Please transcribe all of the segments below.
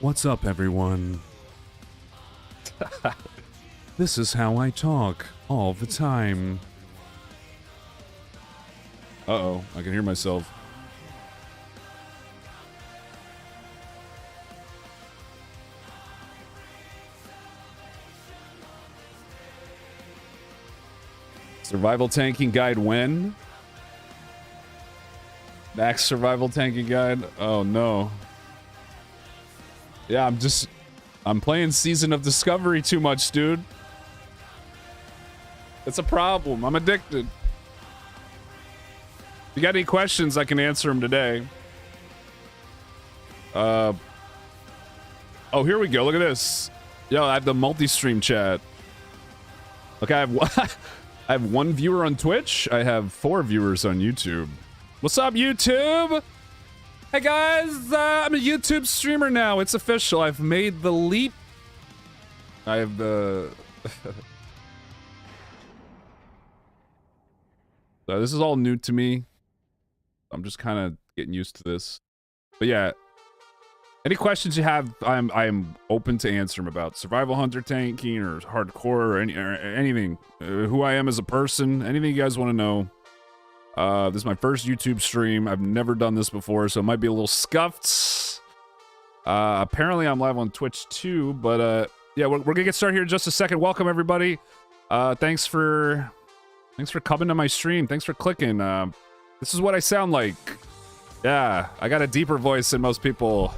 What's up, everyone? This is how I talk all the time. Uh-oh, I can hear myself. Survival tanking guide when? Max survival tanking guide? Oh no. Yeah, I'm playing Season of Discovery too much, dude. It's a problem. I'm addicted. If you got any questions, I can answer them today. Oh, here we go. Look at this. Yo, I have the multi-stream chat. Okay, I have one viewer on Twitch. I have 4 viewers on YouTube. What's up, YouTube? Hey guys, I'm a YouTube streamer now. It's official. I've made the leap. I have the... So this is all new to me. I'm just kind of getting used to this. But yeah, any questions you have, I'm open to answer them about survival hunter tanking or hardcore or anything. Who I am as a person, anything you guys want to know. This is my first YouTube stream. I've never done this before, so it might be a little scuffed. Apparently I'm live on Twitch too, but yeah, we're gonna get started here in just a second. Welcome everybody. Thanks for coming to my stream. Thanks for clicking. This is what I sound like. Yeah, I got a deeper voice than most people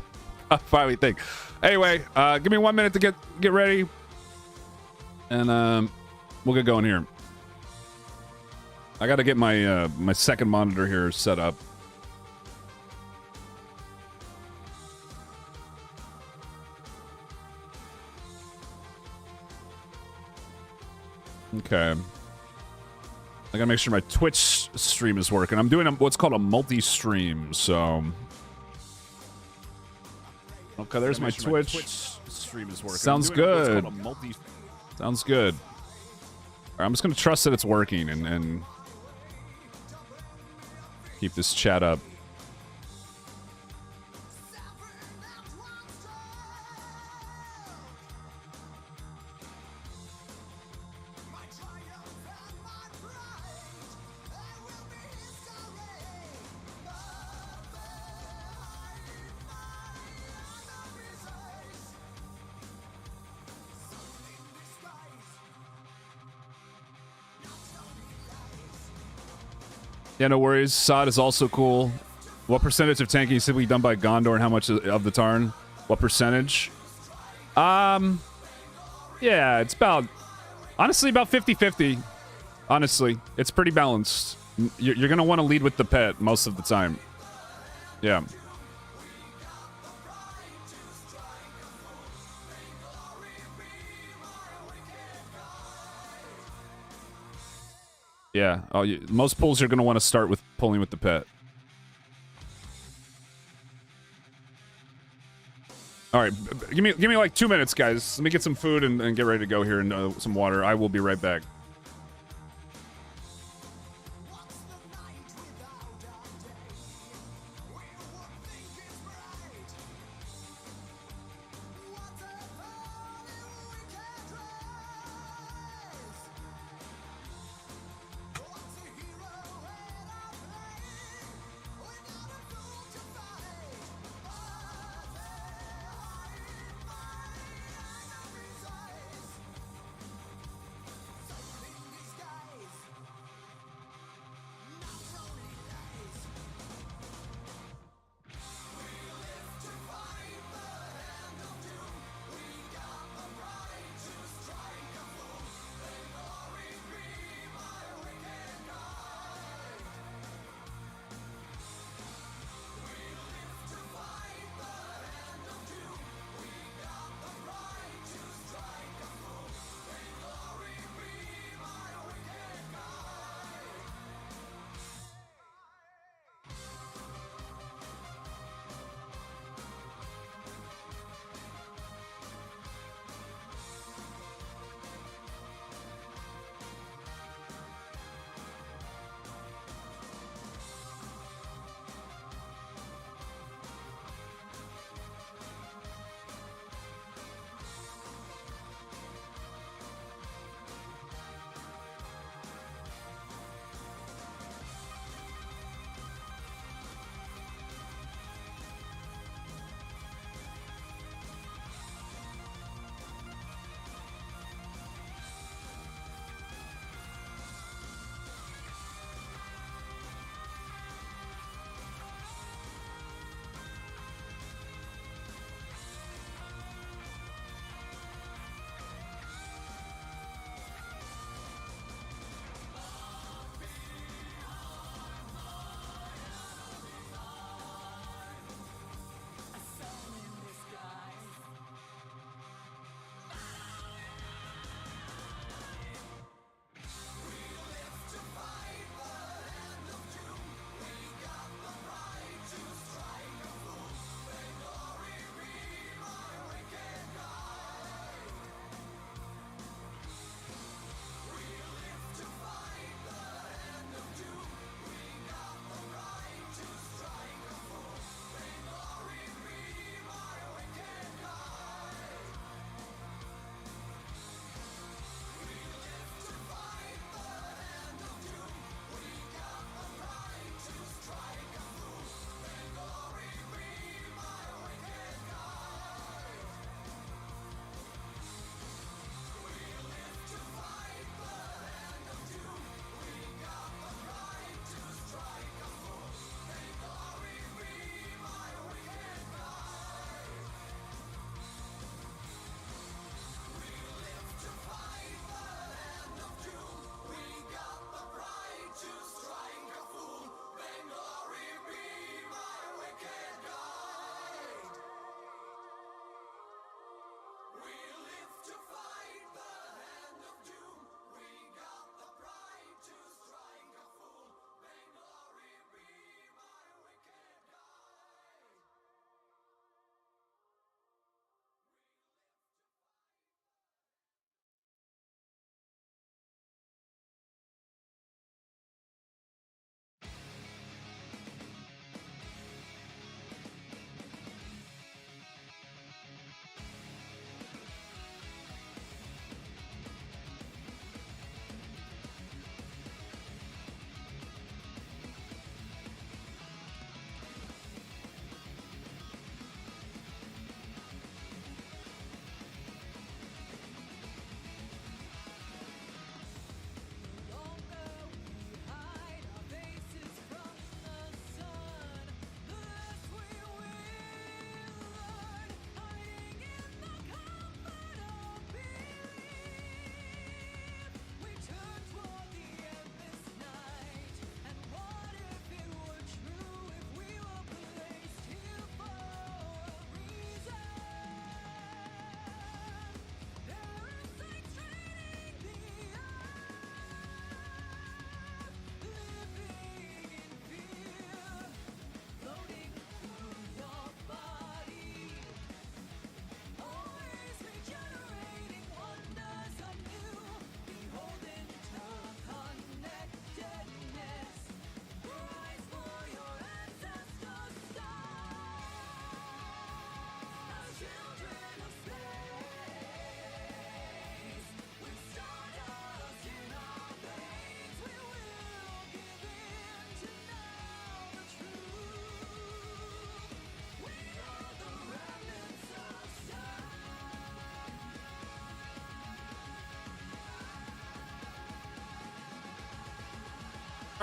probably think. Anyway, give me 1 minute to get ready, and we'll get going here. I got to get my my second monitor here set up. Okay. I gotta make sure my Twitch stream is working. I'm doing what's called a multi-stream, so... Okay, there's my Twitch stream is working. Sounds good. Sounds good. All right, I'm just gonna trust that it's working and keep this chat up. Yeah, no worries. SOD is also cool. What percentage of tanking is typically done by Gondor and how much of the Tarn? What percentage? Yeah, it's about... Honestly, about 50-50. Honestly, it's pretty balanced. You're going to want to lead with the pet most of the time. Yeah. Yeah, most pulls you're going to want to start with pulling with the pet. All right, give me like 2 minutes, guys. Let me get some food and get ready to go here and some water. I will be right back.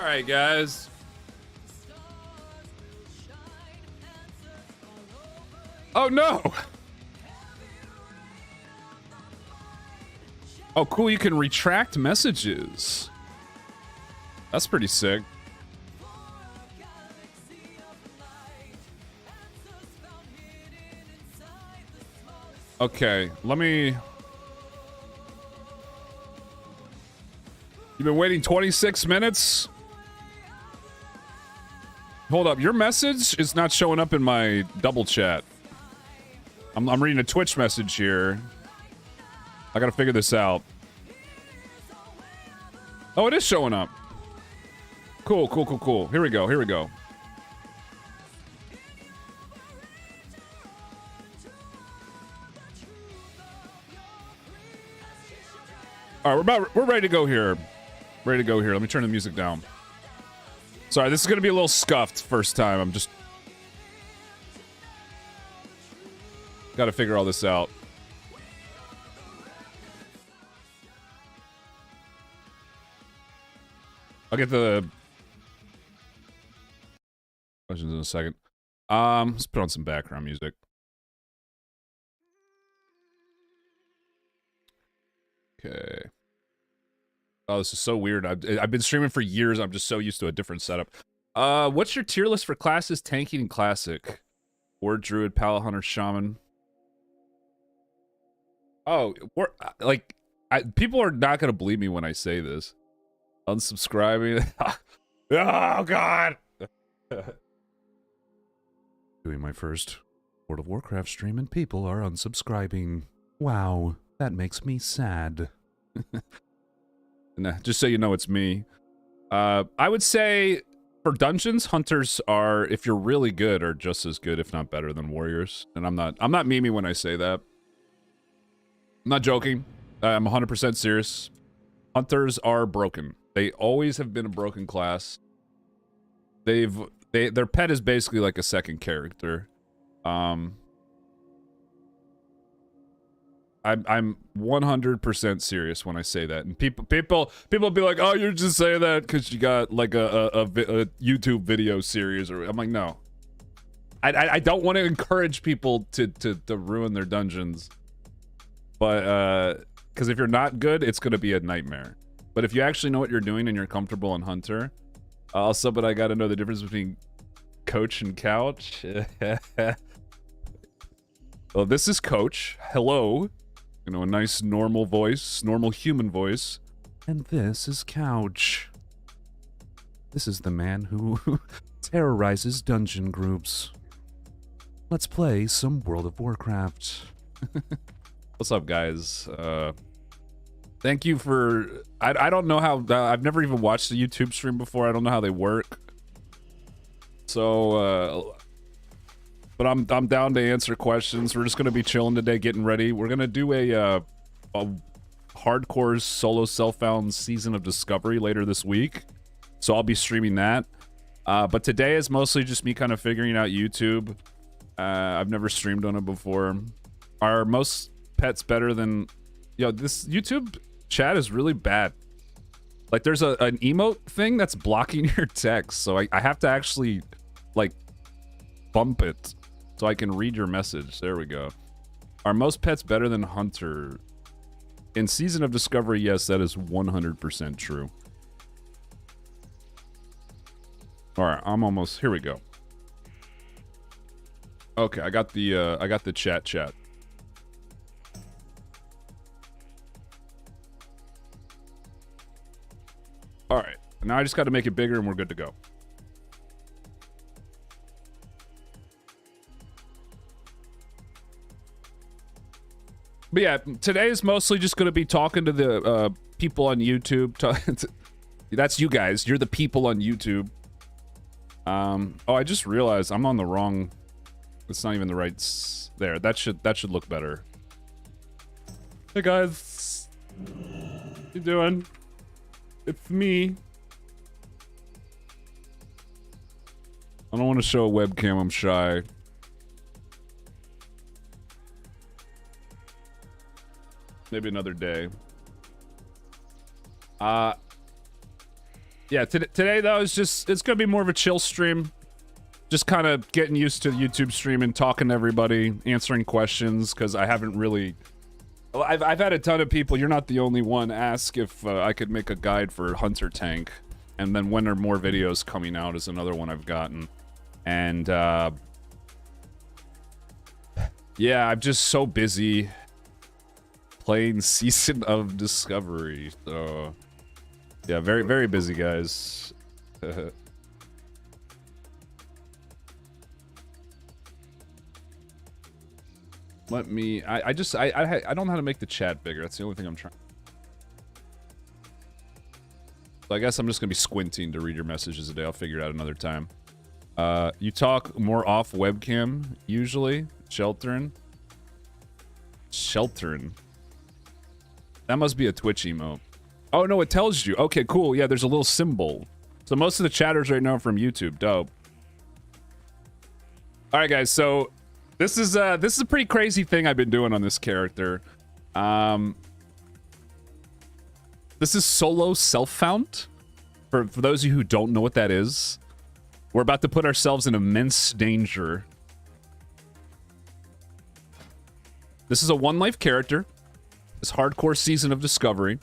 All right, guys. Oh no. Oh, cool. You can retract messages. That's pretty sick. Okay, let me... You've been waiting 26 minutes? Hold up, your message is not showing up in my double chat. I'm reading a Twitch message here. I gotta figure this out. Oh, it is showing up. Cool, cool, cool, cool. Here we go, here we go. All right, we're ready to go here. Ready to go here. Let me turn the music down. Sorry, this is gonna be a little scuffed first time. I'm just gotta figure all this out. I'll get the questions in a second. Let's put on some background music. Okay. Oh, this is so weird. I've been streaming for years. I'm just so used to a different setup. What's your tier list for classes? Tanking and Classic. Ward, Druid, Pal, Hunter, Shaman. Oh, like, people are not gonna believe me when I say this. Unsubscribing. Oh God. Doing my first World of Warcraft stream and people are unsubscribing. Wow, that makes me sad. Nah, just so you know, it's me. I would say for dungeons, hunters are, if you're really good, are just as good, if not better, than warriors. And I'm not memey when I say that. I'm not joking. I'm 100% serious. Hunters are broken. They always have been a broken class. Their pet is basically like a second character. I'm 100% serious when I say that, and people be like, "Oh, you're just saying that because you got like a YouTube video series," or I'm like, no. I don't want to encourage people to ruin their dungeons, but because if you're not good, it's gonna be a nightmare. But if you actually know what you're doing and you're comfortable on Hunter, also, but I got to know the difference between Coach and Couch. Well, this is Coach. Hello. You know, a nice normal voice, normal human voice. And this is Couch. This is the man who terrorizes dungeon groups. Let's play some World of Warcraft. What's up, guys? Thank you for... I don't know how... I've never even watched a YouTube stream before. I don't know how they work. So, but I'm down to answer questions. We're just going to be chilling today, getting ready. We're going to do a hardcore solo self-found season of Discovery later this week. So I'll be streaming that. But today is mostly just me kind of figuring out YouTube. I've never streamed on it before. Are most pets better than... Yo, this YouTube chat is really bad. Like, there's an emote thing that's blocking your text. So I have to actually, like, bump it so I can read your message. There we go. Are most pets better than Hunter? In Season of Discovery, yes, that is 100% true. All right, I'm almost... Here we go. Okay, I got the chat. All right, now I just got to make it bigger and we're good to go. But yeah, today is mostly just going to be talking to the people on YouTube. That's you guys. You're the people on YouTube. Oh, I just realized I'm on the wrong... It's not even the right... There, that should look better. Hey guys. What you doing? It's me. I don't want to show a webcam, I'm shy. Maybe another day. Yeah, today though it's gonna be more of a chill stream. Just kind of getting used to the YouTube stream and talking to everybody, answering questions, because I haven't really... Well, I've had a ton of people, you're not the only one, ask if I could make a guide for Hunter Tank. And then when are more videos coming out is another one I've gotten. And, yeah, I'm just so busy playing Season of Discovery, so... Yeah, very, very busy, guys. Let me... I don't know how to make the chat bigger. That's the only thing I'm trying. So I guess I'm just gonna be squinting to read your messages a day. I'll figure it out another time. You talk more off webcam, usually. Sheltering. That must be a Twitch emote. Oh, no, it tells you. Okay, cool. Yeah, there's a little symbol. So most of the chatters right now are from YouTube. Dope. All right, guys. So this is a pretty crazy thing I've been doing on this character. This is solo self-found. For those of you who don't know what that is, we're about to put ourselves in immense danger. This is a one-life character. This hardcore Season of Discovery.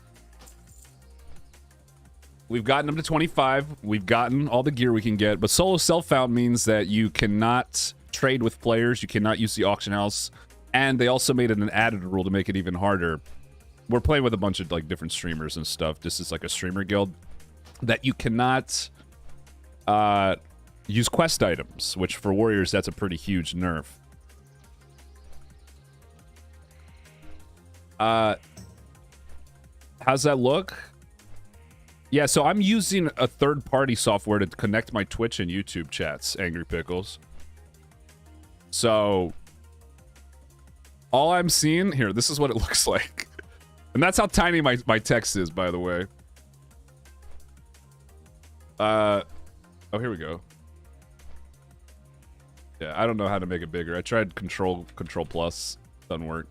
We've gotten up to 25. We've gotten all the gear we can get. But solo self-found means that you cannot trade with players. You cannot use the auction house. And they also made it an added rule to make it even harder. We're playing with a bunch of like different streamers and stuff. This is like a streamer guild. That you cannot use quest items. Which for warriors, that's a pretty huge nerf. How's that look? Yeah, so I'm using a third-party software to connect my Twitch and YouTube chats, Angry Pickles. So, all I'm seeing... Here, this is what it looks like. And that's how tiny my text is, by the way. Oh, here we go. Yeah, I don't know how to make it bigger. I tried Control Plus. Doesn't work.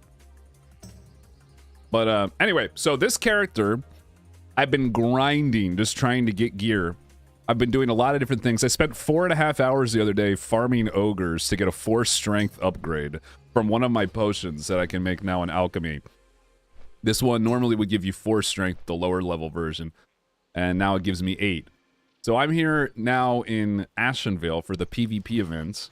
But, anyway, so this character... I've been grinding, just trying to get gear. I've been doing a lot of different things. I spent 4.5 hours the other day farming ogres to get a 4 strength upgrade from one of my potions that I can make now in alchemy. This one normally would give you 4 strength, the lower level version, and now it gives me 8. So I'm here now in Ashenvale for the PvP event,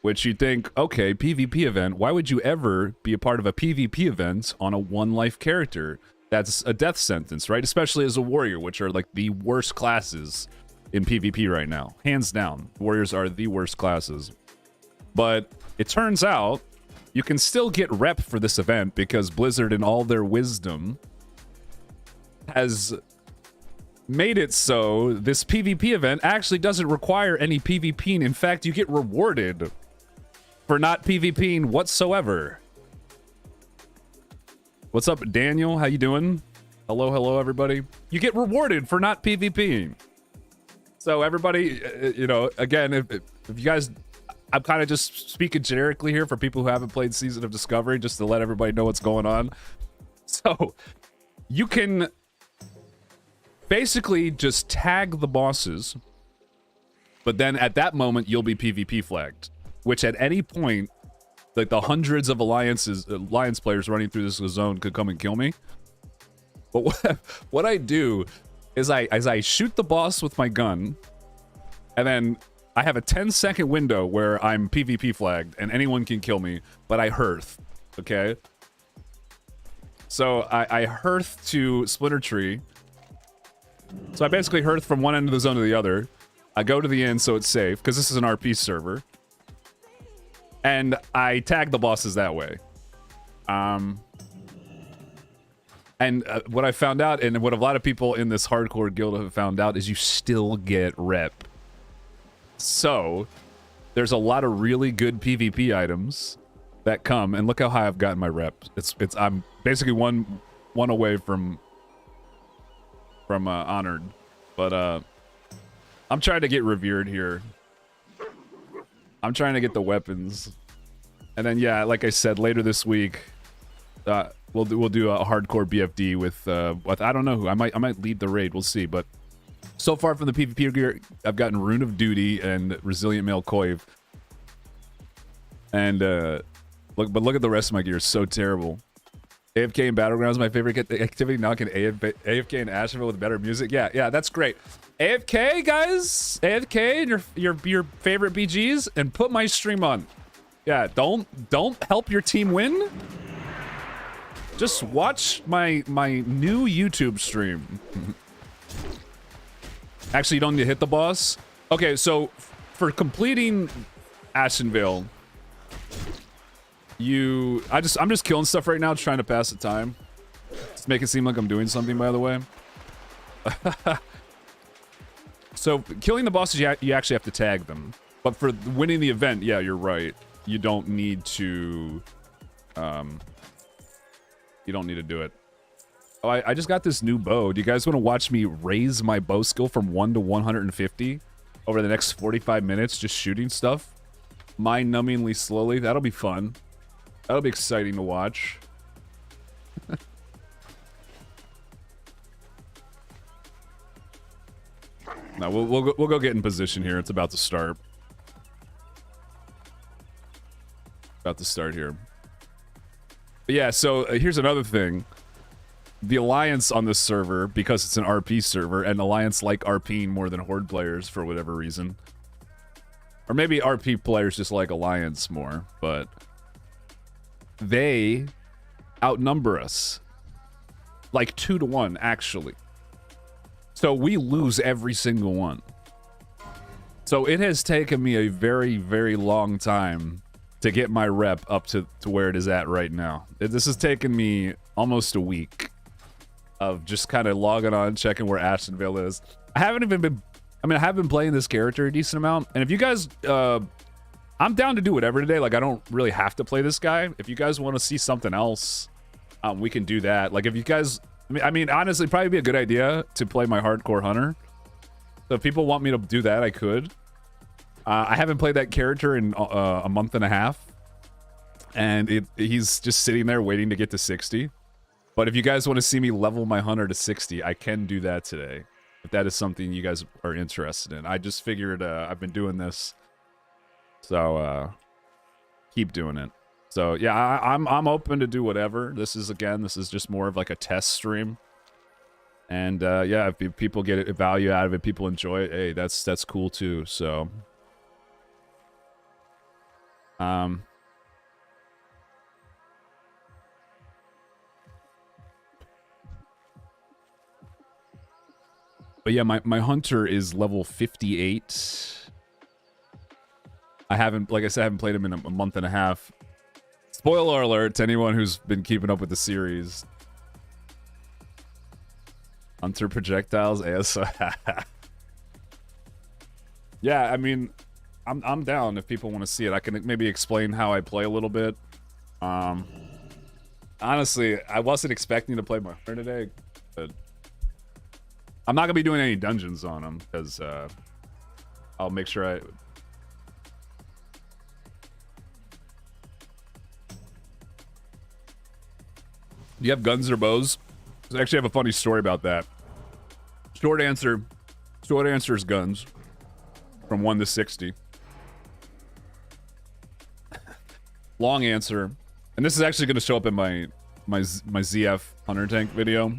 which you'd think, okay, PvP event, why would you ever be a part of a PvP event on a one-life character? That's a death sentence, right? Especially as a warrior, which are like the worst classes in PvP right now. Hands down, warriors are the worst classes. But it turns out you can still get rep for this event because Blizzard, in all their wisdom, has made it so this PvP event actually doesn't require any PvPing. In fact, you get rewarded for not PvPing whatsoever. What's up, Daniel? How you doing? Hello, hello, everybody. You get rewarded for not PvPing. So everybody, you know, again, if you guys... I'm kind of just speaking generically here for people who haven't played Season of Discovery, just to let everybody know what's going on. So, you can basically just tag the bosses, but then at that moment, you'll be PvP flagged. Which at any point... like the hundreds of alliance players running through this zone could come and kill me. But what I do is I shoot the boss with my gun, and then I have a 10-second window where I'm PvP flagged and anyone can kill me, but I hearth, okay? So I hearth to Splinter Tree. So I basically hearth from one end of the zone to the other. I go to the end so it's safe, because this is an RP server. And I tag the bosses that way. What I found out, and what a lot of people in this hardcore guild have found out, is you still get rep. So, there's a lot of really good PvP items that come, and look how high I've gotten my rep. I'm basically one away from honored, but I'm trying to get revered here. I'm trying to get the weapons, and then yeah, like I said, later this week, we'll do a hardcore BFD with I don't know who. I might lead the raid. We'll see, but So far from the PvP gear, I've gotten Rune of Duty and Resilient Male Coive. And look at the rest of my gear. It's so terrible. AFK in Battlegrounds is my favorite activity. Now I can AFK in Asheville with better music. Yeah, that's great. AFK, guys. AFK and your favorite BGs and put my stream on. Yeah, don't help your team win. Just watch my new YouTube stream. Actually, you don't need to hit the boss. Okay, so for completing Ashenvale, I'm just killing stuff right now, trying to pass the time. Just make it seem like I'm doing something, by the way. So killing the bosses, you actually have to tag them. But for winning the event, yeah, you're right. You don't need to do it. Oh, I just got this new bow. Do you guys want to watch me raise my bow skill from 1 to 150 over the next 45 minutes, just shooting stuff? Mind-numbingly slowly. That'll be fun. That'll be exciting to watch. No, we'll go get in position here. It's about to start. About to start here. But yeah, so here's another thing. The Alliance on this server, because it's an RP server, and Alliance like RPing more than Horde players for whatever reason. Or maybe RP players just like Alliance more, but they outnumber us. Like 2 to 1, actually. So we lose every single one. So it has taken me a very, very long time to get my rep up to where it is at right now. This has taken me almost a week of just kind of logging on, checking where Ashenvale is. I have been playing this character a decent amount. And if you guys, I'm down to do whatever today. Like, I don't really have to play this guy. If you guys want to see something else, we can do that. Like, if you guys, I mean, honestly, it'd probably be a good idea to play my hardcore hunter. So if people want me to do that, I could. I haven't played that character in a month and a half. And he's just sitting there waiting to get to 60. But if you guys want to see me level my hunter to 60, I can do that today. If that is something you guys are interested in. I just figured I've been doing this. So keep doing it. So yeah, I'm open to do whatever. This is just more of like a test stream. And yeah, if people get value out of it, people enjoy it, hey, that's cool too. So but yeah, my hunter is level 58. Like I said, I haven't played him in a month and a half. Spoiler alert to anyone who's been keeping up with the series. Hunter projectiles, ASO. Yeah, I mean, I'm down if people want to see it. I can maybe explain how I play a little bit. Honestly, I wasn't expecting to play my hunter today, but I'm not gonna be doing any dungeons on him because I'll make sure I. Do you have guns or bows? I actually have a funny story about that. Short answer is guns. From 1 to 60. Long answer, and this is actually going to show up in my ZF Hunter Tank video.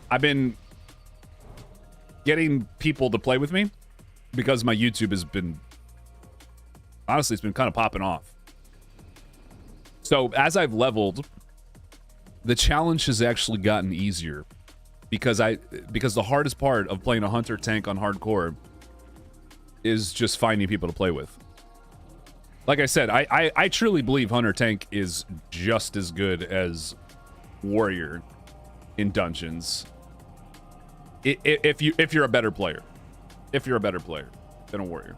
I've been getting people to play with me because my YouTube has been, honestly, it's been kind of popping off. So as I've leveled, the challenge has actually gotten easier because the hardest part of playing a hunter tank on hardcore is just finding people to play with. Like I said, I truly believe hunter tank is just as good as warrior in dungeons. If you're a better player. If you're a better player than a warrior.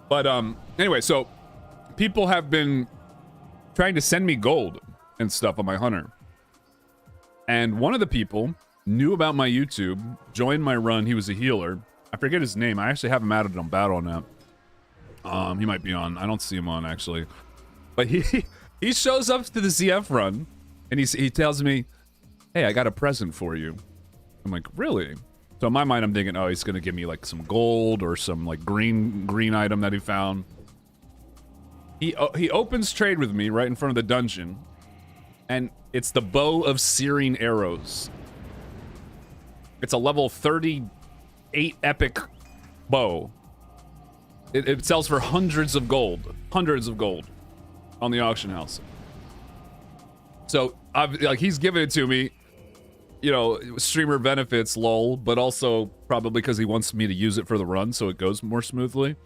But anyway, so people have been trying to send me gold and stuff on my hunter. And one of the people knew about my YouTube, joined my run. He was a healer. I forget his name. I actually have him added on Battle.net. He might be on. I don't see him on actually, but he shows up to the ZF run, and he tells me, "Hey, I got a present for you." I'm like, "Really?" So in my mind, I'm thinking, "Oh, he's gonna give me like some gold or some like green item that he found." He opens trade with me right in front of the dungeon, and it's the bow of searing arrows. It's a level 38 epic bow. It sells for hundreds of gold on the auction house. So like he's giving it to me, you know, streamer benefits, lol, but also probably because he wants me to use it for the run so it goes more smoothly.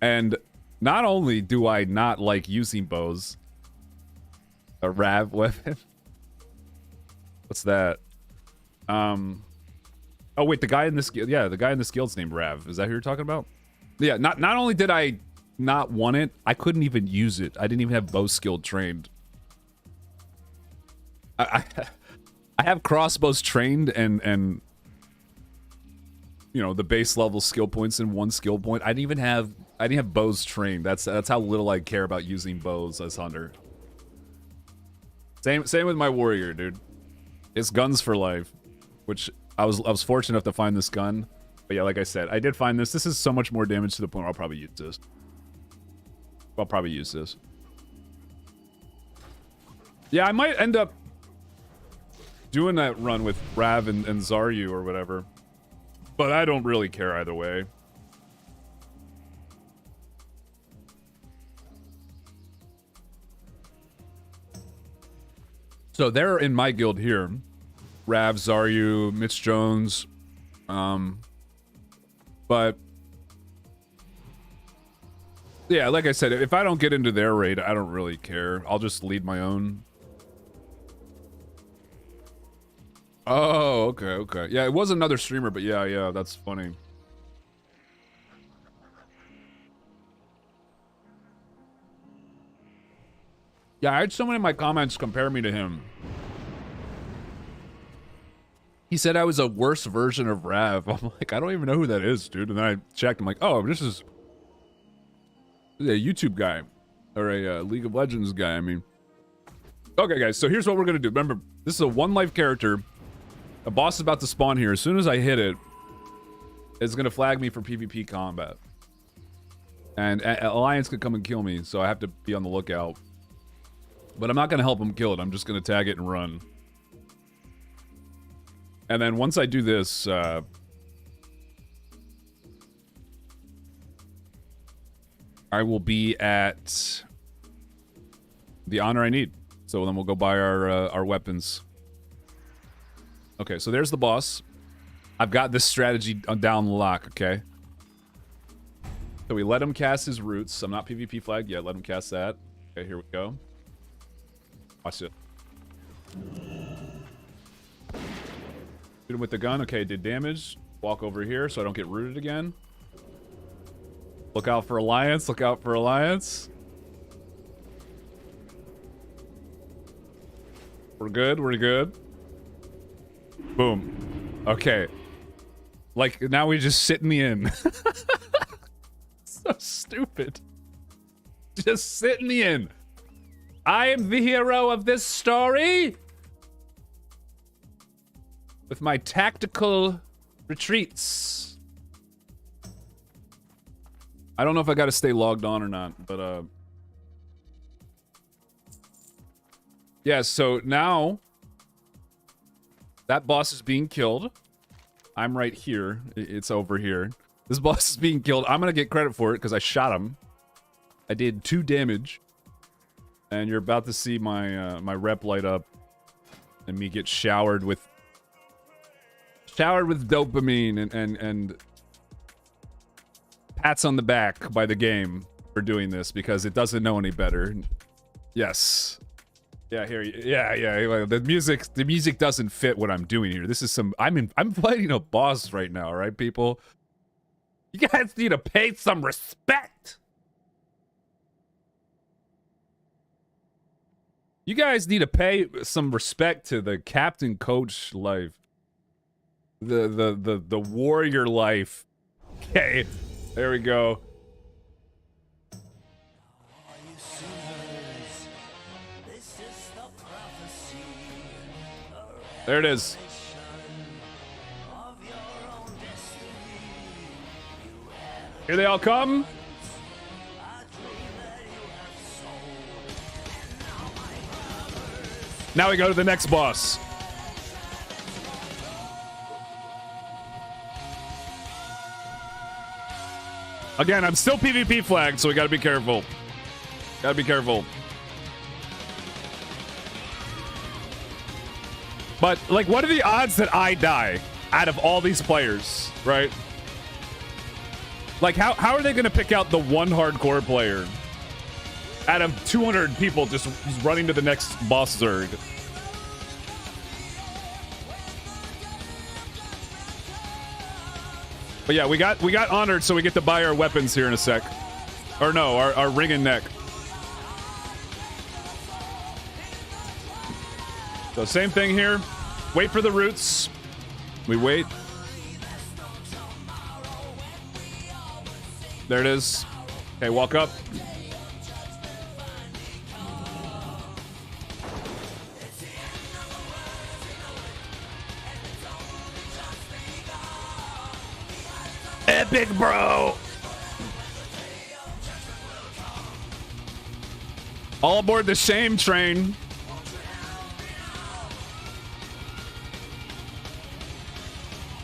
And not only do I not like using bows, a Rav weapon. What's that? Oh wait, the guy in this guild, yeah, the guy in this guild's named Rav. Is that who you're talking about? Yeah, not only did I not want it, I couldn't even use it. I didn't even have bow skill trained. I have crossbows trained and you know, the base level skill points in one skill point. I didn't have bows trained. That's how little I care about using bows as hunter. Same with my warrior, dude. It's guns for life, which I was fortunate enough to find this gun. But yeah, like I said, I did find this. This is so much more damage to the point where I'll probably use this. Yeah, I might end up doing that run with Rav and Zaryu or whatever. But I don't really care either way. So they're in my guild here. Rav, Zaryu, Mitch Jones. But yeah, like I said, if I don't get into their raid, I don't really care. I'll just lead my own. Oh, okay. Yeah, it was another streamer, but yeah, that's funny. Yeah, I had someone in my comments compare me to him. He said I was a worse version of Rav. I'm like, I don't even know who that is, dude. And then I checked. I'm like, oh, this is a YouTube guy. Or a League of Legends guy, I mean. Okay, guys, so here's what we're going to do. Remember, this is a one-life character. A boss is about to spawn here. As soon as I hit it, it's going to flag me for PvP combat. And Alliance could come and kill me, so I have to be on the lookout. But I'm not going to help him kill it. I'm just going to tag it and run. And then once I do this, I will be at the honor I need. So then we'll go buy our weapons. Okay, so there's the boss. I've got this strategy down the lock, okay? So we let him cast his roots. I'm not PvP flagged yet. Let him cast that. Okay, here we go. Watch it. Shoot him with the gun. Okay, did damage. Walk over here so I don't get rooted again. Look out for Alliance. Look out for Alliance. We're good. We're good. Boom. Okay. Like, now we just sit in the inn. So stupid. Just sit in the inn. I am the hero of this story. With my tactical retreats. I don't know if I gotta stay logged on or not, but yeah, so now that boss is being killed. I'm right here. It's over here. This boss is being killed. I'm gonna get credit for it because I shot him. I did 2 damage. And you're about to see my my rep light up and me get showered with dopamine and pats on the back by the game for doing this because it doesn't know any better. Yes. Yeah, here. Yeah. The music doesn't fit what I'm doing here. This is some. I'm fighting a boss right now, right, people? You guys need to pay some respect. You guys need to pay some respect to the captain coach life. The warrior life. Okay, there we go. There it is. Here they all come. Now we go to the next boss. Again, I'm still PvP flagged, so we gotta be careful. Gotta be careful. But, like, what are the odds that I die out of all these players, right? Like, how are they gonna pick out the one hardcore player out of 200 people just running to the next boss Zerg? But yeah, we got honored, so we get to buy our weapons here in a sec. Or no, our ring and neck. So same thing here. Wait for the roots. We wait. There it is. Okay, walk up. Epic, bro. All aboard the shame train.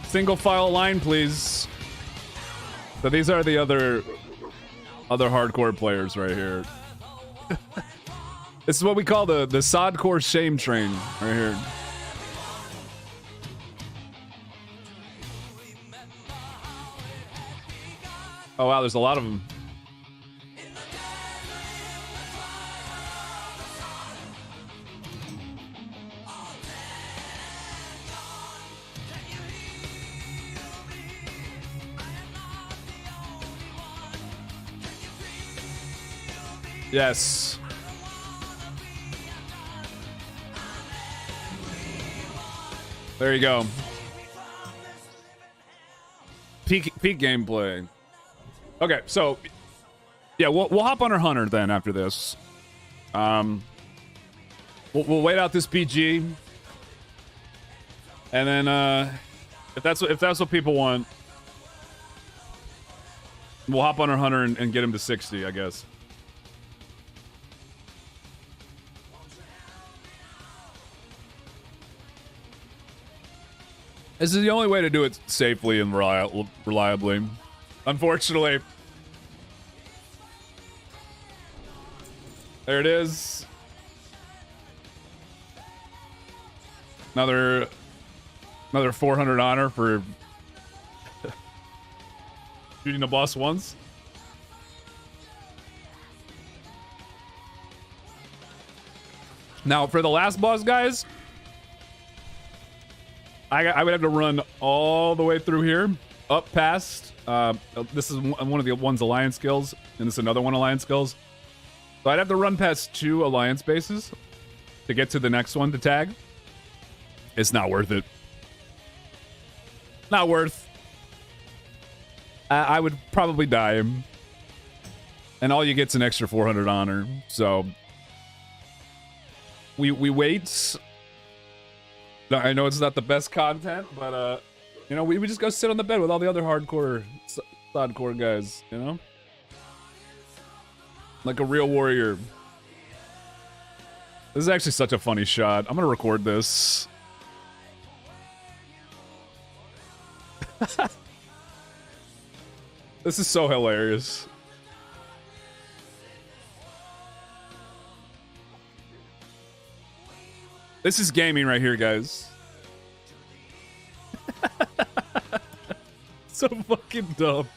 Single file line, please. So these are the other hardcore players right here. This is what we call the SOD core shame train right here. Oh wow, there's a lot of them. Yes. There you go. Peak gameplay. Okay, so yeah, we'll hop on our hunter then after this. We'll wait out this PG, and then if that's what people want, we'll hop on our hunter and get him to 60, I guess. This is the only way to do it safely and reliably. Unfortunately. There it is. Another 400 honor for shooting the boss once. Now, for the last boss, guys, I would have to run all the way through here, up past. This is one of the one's alliance skills, and this is another one alliance skills. So I'd have to run past 2 alliance bases to get to the next one to tag. It's not worth it. Not worth. I would probably die, and all you get's an extra 400 honor. So we wait. I know it's not the best content, but you know, we just go sit on the bed with all the other hardcore guys, you know? Like a real warrior. This is actually such a funny shot. I'm gonna record this. This is so hilarious. This is gaming right here, guys. So fucking dumb.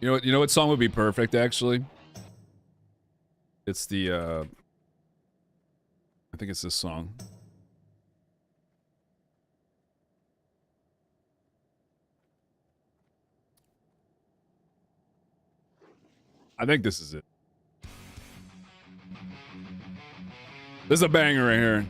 You know what song would be perfect, actually? It's the I think it's this song. I think this is it. This is a banger right here.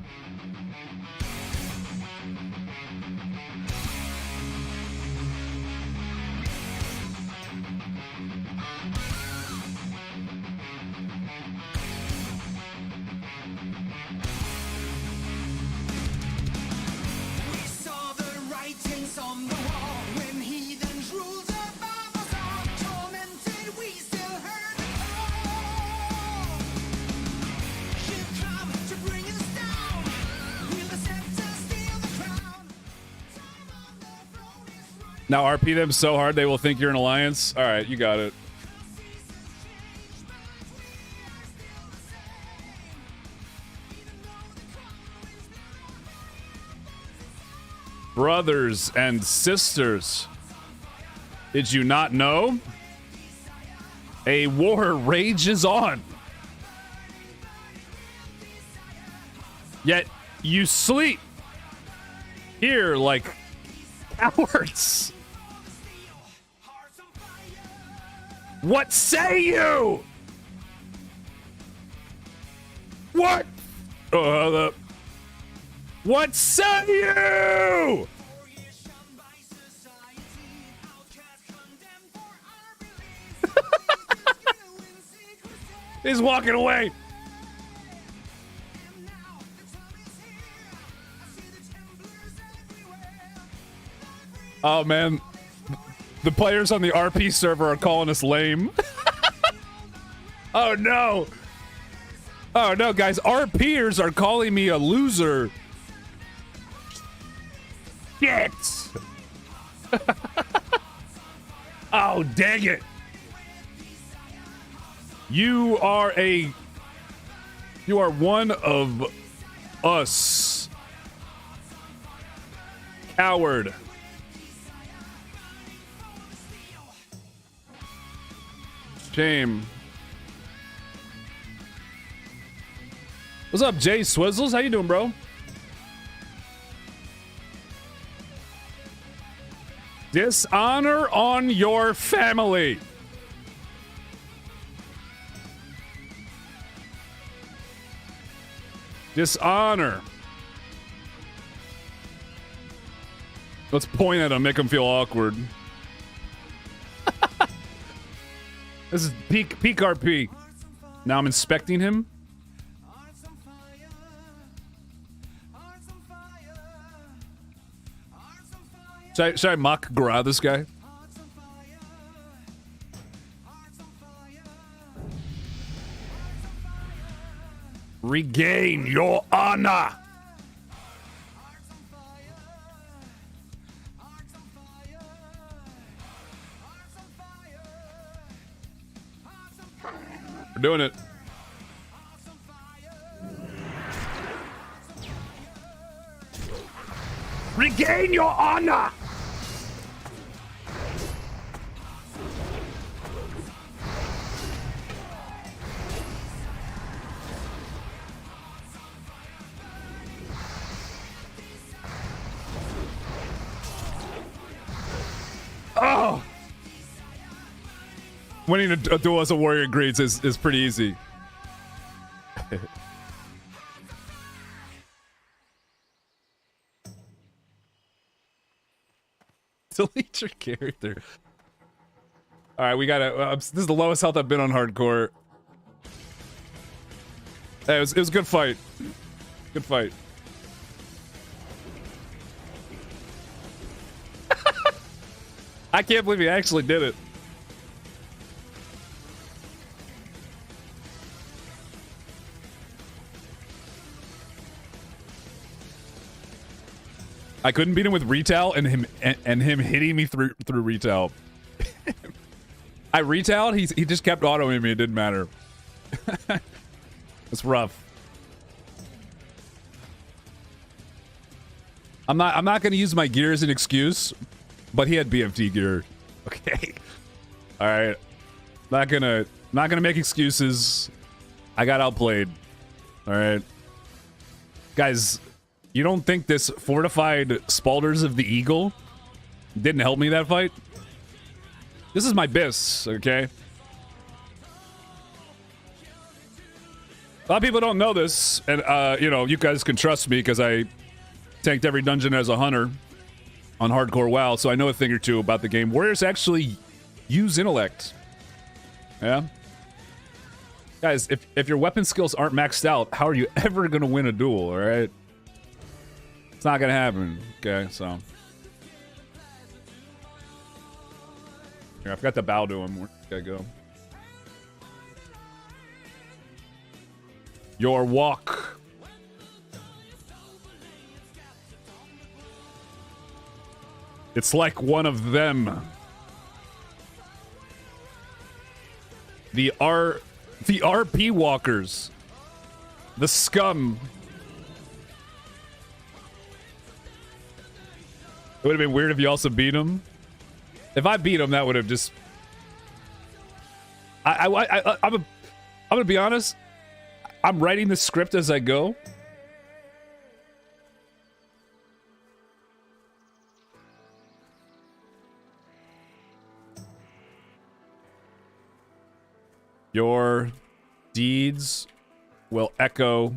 Now RP them so hard they will think you're an alliance. All right, you got it. Brothers and sisters, did you not know? A war rages on. Yet you sleep here like cowards. What say you? What? Oh, hold up. What say you? He's walking away. Oh man, the players on the RP server are calling us lame. Oh no. Oh no, guys, RPers are calling me a loser. Shit. Oh, dang it. You are one of us. Coward. Shame. What's up, Jay Swizzles? How you doing, bro? Dishonor on your family. Dishonor. Let's point at him, make him feel awkward. This is peak RP. Now I'm inspecting him. Should I mock Gra this guy? Regain your honor. We're doing it. Regain your honor. Oh! Winning a duel as a warrior greets is pretty easy. Delete your character. All right, we gotta. This is the lowest health I've been on hardcore. Hey, it was a good fight. Good fight. I can't believe he actually did it. I couldn't beat him with retail and him hitting me through retail. I retailed, he just kept autoing me, it didn't matter. It's rough. I'm not gonna use my gear as an excuse, but he had BFT gear. Okay. Alright. Not gonna make excuses. I got outplayed. Alright. Guys, you don't think this fortified Spalders of the Eagle didn't help me that fight? This is my bis, okay? lot of people don't know this, and you know, you guys can trust me because I tanked every dungeon as a hunter on hardcore WoW, so I know a thing or two about the game. Warriors actually use intellect. Yeah. Guys, if your weapon skills aren't maxed out, how are you ever gonna win a duel, alright? It's not gonna happen, okay, so. Here, I forgot to bow to him. Where did I go? Your walk. It's like one of them. The RP walkers. The scum. It would have been weird if you also beat him. If I beat him, that would have just... I'm gonna be honest. I'm writing the script as I go. Your deeds will echo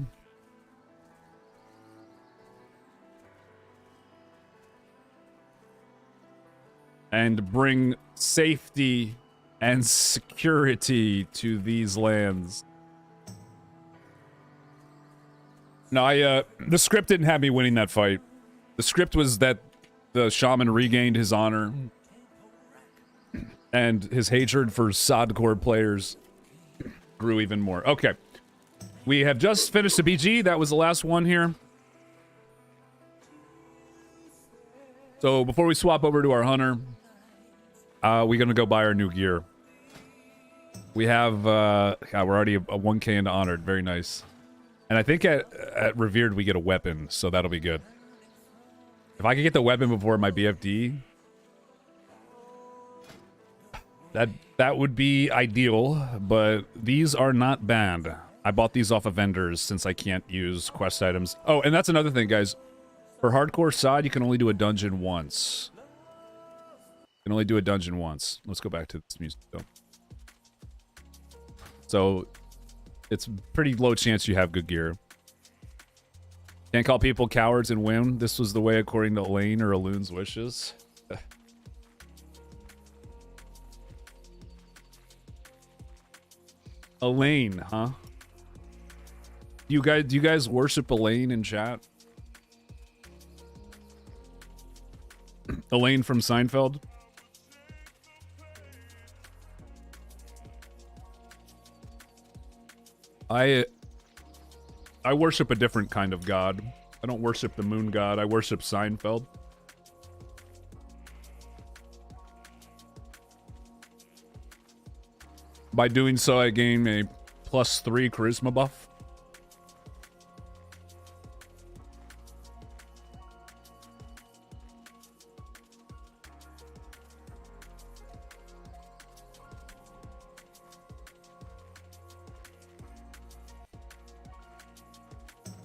and bring safety and security to these lands. No, the script didn't have me winning that fight. The script was that the shaman regained his honor and his hatred for SOD core players grew even more. Okay. We have just finished the BG. That was the last one here. So before we swap over to our hunter, we're gonna go buy our new gear. We have, God, we're already a 1K into honored. Very nice. And I think at revered we get a weapon, so that'll be good. If I could get the weapon before my BFD, that would be ideal, but these are not bad. I bought these off of vendors since I can't use quest items. Oh, and that's another thing, guys. For hardcore SOD, you can only do a dungeon once. You can only do a dungeon once. Let's go back to this music, though. So, it's pretty low chance you have good gear. Can't call people cowards and win. This was the way according to Elaine or Aloon's wishes. Elaine, huh? Do you guys worship Elaine in chat? Elaine from Seinfeld? I worship a different kind of god. I don't worship the moon god. I worship Seinfeld. By doing so, I gain a +3 charisma buff.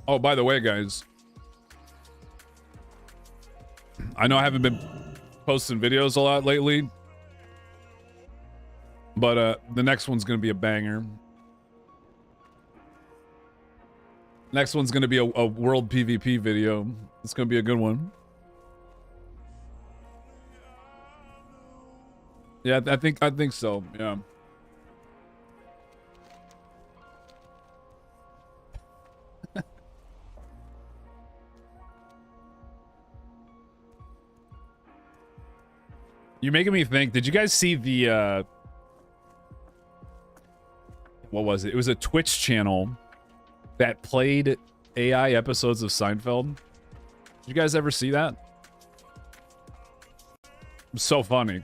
Oh, by the way, guys, I know I haven't been posting videos a lot lately, but the next one's gonna be a banger. Next one's gonna be a world PvP video. It's gonna be a good one. Yeah, I think so. Yeah. You're making me think. Did you guys see the what was it? It was a Twitch channel that played AI episodes of Seinfeld. Did you guys ever see that? It was so funny.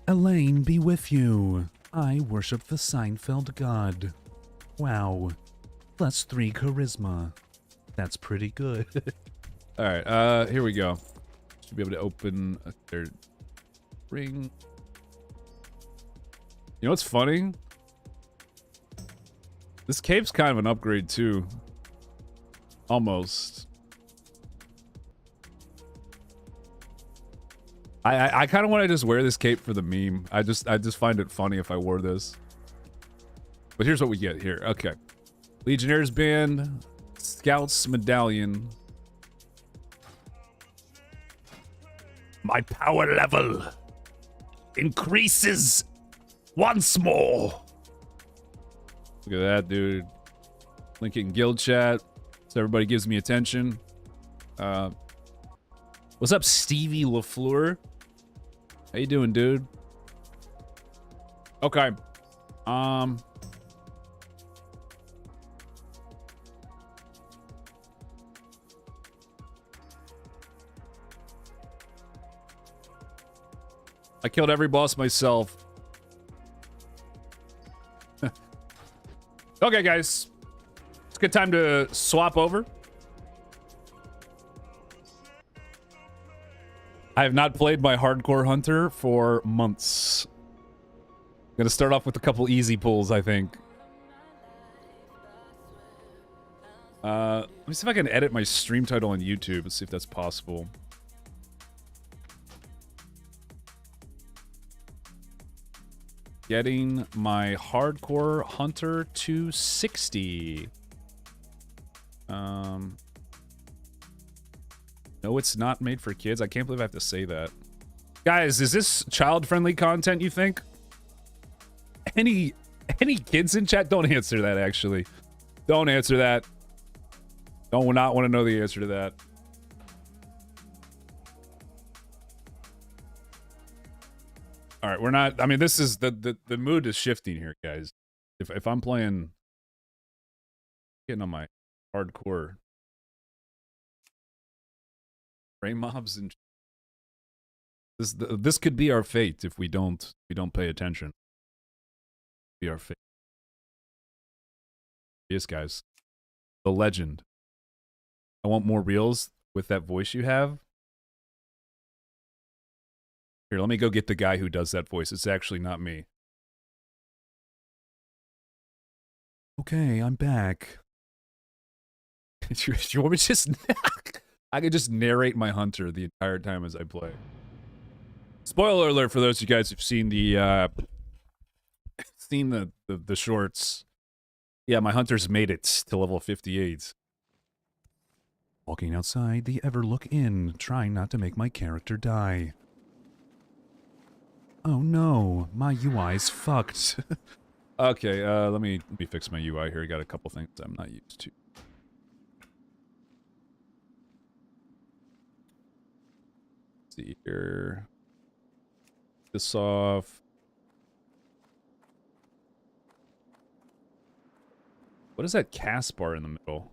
Elaine be with you. I worship the Seinfeld god. Wow. +3 charisma. That's pretty good. All right, here we go. Should be able to open a third ring. You know what's funny? This cape's kind of an upgrade too. Almost. I kind of want to just wear this cape for the meme. I just find it funny if I wore this. But here's what we get here. Okay. Legionnaires Band, Scouts Medallion. My power level increases once more. Look at that, dude. Link it in guild chat so everybody gives me attention. What's up, Stevie LaFleur? How you doing, dude? Okay. I killed every boss myself. Okay, guys. It's a good time to swap over. I have not played my hardcore hunter for months. I'm gonna start off with a couple easy pulls, I think. Let me see if I can edit my stream title on YouTube and see if that's possible. Getting my hardcore hunter to 60. No, it's not made for kids. I can't believe I have to say that. Guys, is this child-friendly content, you think? Any kids in chat? Don't answer that, actually. Don't answer that. Don't not want to know the answer to that. All right, we're not. I mean, this is the mood is shifting here, guys. If I'm playing, getting on my hardcore brain mobs, and this could be our fate if we don't pay attention. Be our fate. Yes, guys. The legend. I want more reels with that voice you have. Here, let me go get the guy who does that voice. It's actually not me. Okay, I'm back. You want me to just... I could just narrate my hunter the entire time as I play. Spoiler alert for those of you guys who've seen the shorts. Yeah, my hunter's made it to level 58. Walking outside, the ever look in, trying not to make my character die. Oh no, my UI's fucked. Okay, let me fix my UI here. I got a couple things I'm not used to. Let's see here. This off. What is that cast bar in the middle?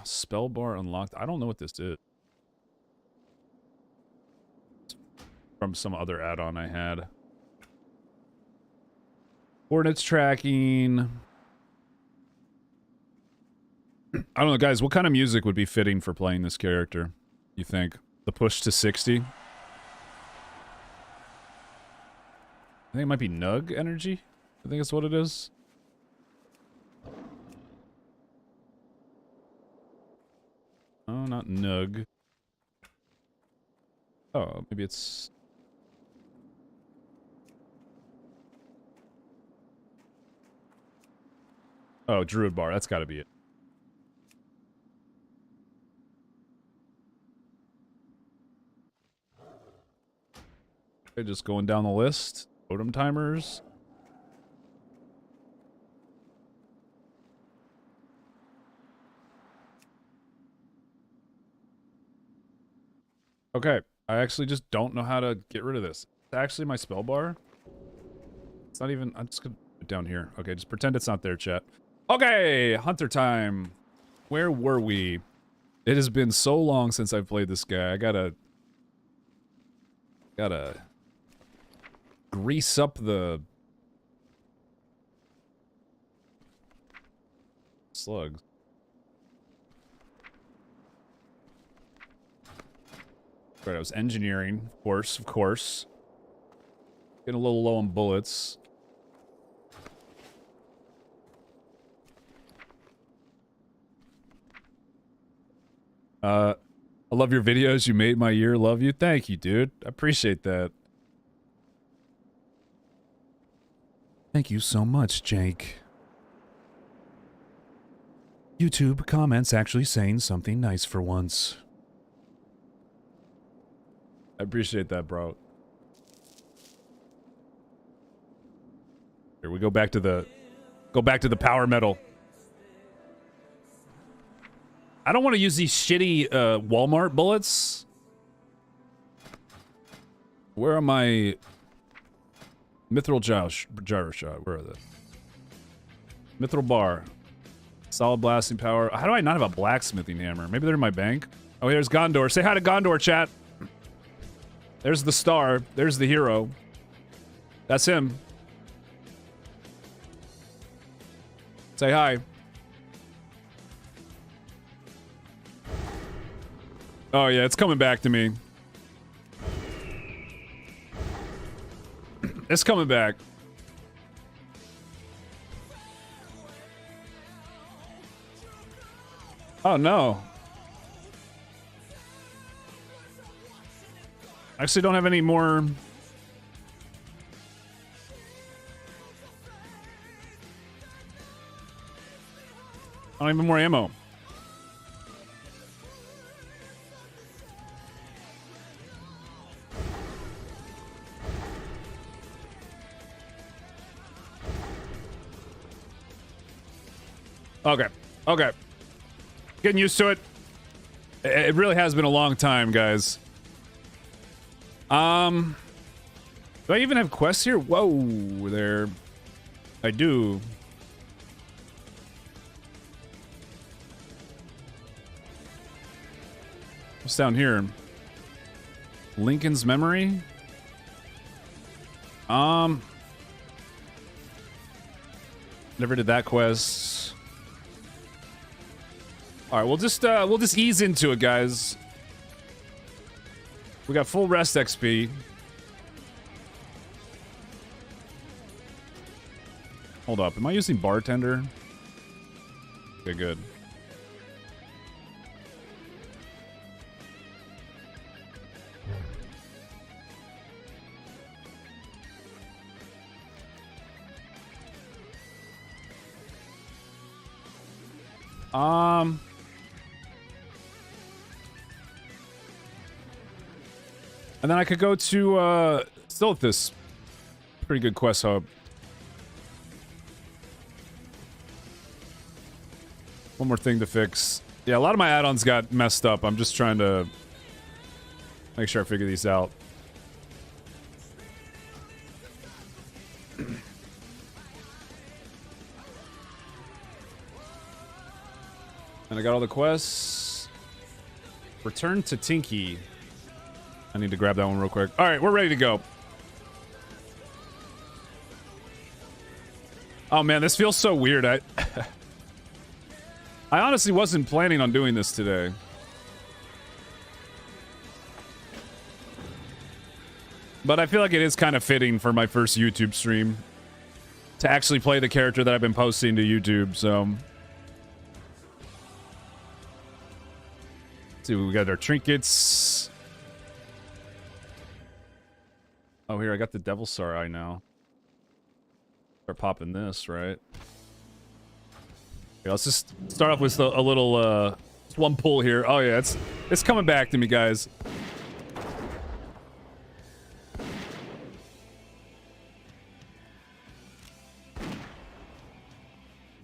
Spell bar unlocked. I don't know what this is. From some other add-on I had. Coordinates tracking. I don't know, guys. What kind of music would be fitting for playing this character, you think? The push to 60? I think it might be Nug energy. I think that's what it is. Oh, not Nug. Oh, maybe it's... Oh, Druid Bar. That's gotta be it. Okay, just going down the list. Totem timers. Okay, I actually just don't know how to get rid of this. It's actually my spell bar. It's not even... I'm just gonna put it down here. Okay, just pretend it's not there, chat. Okay, hunter time. Where were we? It has been so long since I've played this guy. I gotta grease up the slugs. Right, I was engineering, of course. Getting a little low on bullets. I love your videos. You made my year. Love you. Thank you, dude. I appreciate that. Thank you so much, Jake. YouTube comments actually saying something nice for once. I appreciate that, bro. Here we go back to the power metal. I don't want to use these shitty Walmart bullets. Where are my mithril gyro shot? Where are they? Mithril bar. Solid blasting power. How do I not have a blacksmithing hammer? Maybe they're in my bank. Oh, here's Gondor. Say hi to Gondor, chat. There's the star. There's the hero. That's him. Say hi. Oh, yeah, it's coming back to me. It's coming back. Oh, no. I actually don't have any more... I don't have any more ammo. Okay. Okay. Getting used to it. It really has been a long time, guys. Do I even have quests here? Whoa, there. I do. What's down here? Lincoln's memory? Never did that quest. All right, we'll just ease into it, guys. We got full rest XP. Hold up, am I using bartender? Okay, good. And then I could go to, still at this pretty good quest hub. One more thing to fix. Yeah, a lot of my add-ons got messed up. I'm just trying to make sure I figure these out. And I got all the quests. Return to Tinky. I need to grab that one real quick. All right, we're ready to go. Oh man, this feels so weird. I honestly wasn't planning on doing this today. But I feel like it is kind of fitting for my first YouTube stream to actually play the character that I've been posting to YouTube, so... Let's see, we got our trinkets. Oh, here, I got the Devil Star Eye now. Start popping this, right? Okay, let's just start off with a little, just one pull here. Oh, yeah, it's coming back to me, guys.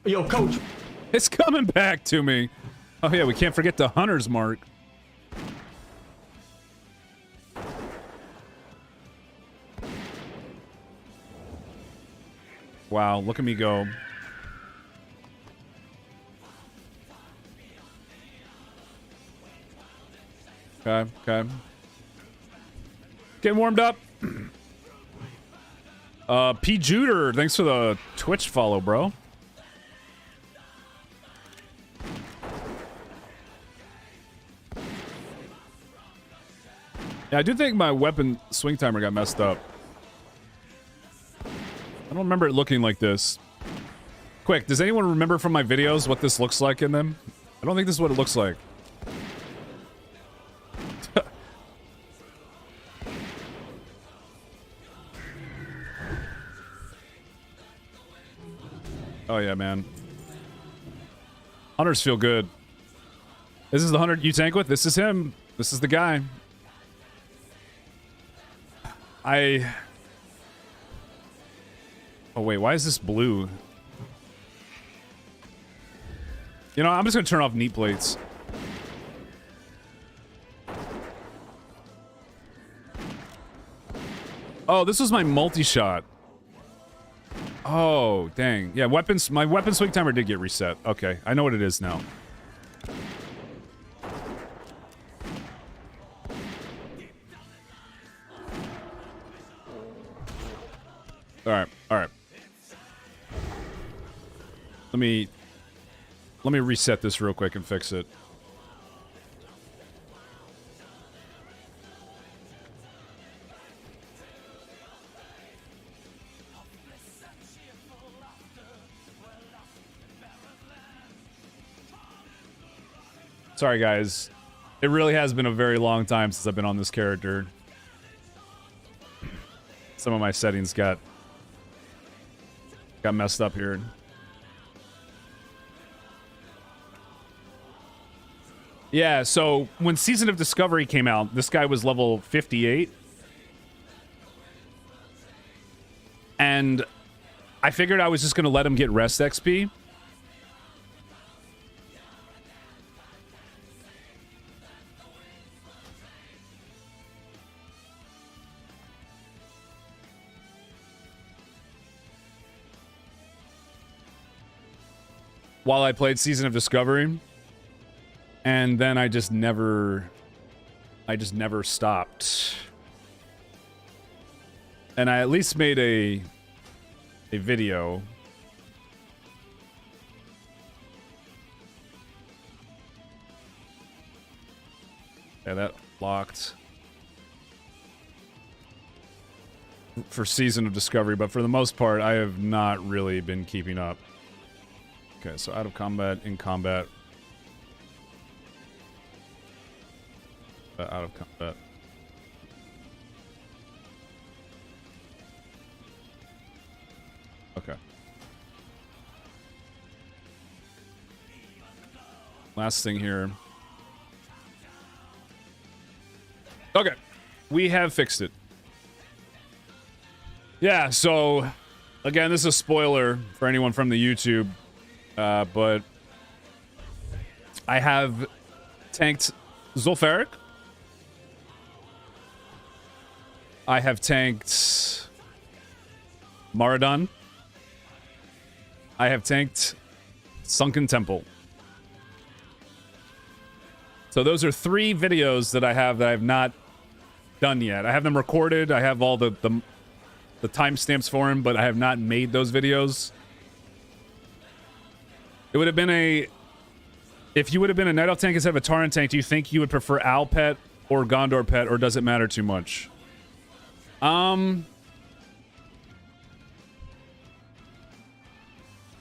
Yo, coach. It's coming back to me. Oh, yeah, we can't forget the Hunter's Mark. Wow, look at me go. Okay, okay. Getting warmed up. P. Juder, thanks for the Twitch follow, bro. Yeah, I do think my weapon swing timer got messed up. I don't remember it looking like this. Quick, does anyone remember from my videos what this looks like in them? I don't think this is what it looks like. yeah, man. Hunters feel good. This is the hunter you tank with? This is him. This is the guy. Oh, wait. Why is this blue? You know, I'm just going to turn off neat plates. Oh, this was my multi-shot. Oh, dang. Yeah, my weapon swing timer did get reset. Okay, I know what it is now. Alright, alright. Let me reset this real quick and fix it. Sorry, guys. It really has been a very long time since I've been on this character. Some of my settings got messed up here. Yeah, so when Season of Discovery came out, this guy was level 58. And I figured I was just going to let him get rest XP. While I played Season of Discovery, and then I just never stopped. And I at least made a video. Yeah, that locked for Season of Discovery, but for the most part, I have not really been keeping up. Okay, so out of combat, in combat. Out of combat. Okay. Last thing here. Okay. We have fixed it. Yeah, so again, this is a spoiler for anyone from the YouTube. But I have tanked Zul'Farrak. I have tanked Maraudon. I have tanked Sunken Temple. So those are 3 videos that I have not done yet. I have them recorded. I have all the timestamps for them, but I have not made those videos. It would have been if you would have been a Night Elf tank instead of a Tauren tank, do you think you would prefer Owl Pet or Gondor Pet, or does it matter too much? No,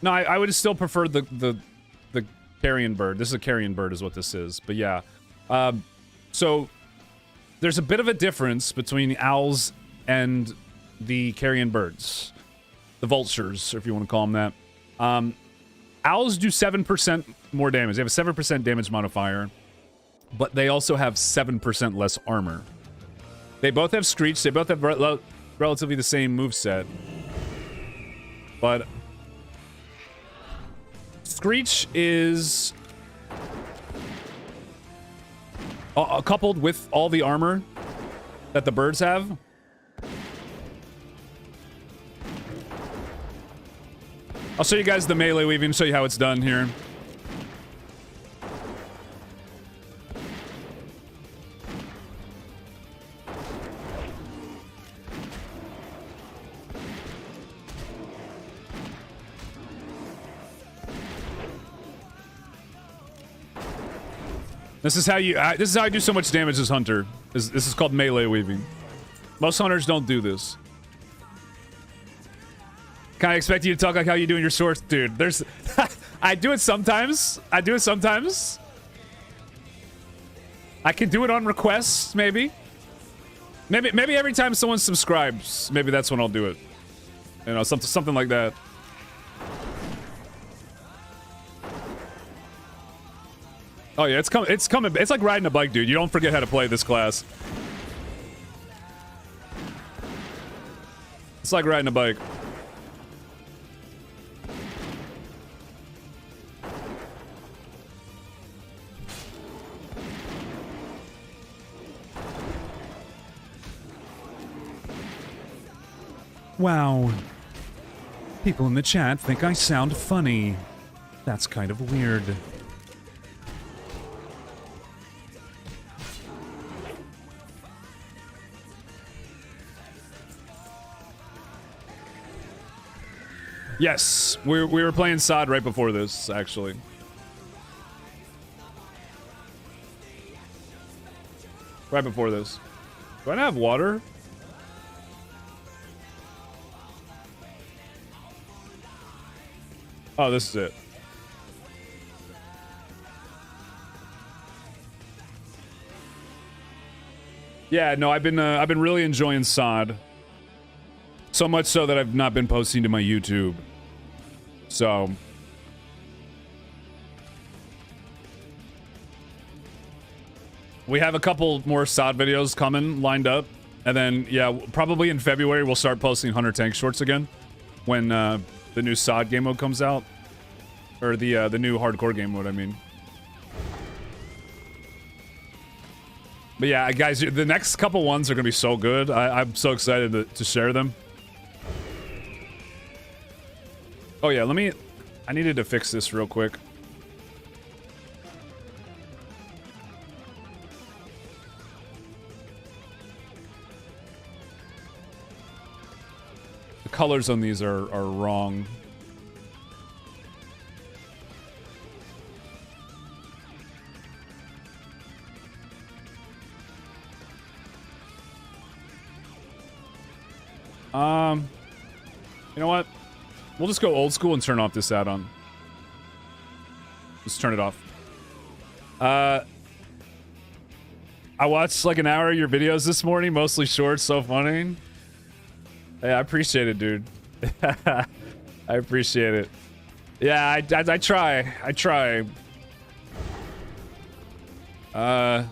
I would still prefer the carrion bird. This is a carrion bird is what this is. But yeah. So there's a bit of a difference between owls and the carrion birds. The vultures, if you want to call them that. Owls do 7% more damage. They have a 7% damage modifier, but they also have 7% less armor. They both have Screech. They both have relatively the same moveset. But Screech is coupled with all the armor that the birds have. I'll show you guys the melee weaving, show you how it's done here. This is how I do so much damage as Hunter. This is called melee weaving. Most hunters don't do this. Kind of expect you to talk like how you do in your source, dude. There's, I do it sometimes. I can do it on requests, maybe. Maybe every time someone subscribes, maybe that's when I'll do it. You know, something like that. Oh yeah, it's coming. It's coming. It's like riding a bike, dude. You don't forget how to play this class. It's like riding a bike. Wow. People in the chat think I sound funny. That's kind of weird. Yes, we were playing SOD right before this, actually. Right before this. Do I not have water? Oh, this is it. Yeah, no, I've been really enjoying SOD. So much so that I've not been posting to my YouTube. So we have a couple more SOD videos coming lined up, and then yeah, probably in February we'll start posting Hunter Tank shorts again when the new SOD game mode comes out, or the new hardcore game mode, I mean. But yeah, guys, the next couple ones are gonna be so good. I'm so excited to share them. Oh yeah, I needed to fix this real quick. The colors on these are wrong. You know what? We'll just go old school and turn off this add-on. Just turn it off. I watched like an hour of your videos this morning, mostly shorts, so funny. Yeah, I appreciate it, dude. I appreciate it. Yeah, I try. I try. I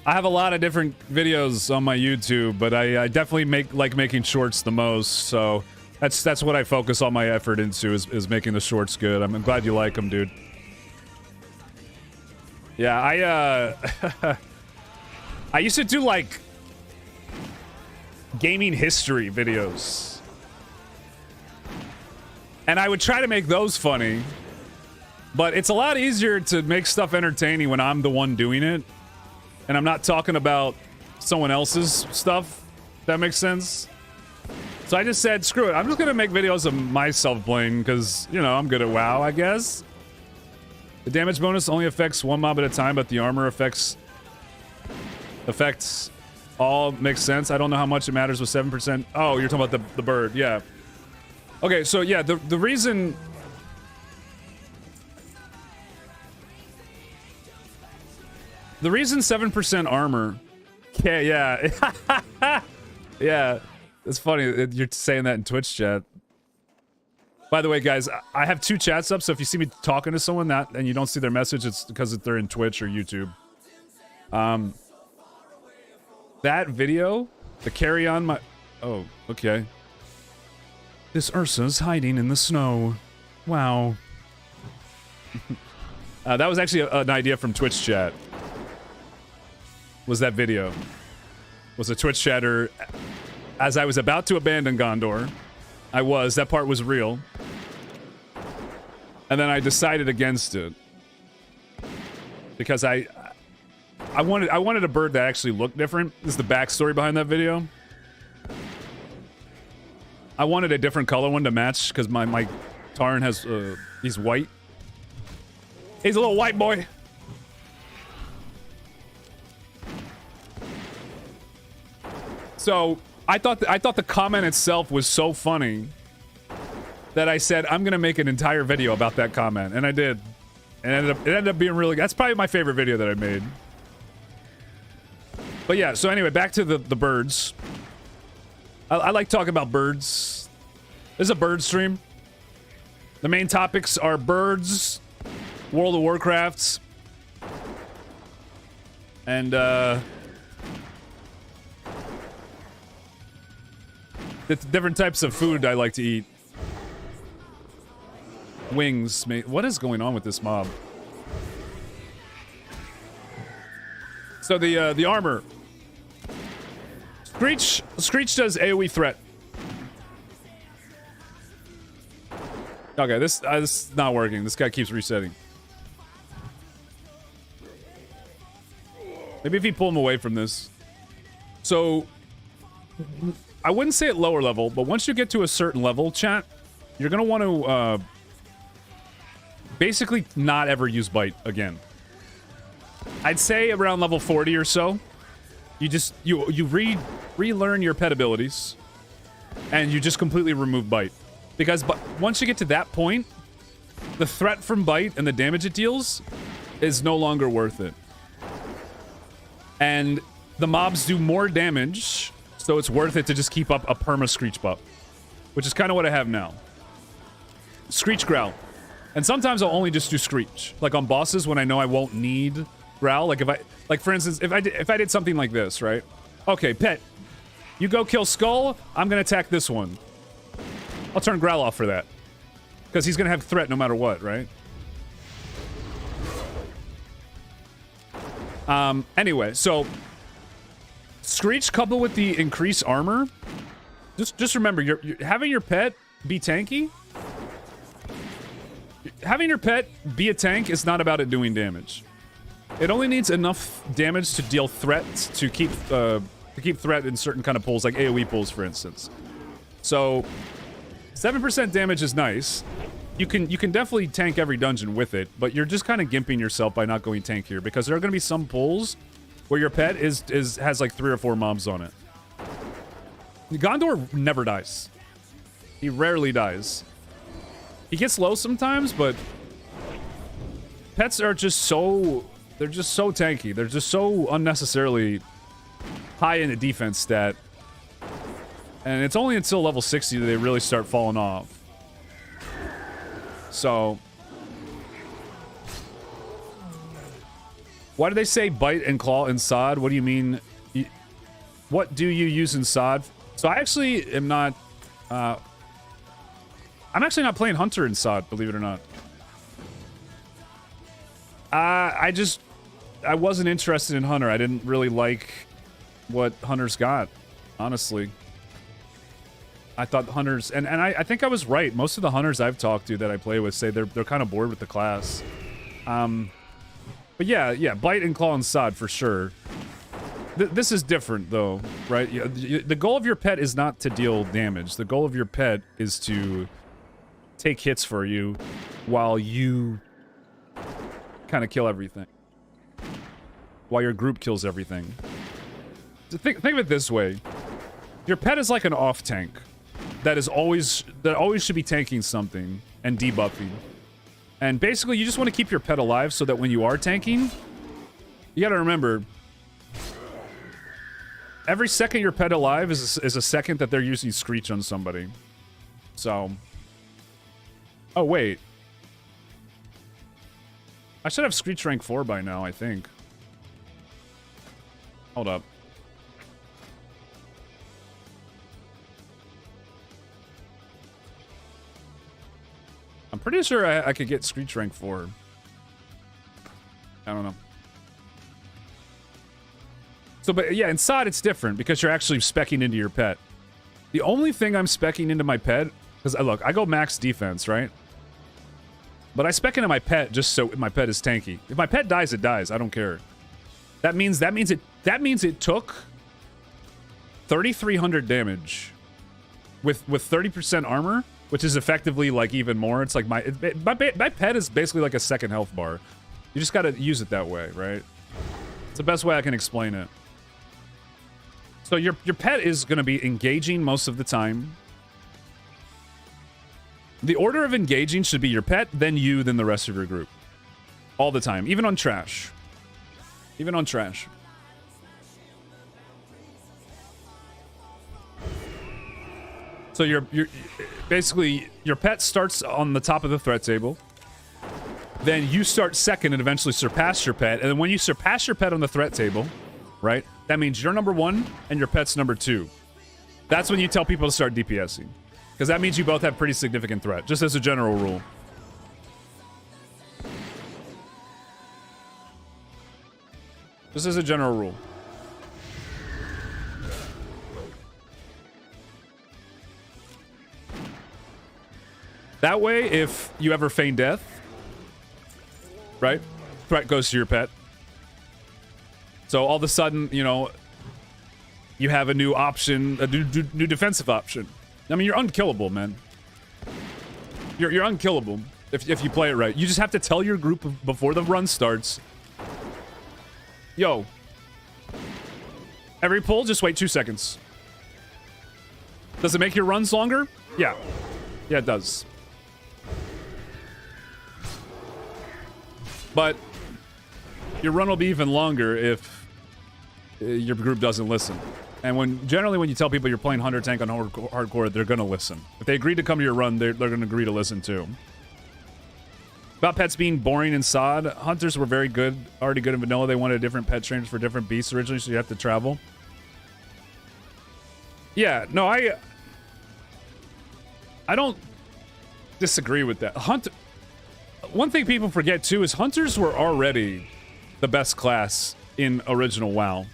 have a lot of different videos on my YouTube, but I definitely like making shorts the most, so that's what I focus all my effort into is making the shorts good. I'm glad you like them, dude. Yeah, I used to do like gaming history videos, and I would try to make those funny, but it's a lot easier to make stuff entertaining when I'm the one doing it, and I'm not talking about someone else's stuff. If that makes sense. So I just said, screw it. I'm just gonna make videos of myself playing because, you know, I'm good at WoW, I guess. The damage bonus only affects one mob at a time, but the armor affects all. Makes sense. I don't know how much it matters with 7%. Oh, you're talking about the bird. Yeah. Okay, so yeah, the reason... The reason 7% armor... Yeah. Yeah. It's funny, you're saying that in Twitch chat. By the way, guys, I have 2 chats up, so if you see me talking to someone and you don't see their message, it's because they're in Twitch or YouTube. That video, the carry on my... Oh, okay. This Ursa's hiding in the snow. Wow. That was actually an idea from Twitch chat. Was that video. Was a Twitch chatter... As I was about to abandon Gondor, that part was real. And then I decided against it. Because I wanted a bird that actually looked different. This is the backstory behind that video. I wanted a different color one to match, because my Tarn has, he's white. He's a little white boy. So... I thought the comment itself was so funny that I said I'm gonna make an entire video about that comment, and I did. And it ended up being really. That's probably my favorite video that I made. But yeah, so anyway, back to the birds. I like talking about birds. This is a bird stream. The main topics are birds, World of Warcraft, And the different types of food I like to eat. Wings, mate. What is going on with this mob? So the armor. Screech does AoE threat. Okay, this is not working. This guy keeps resetting. Maybe if you pull him away from this. So, I wouldn't say at lower level, but once you get to a certain level, chat, you're going to want to basically not ever use bite again. I'd say around level 40 or so, you relearn your pet abilities, and you just completely remove bite. Because once you get to that point, the threat from bite and the damage it deals is no longer worth it. And the mobs do more damage, so it's worth it to just keep up a perma Screech buff, which is kind of what I have now. Screech Growl. And sometimes I'll only just do Screech. Like on bosses when I know I won't need Growl. Like for instance, if I did something like this, right? Okay, pet, you go kill Skull, I'm gonna attack this one. I'll turn Growl off for that. Because he's gonna have threat no matter what, right? Anyway, so Screech coupled with the increased armor. Just remember, you're having your pet be tanky. Having your pet be a tank is not about it doing damage. It only needs enough damage to deal threats to keep threat in certain kind of pulls, like AoE pulls, for instance. So 7% damage is nice. You can definitely tank every dungeon with it, but you're just kind of gimping yourself by not going tank here, because there are going to be some pulls where your pet has like 3 or 4 mobs on it. Gondor never dies. He rarely dies. He gets low sometimes, but pets are just so... They're just so tanky. They're just so unnecessarily high in the defense stat. And it's only until level 60 that they really start falling off. So... Why do they say bite and claw in SOD? What do you mean? What do you use in SOD? So I actually am not... I'm actually not playing Hunter in SOD, believe it or not. I wasn't interested in Hunter. I didn't really like what Hunter's got, honestly. I thought Hunters... And I think I was right. Most of the Hunters I've talked to that I play with say they're kind of bored with the class. But yeah, bite and claw and SOD for sure. This is different though, right? The goal of your pet is not to deal damage. The goal of your pet is to take hits for you while you kind of kill everything. While your group kills everything. Think of it this way. Your pet is like an off tank that always should be tanking something and debuffing. And basically, you just want to keep your pet alive so that when you are tanking, you gotta remember, every second your pet alive is a second that they're using Screech on somebody. So... Oh, wait. I should have Screech rank 4 by now, I think. Hold up. I'm pretty sure I could get Screech rank 4. I don't know. So, but yeah, in SOD it's different because you're actually speccing into your pet. The only thing I'm speccing into my pet, because look, I go max defense, right? But I spec into my pet just so my pet is tanky. If my pet dies, it dies. I don't care. That means it took 3,300 damage with 30% armor, which is effectively like even more. It's like my pet is basically like a second health bar. You just gotta use it that way, right? It's the best way I can explain it. So your pet is gonna be engaging most of the time. The order of engaging should be your pet, then you, then the rest of your group. All the time, even on trash. Even on trash. So basically your pet starts on the top of the threat table. then you start second and eventually surpass your pet. And then when you surpass your pet on the threat table, right, that means you're number 1 and your pet's number 2. That's when you tell people to start DPSing. Because that means you both have pretty significant threat, just as a general rule. Just as a general rule. That way, if you ever feign death, right, threat goes to your pet. So all of a sudden, you know, you have a new option, a new defensive option. I mean, you're unkillable, man. You're unkillable if you play it right. You just have to tell your group before the run starts, yo, every pull, just wait 2 seconds. Does it make your runs longer? Yeah. Yeah, it does. But your run will be even longer if your group doesn't listen. And generally when you tell people you're playing Hunter Tank on hardcore, they're gonna listen. If they agree to come to your run, they're gonna agree to listen too. About pets being boring in SOD, hunters were very good, already good in vanilla. They wanted different pet trainers for different beasts originally, so you have to travel. Yeah, no, I don't disagree with that. One thing people forget too is hunters were already the best class in original WoW,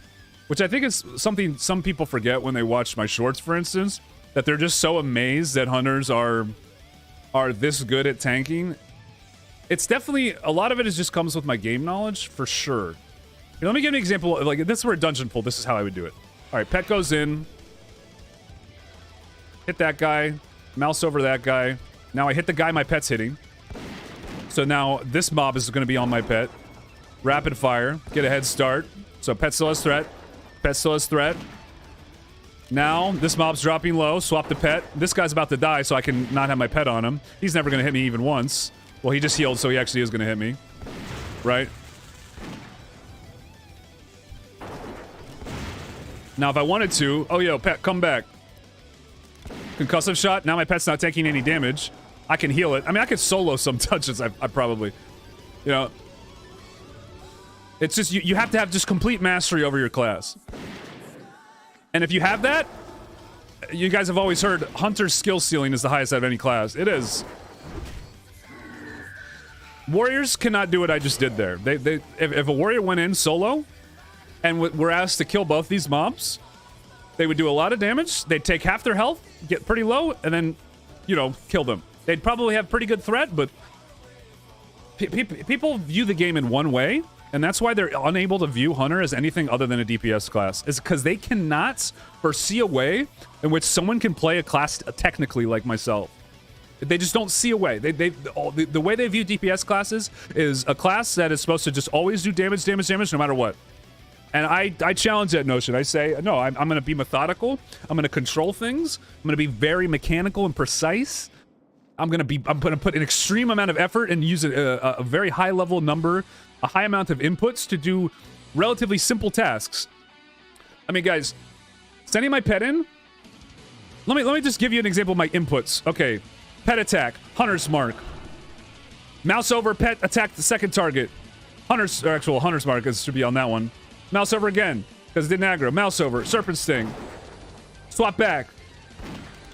which I think is something some people forget when they watch my shorts, for instance, that they're just so amazed that hunters are this good at tanking. It's definitely, a lot of it just comes with my game knowledge, for sure. Here, let me give you an example. Like, this is where a dungeon pull, this is how I would do it. All right, pet goes in. Hit that guy. Mouse over that guy. Now I hit the guy my pet's hitting. So now this mob is going to be on my pet. Rapid fire. Get a head start. So pet still has threat. Pet still has threat. Now this mob's dropping low. Swap the pet. This guy's about to die, so I can not have my pet on him. He's never going to hit me even once. Well, he just healed, so he actually is going to hit me. Right? Now, if I wanted to... Oh, yo, pet, come back. Concussive shot. Now my pet's not taking any damage. I can heal it. I mean, I could solo some touches, I probably... You know... It's just, you have to have just complete mastery over your class. And if you have that... You guys have always heard Hunter's skill ceiling is the highest out of any class. It is. Warriors cannot do what I just did there. If a warrior went in solo and were asked to kill both these mobs, they would do a lot of damage. They'd take half their health, get pretty low, and then, you know, kill them. They'd probably have pretty good threat, but people view the game in one way, and that's why they're unable to view Hunter as anything other than a DPS class, is because they cannot foresee a way in which someone can play a class technically like myself. They just don't see a way. The way they view DPS classes is a class that is supposed to just always do damage, no matter what. And I challenge that notion. I say, no, I'm going to be methodical. I'm going to control things. I'm going to be very mechanical and precise. I'm going to put an extreme amount of effort and use a very high level number, a high amount of inputs to do relatively simple tasks. I mean, guys, sending my pet in. Let me just give you an example of my inputs. Okay. Pet attack, Hunter's Mark. Mouse over, pet attack the second target. Hunter's Mark should be on that one. Mouse over again, because it didn't aggro. Mouse over, Serpent Sting. Swap back.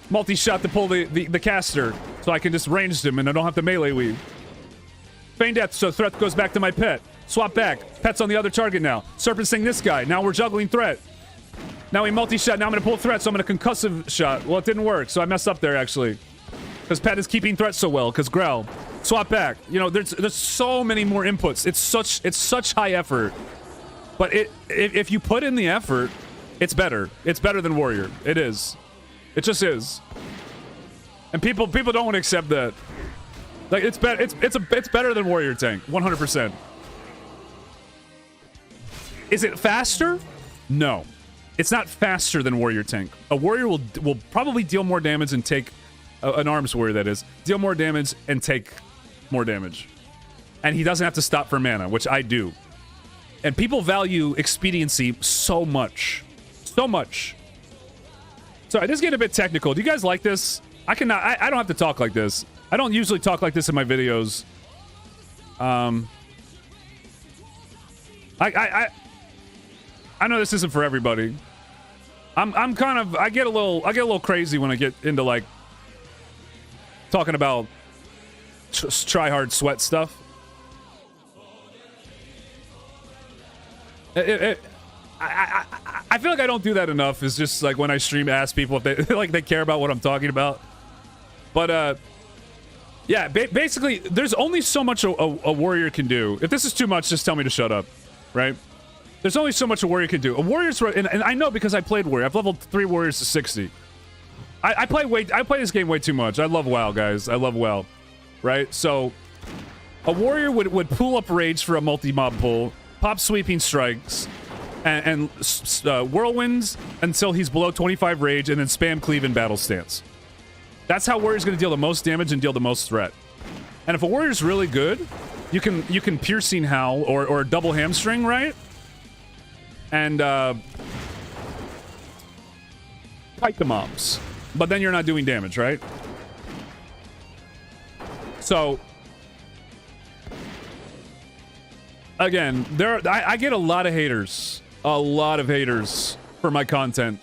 Multi-shot to pull the caster, so I can just range him and I don't have to melee weave. Feign death, so threat goes back to my pet. Swap back. Pet's on the other target now. Serpent Sting this guy. Now we're juggling threat. Now we multi-shot. Now I'm going to pull threat, so I'm going to concussive shot. Well, it didn't work, so I messed up there, actually. Because pet is keeping threat so well, because growl. Swap back. You know, there's so many more inputs. It's such high effort. But if you put in the effort, it's better. It's better than warrior. It is. It just is. And people don't want to accept that. Like, it's better than warrior tank, 100%. Is it faster? No. It's not faster than warrior tank. A warrior will probably deal more damage and take an arms warrior, that is, deal more damage and take more damage. And he doesn't have to stop for mana, which I do. And people value expediency so much. So much. Sorry, this is getting a bit technical. Do you guys like this? I don't have to talk like this. I don't usually talk like this in my videos. I know this isn't for everybody. I'm kind of, I get a little crazy when I get into like talking about try hard sweat stuff. I feel like I don't do that enough. It's just like when I stream, ask people if they like they care about what I'm talking about. But yeah, basically, there's only so much a warrior can do. If this is too much, just tell me to shut up, right? There's only so much a warrior can do. A warrior's, and I know because I played warrior. I've leveled 3 warriors to 60. I play this game way too much. I love WoW, guys. I love WoW, right? So a warrior would pull up rage for a multi-mob pull, pop sweeping strikes, and whirlwinds until he's below 25 rage, and then spam cleave in battle stance. That's how warrior's going to deal the most damage and deal the most threat. And if a warrior's really good, you can piercing howl or double hamstring, right? And fight the mobs, but then you're not doing damage, right? So again, I get a lot of haters for my content.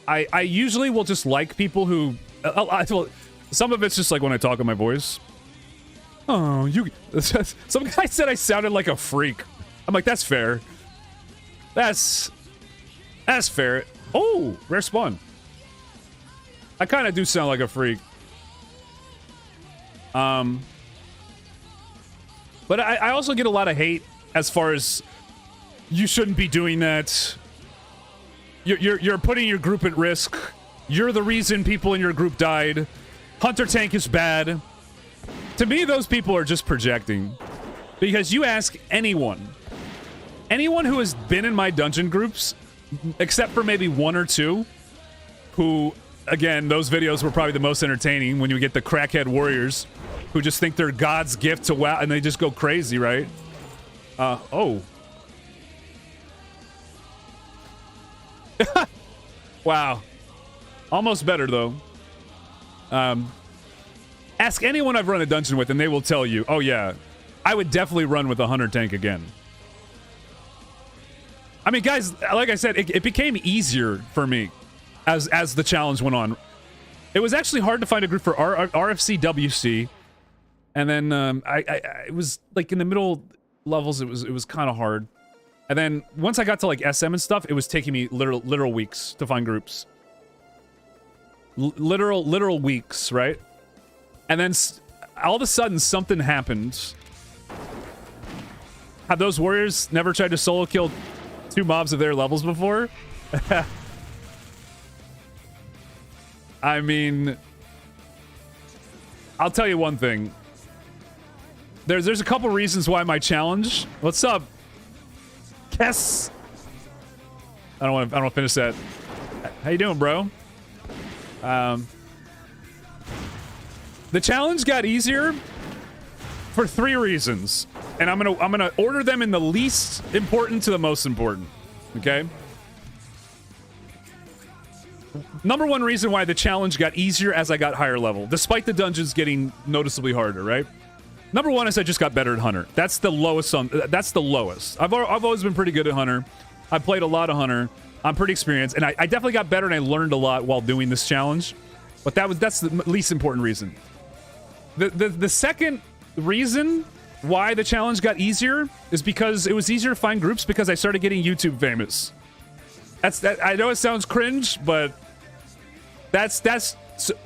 I usually will just like people who some of it's just like when I talk in my voice. Oh, some guy said I sounded like a freak. I'm like, that's fair. That's fair. Oh, rare spawn. I kind of do sound like a freak. But I also get a lot of hate as far as you shouldn't be doing that. You're putting your group at risk. You're the reason people in your group died. Hunter tank is bad. To me, those people are just projecting. Because you ask anyone who has been in my dungeon groups, except for maybe 1 or 2, who, again, those videos were probably the most entertaining when you get the crackhead warriors who just think they're God's gift to WoW, and they just go crazy, right? Oh. Wow. Almost better, though. Ask anyone I've run a dungeon with, and they will tell you, oh yeah, I would definitely run with a hunter tank again. I mean, guys, like I said, it became easier for me as the challenge went on. It was actually hard to find a group for RFC WC, and then it was like in the middle levels. It was kind of hard, and then once I got to like SM and stuff, it was taking me literal weeks to find groups. Literal weeks, right? And then all of a sudden something happened. Have those warriors never tried to solo kill 2 mobs of their levels before? I mean, I'll tell you one thing. There's a couple reasons why my challenge. What's up? Yes. I don't want to finish that. How you doing, bro? The challenge got easier for 3 reasons, and I'm gonna order them in the least important to the most important. Okay. Number 1 reason why the challenge got easier as I got higher level, despite the dungeons getting noticeably harder, right? Number 1 is I just got better at Hunter. That's the lowest that's the lowest. I've always been pretty good at Hunter. I've played a lot of Hunter. I'm pretty experienced, and I definitely got better, and I learned a lot while doing this challenge. But that's the least important reason. The second reason why the challenge got easier is because it was easier to find groups because I started getting YouTube famous. I know it sounds cringe, but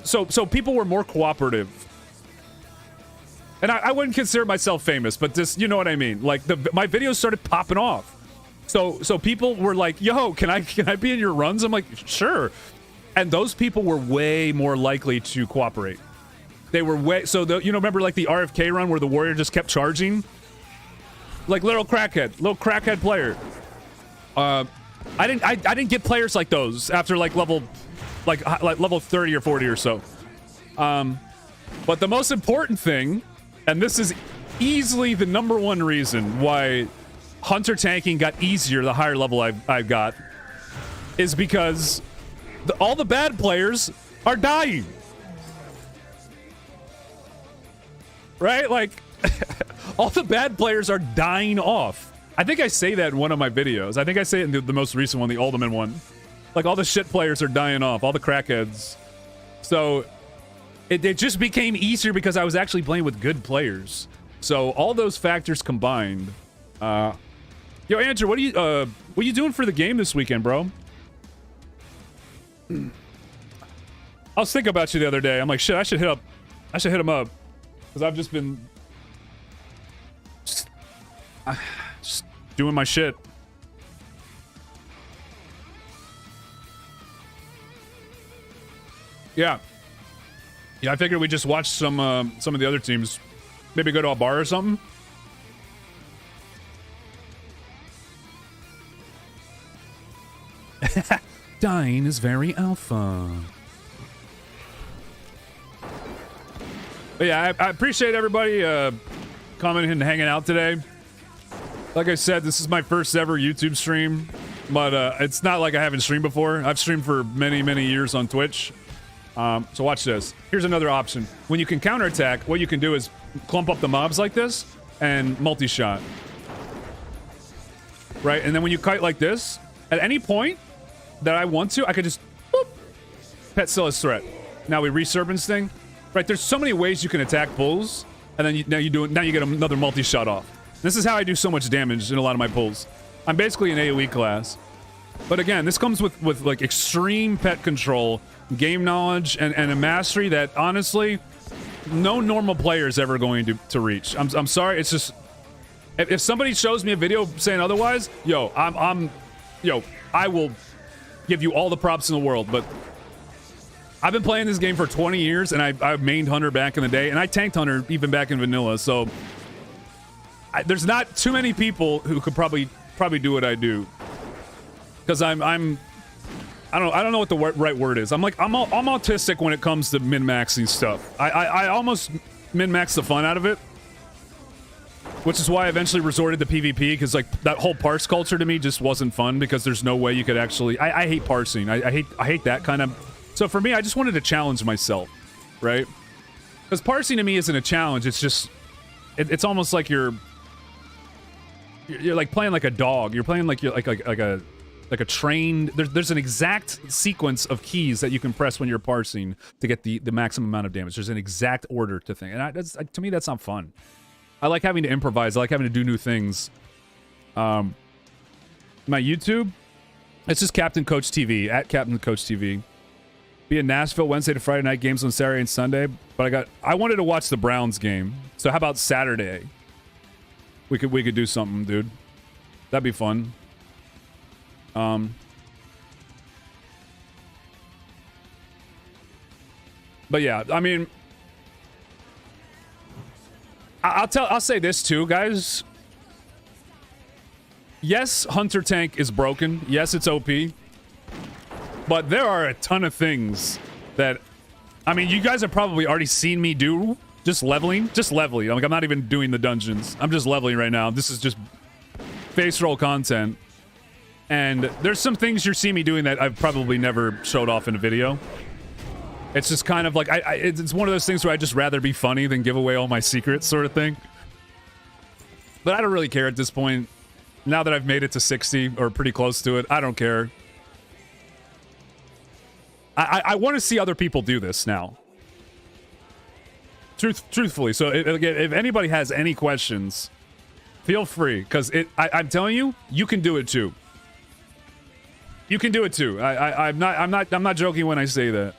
so people were more cooperative. And I wouldn't consider myself famous, but just, you know what I mean? Like my videos started popping off. So people were like, "Yo, can I be in your runs?" I'm like, "Sure." And those people were way more likely to cooperate. They were remember like the RFK run where the warrior just kept charging? Like little crackhead player. I didn't get players like those after like level 30 or 40 or so. But the most important thing, and this is easily the number 1 reason why hunter tanking got easier the higher level I got, is because all the bad players are dying. Right? Like, All the bad players are dying off. I think I say that in one of my videos. I think I say it in the most recent one, the Ultimate one. Like, all the shit players are dying off, all the crackheads. So, it just became easier because I was actually playing with good players. So, all those factors combined. Yo, Andrew, what are you doing for the game this weekend, bro? I was thinking about you the other day. I'm like, shit, I should hit him up. Because I've just been... just doing my shit. Yeah. Yeah, I figured we just watch some of the other teams. Maybe go to a bar or something. Dying is very alpha. But yeah, I appreciate everybody coming and hanging out today. Like I said, this is my first ever YouTube stream, but it's not like I haven't streamed before. I've streamed for many, many years on Twitch. So watch this. Here's another option. When you can counterattack, what you can do is clump up the mobs like this and multi-shot. Right? And then when you kite like this, at any point that I want to, I could just boop, pet Scylla's threat. Now we resurb Instinct. Right? There's so many ways you can attack bulls, and then now you get another multi-shot off. This is how I do so much damage in a lot of my pulls. I'm basically an AoE class. But again, this comes with like extreme pet control, game knowledge, and a mastery that honestly no normal player is ever going to reach. I'm sorry, it's just if somebody shows me a video saying otherwise, yo, I will give you all the props in the world, but I've been playing this game for 20 years and I mained Hunter back in the day, and I tanked Hunter even back in vanilla, so there's not too many people who could probably do what I do. Because I don't know what the right word is. I'm autistic when it comes to min-maxing stuff. I almost min-max the fun out of it, which is why I eventually resorted to PvP, because like that whole parse culture to me just wasn't fun, because there's no way you could actually. I hate parsing. I hate that kind of. So for me, I just wanted to challenge myself, right? Because parsing to me isn't a challenge. It's just it's almost like you're like playing like a dog. You're playing like a trained. There's an exact sequence of keys that you can press when you're parsing to get the maximum amount of damage. There's an exact order to things, and to me that's not fun. I like having to improvise. I like having to do new things. My YouTube, it's just Captain Coach TV at Captain Coach TV. Be in Nashville Wednesday to Friday night, games on Saturday and Sunday. But I wanted to watch the Browns game. So how about Saturday? We could do something, dude. That'd be fun. But yeah, I mean, I'll say this too, guys. Yes, Hunter Tank is broken. Yes, it's OP. But there are a ton of things that, I mean, you guys have probably already seen me do. Just leveling. Like, I'm not even doing the dungeons. I'm just leveling right now. This is just face roll content. And there's some things you're seeing me doing that I've probably never showed off in a video. It's just kind of like, it's one of those things where I'd just rather be funny than give away all my secrets sort of thing. But I don't really care at this point. Now that I've made it to 60, or pretty close to it, I don't care. I want to see other people do this now. Truthfully. So if anybody has any questions, feel free, because I'm telling you, you can do it too. You can do it too. I'm not joking when I say that.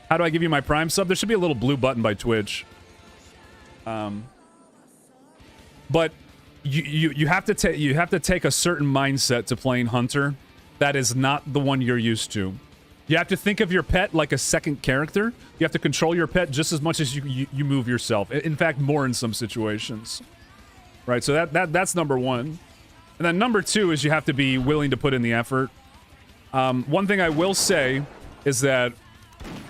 How do I give you my Prime sub? There should be a little blue button by Twitch. But you have to take a certain mindset to playing Hunter that is not the one you're used to. You have to think of your pet like a second character. You have to control your pet just as much as you move yourself. In fact, more in some situations. Right, so that's number one. And then number two is you have to be willing to put in the effort. One thing I will say is that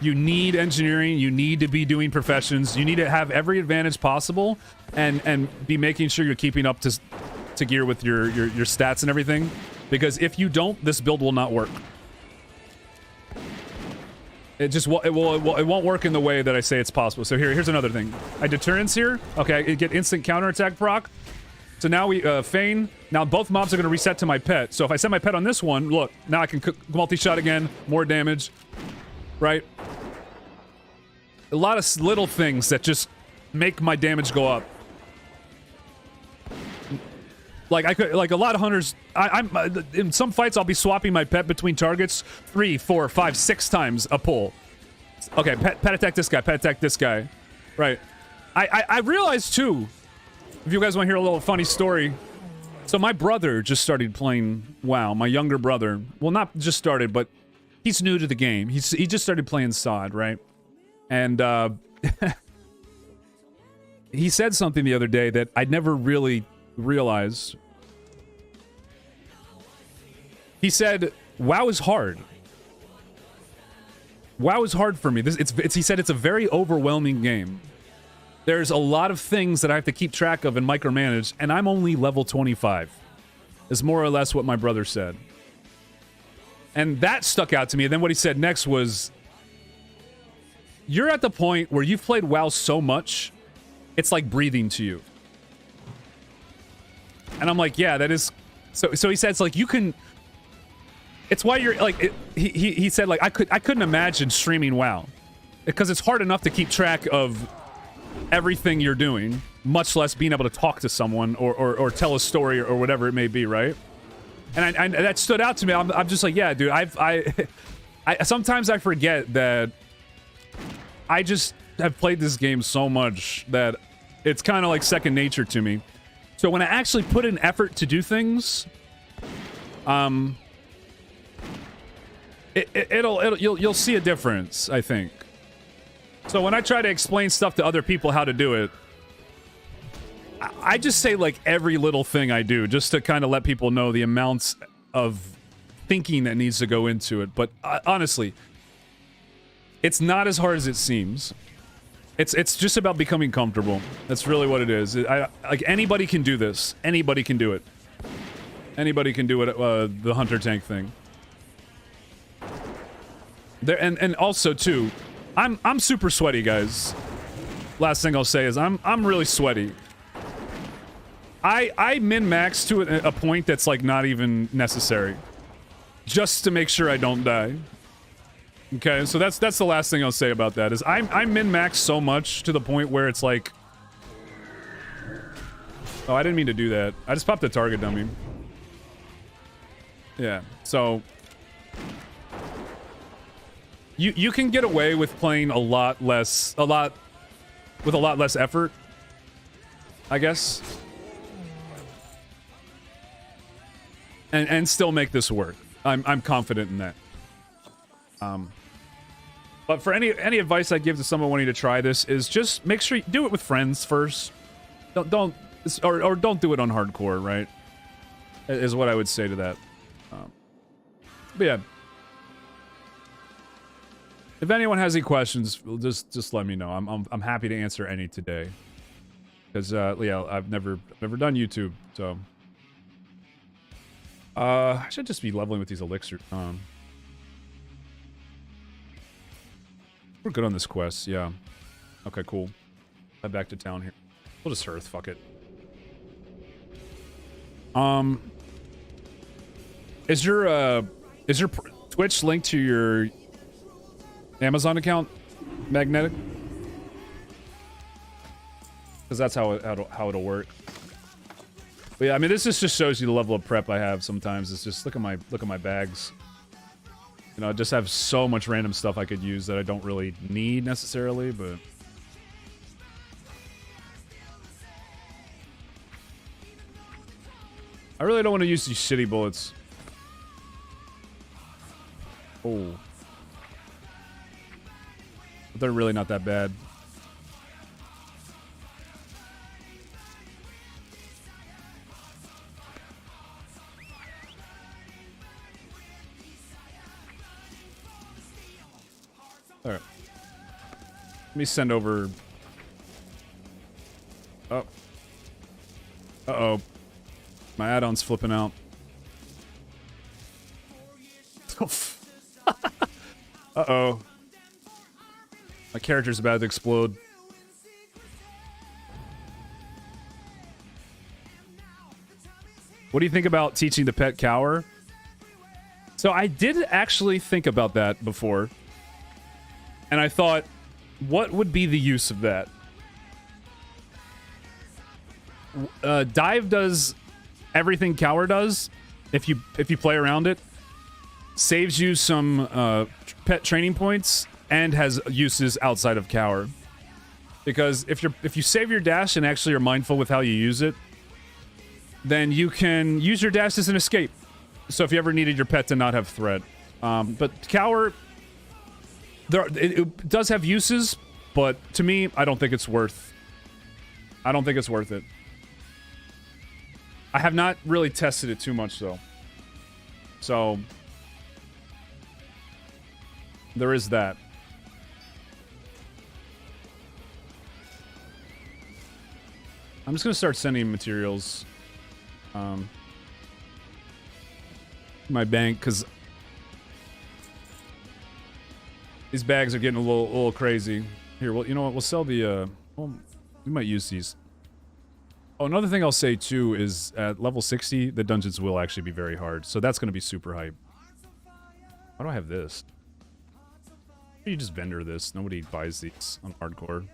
you need engineering, you need to be doing professions, you need to have every advantage possible, and be making sure you're keeping up to gear with your stats and everything. Because if you don't, this build will not work. It just it won't work in the way that I say it's possible. So here's another thing. I deterrence here. Okay, I get instant counterattack proc. So now we feign. Now both mobs are going to reset to my pet. So if I set my pet on this one, look, now I can multi-shot again, more damage, right? A lot of little things that just make my damage go up. Like I could, like a lot of hunters, I'm in some fights I'll be swapping my pet between targets 3, 4, 5, 6 times a pull. Okay, pet attack this guy, pet attack this guy, right? I realized too. If you guys want to hear a little funny story, so my brother just started playing WoW. My younger brother, well, not just started, but he's new to the game. He just started playing SOD, right? And he said something the other day that I'd never really realized. He said, "WoW is hard. WoW is hard for me. He said it's a very overwhelming game. There's a lot of things that I have to keep track of and micromanage, and I'm only level 25." Is more or less what my brother said. And that stuck out to me. And then what he said next was, you're at the point where you've played WoW so much, it's like breathing to you. And I'm like, yeah, that is... So he said, it's like, you can... It's why you're, like... He said, like, I couldn't imagine streaming WoW. Because it's hard enough to keep track of everything you're doing, much less being able to talk to someone or tell a story or whatever it may be, right? And that stood out to me. I'm just like, yeah, dude, I sometimes I forget that I just have played this game so much that it's kind of like second nature to me. So when I actually put in effort to do things, you'll see a difference, I think. So when I try to explain stuff to other people how to do it, I just say like every little thing I do just to kind of let people know the amounts of thinking that needs to go into it. But honestly, it's not as hard as it seems. It's just about becoming comfortable. That's really what it is. Like anybody can do this. Anybody can do it. Anybody can do it. The hunter tank thing. There and also too, I'm super sweaty, guys. Last thing I'll say is I'm really sweaty. I min-max to a point that's like not even necessary, just to make sure I don't die. Okay, so that's the last thing I'll say about that is I'm min-max so much to the point where it's like, oh, I didn't mean to do that. I just popped the target dummy. Yeah, so you can get away with playing with a lot less effort, I guess. And still make this work. I'm confident in that. But for any advice I give to someone wanting to try this is just make sure you do it with friends first. Don't do it on hardcore, right? Is what I would say to that. But yeah. If anyone has any questions, just let me know. I'm happy to answer any today. Because yeah, I've never done YouTube, so I should just be leveling with these elixirs. We're good on this quest, yeah. Okay, cool. Head back to town here. We'll just Earth, fuck it. Is your Twitch linked to your Amazon account, Magnetic? Because that's how it'll work. But yeah, I mean, this just shows you the level of prep I have. Sometimes it's just look at my bags. You know, I just have so much random stuff I could use that I don't really need necessarily, but I really don't want to use these shitty bullets. Oh. But they're really not that bad. Alright. Let me send over... Oh. Uh-oh. My add-on's flipping out. Uh-oh. My character's about to explode. What do you think about teaching the pet cower? So I did actually think about that before. And I thought, what would be the use of that? Dive does everything cower does if you play around it. Saves you some pet training points and has uses outside of cower. Because if you save your dash and actually are mindful with how you use it, then you can use your dash as an escape. So if you ever needed your pet to not have threat. But cower, it does have uses, but to me, I don't think it's worth it. I have not really tested it too much, though. So there is that. I'm just gonna start sending materials. My bank, because these bags are getting a little crazy. Here, well, you know what? We'll sell the. Well, we might use these. Oh, another thing I'll say too is at level 60, the dungeons will actually be very hard, so that's going to be super hype. Why do I have this? You just vendor this. Nobody buys these on hardcore.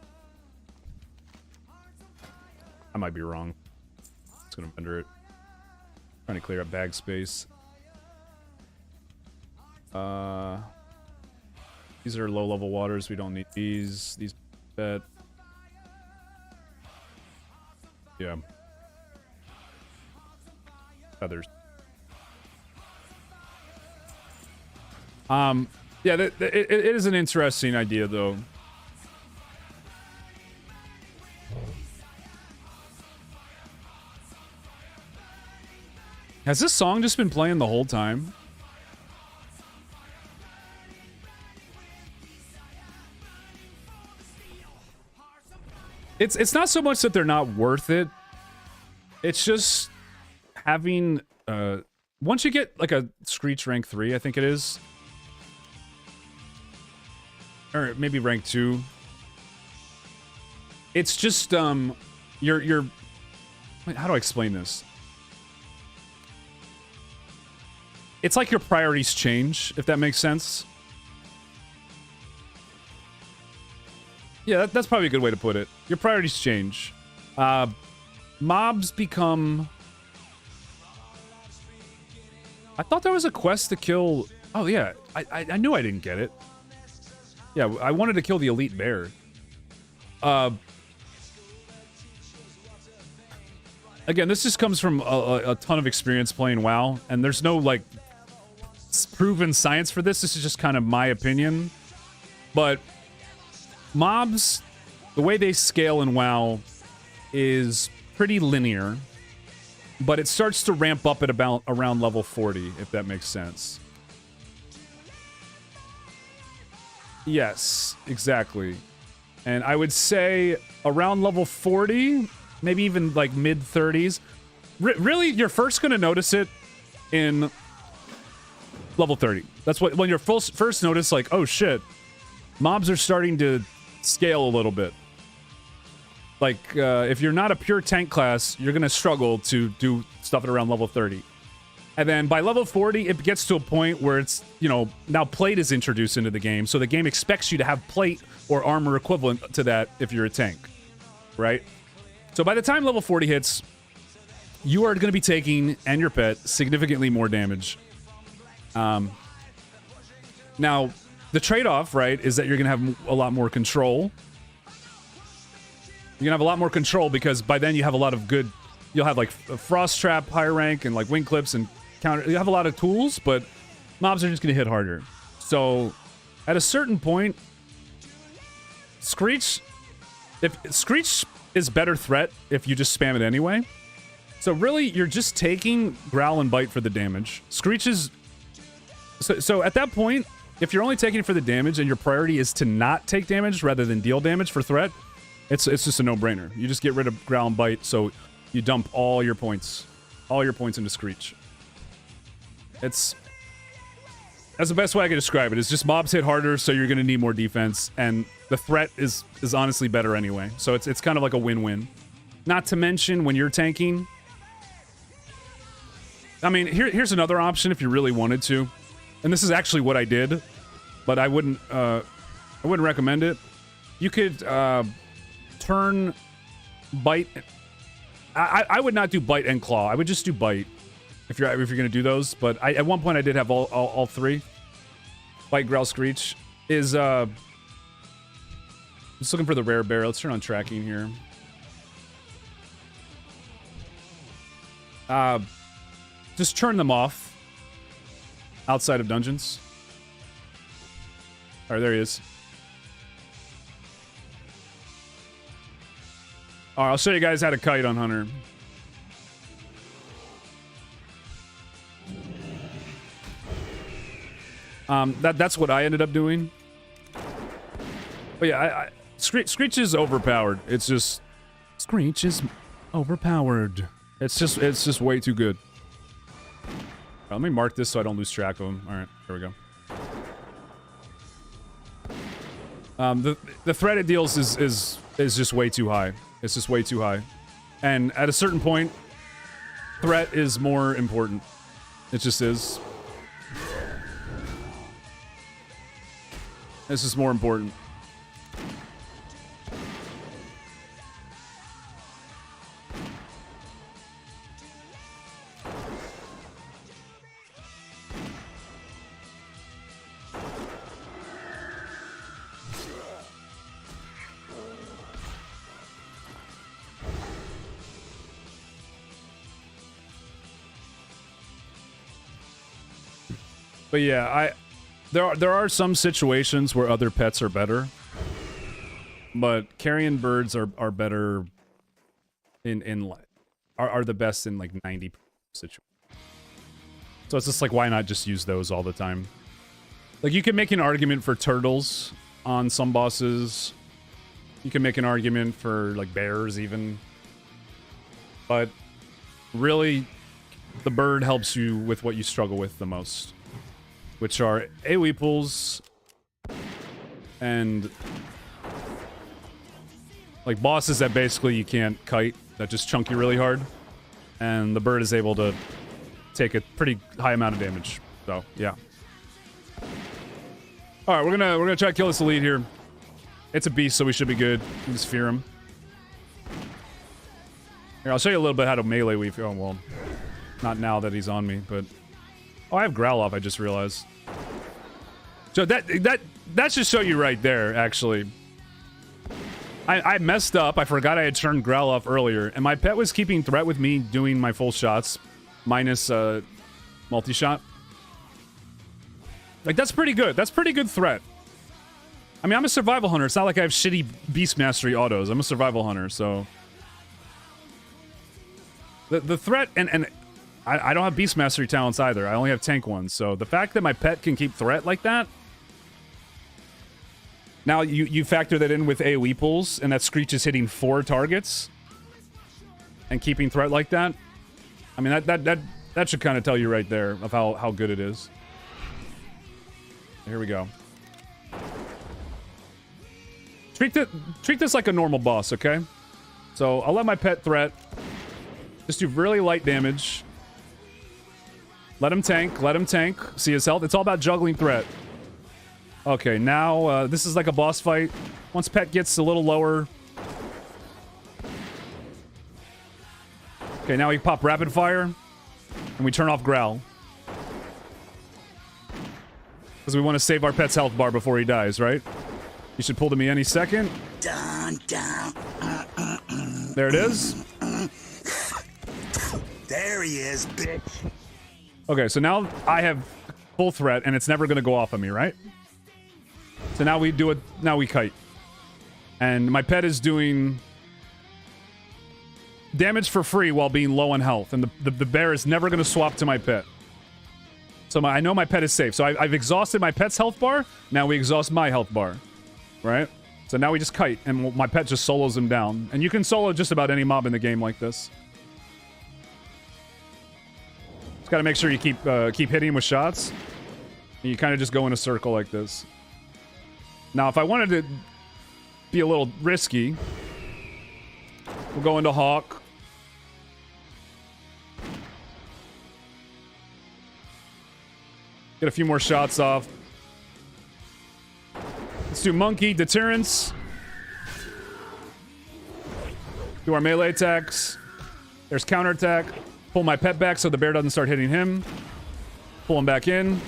I might be wrong. Just gonna vendor it. Trying to clear up bag space. These are low-level waters. We don't need these. These that. Yeah. Feathers. Yeah, it is an interesting idea, though. Has this song just been playing the whole time? It's not so much that they're not worth it. It's just having once you get like a Screech rank 3, I think it is. Or maybe rank 2. It's just you're wait, how do I explain this? It's like your priorities change, if that makes sense. Yeah, that's probably a good way to put it. Your priorities change. Mobs become... I thought there was a quest to kill... Oh, yeah. I knew I didn't get it. Yeah, I wanted to kill the elite bear. Again, this just comes from a ton of experience playing WoW, and there's no, like, proven science for this. This is just kind of my opinion. But mobs, the way they scale in WoW is pretty linear, but it starts to ramp up at about around level 40, if that makes sense. Yes, exactly. And I would say around level 40, maybe even like mid 30s. Really, you're first going to notice it in level 30. That's when you're first notice, like, oh shit, mobs are starting to scale a little bit. Like, if you're not a pure tank class, you're going to struggle to do stuff at around level 30. And then by level 40, it gets to a point where it's, you know, now plate is introduced into the game. So the game expects you to have plate or armor equivalent to that if you're a tank, right? So by the time level 40 hits, you are going to be taking, and your pet, significantly more damage. Now, the trade-off, right, is that you're going to have a lot more control. You're going to have a lot more control because by then you have a lot of good... You'll have, like, a Frost Trap, higher rank, and, like, Wing Clips and counter... You have a lot of tools, but mobs are just going to hit harder. So, at a certain point, Screech... Screech is better threat if you just spam it anyway. So, really, you're just taking Growl and Bite for the damage. Screech is... So, at that point, if you're only taking it for the damage and your priority is to not take damage rather than deal damage for threat, it's just a no-brainer. You just get rid of Growl and Bite, so you dump all your points into Screech. That's the best way I can describe it. It's just mobs hit harder, so you're going to need more defense, and the threat is honestly better anyway. So it's kind of like a win-win. Not to mention when you're tanking. I mean, here's another option if you really wanted to. And this is actually what I did, but I wouldn't recommend it. You could turn bite. I would not do bite and claw. I would just do bite if you're gonna do those. But at one point I did have all three. Bite, growl, screech is just looking for the rare bear. Let's turn on tracking here. Just turn them off outside of dungeons. All right, there he is. All right, I'll show you guys how to kite on Hunter. That's what I ended up doing. But yeah, Screech is overpowered. It's just Screech is overpowered. It's just way too good. All right, let me mark this so I don't lose track of him. All right, here we go. The threat it deals is just way too high. It's just way too high. And at a certain point, threat is more important. It just is. This is more important. But yeah, there are some situations where other pets are better, but carrion birds are better are the best in like 90% situations. So it's just like, why not just use those all the time? Like, you can make an argument for turtles on some bosses. You can make an argument for like bears even, but really the bird helps you with what you struggle with the most, which are AoE pulls and like bosses that basically you can't kite, that just chunk you really hard, and the bird is able to take a pretty high amount of damage. So yeah. All right, we're gonna try to kill this elite here. It's a beast, so we should be good. We can just fear him. Here, I'll show you a little bit how to melee weave. Oh well, not now that he's on me, but. Oh, I have growl off, I just realized. So that should show you right there, actually. I messed up. I forgot I had turned growl off earlier, and my pet was keeping threat with me doing my full shots, minus multi-shot. Like, that's pretty good. That's pretty good threat. I mean, I'm a survival hunter. It's not like I have shitty beast mastery autos. I'm a survival hunter, so... The threat, and I don't have beast mastery talents either. I only have tank ones. So the fact that my pet can keep threat like that. Now you factor that in with AoE pulls, and that Screech is hitting 4 targets and keeping threat like that. I mean, that should kind of tell you right there of how good it is. Here we go. Treat this like a normal boss, okay? So I'll let my pet threat just do really light damage. Let him tank. Let him tank. See his health? It's all about juggling threat. Okay, now this is like a boss fight. Once pet gets a little lower. Okay, now we pop rapid fire. And we turn off growl. Because we want to save our pet's health bar before he dies, right? He should pull to me any second. Dun, dun. There it is. There he is, bitch. Okay, so now I have full threat, and it's never going to go off of me, right? So now we do it. Now we kite. And my pet is doing damage for free while being low on health. And the bear is never going to swap to my pet. So I know my pet is safe. So I've exhausted my pet's health bar. Now we exhaust my health bar. Right? So now we just kite, and my pet just solos him down. And you can solo just about any mob in the game like this. Just gotta make sure you keep hitting him with shots. And you kind of just go in a circle like this. Now, if I wanted to be a little risky. We'll go into Hawk. Get a few more shots off. Let's do Monkey, Deterrence. Do our melee attacks. There's counterattack. Pull my pet back so the bear doesn't start hitting him. Pull him back in.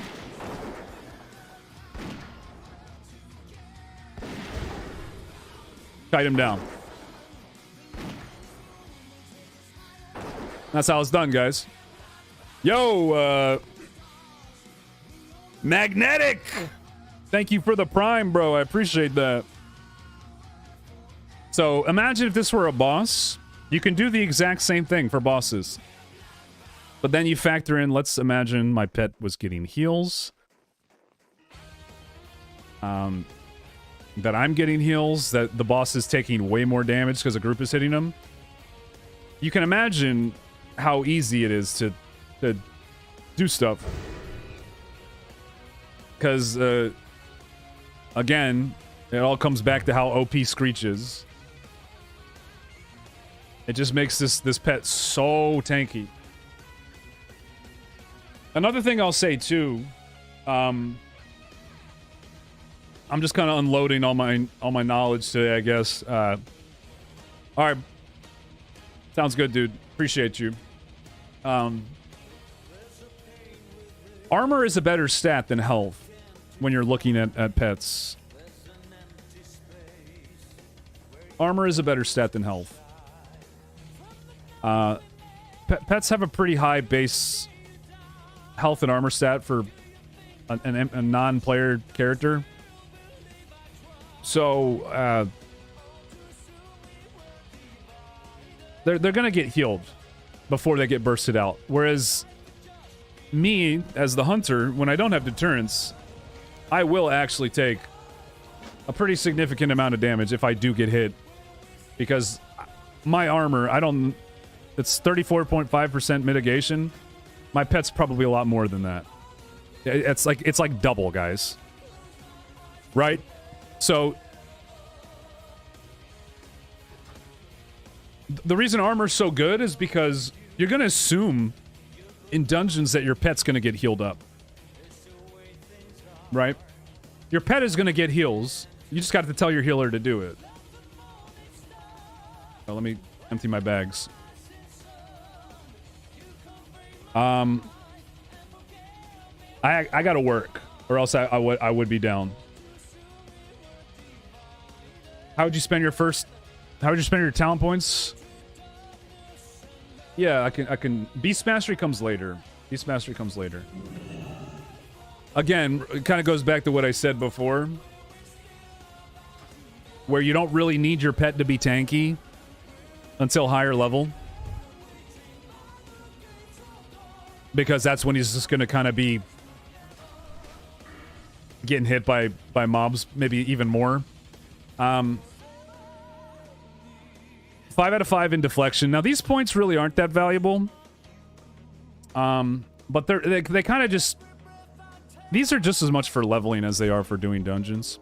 Kite him down. That's how it's done, guys. Yo, Magnetic! Thank you for the prime, bro. I appreciate that. So, imagine if this were a boss. You can do the exact same thing for bosses. But then you factor in, let's imagine my pet was getting heals. That I'm getting heals, that the boss is taking way more damage because a group is hitting him. You can imagine how easy it is to do stuff. Because, again, it all comes back to how OP Screech is. It just makes this pet so tanky. Another thing I'll say, too, I'm just kind of unloading all my knowledge today, I guess. All right. Sounds good, dude. Appreciate you. Armor is a better stat than health when you're looking at pets. Armor is a better stat than health. Pets have a pretty high base health and armor stat for a non-player character. So, they're gonna get healed before they get bursted out. Whereas me, as the hunter, when I don't have deterrence, I will actually take a pretty significant amount of damage if I do get hit. Because my armor, it's 34.5% mitigation. My pet's probably a lot more than that. It's like double, guys. Right? So the reason armor's so good is because you're going to assume in dungeons that your pet's going to get healed up. Right? Your pet is going to get heals. You just got to tell your healer to do it. Well, let me empty my bags. I got to work, or else I would be down. How would you spend your talent points? Yeah, I can. Beast Mastery comes later. Beast Mastery comes later. Again, it kind of goes back to what I said before, where you don't really need your pet to be tanky until higher level, because that's when he's just going to kind of be getting hit by mobs, maybe even more. 5 out of 5 in deflection. Now, these points really aren't that valuable. But they kind of just... These are just as much for leveling as they are for doing dungeons.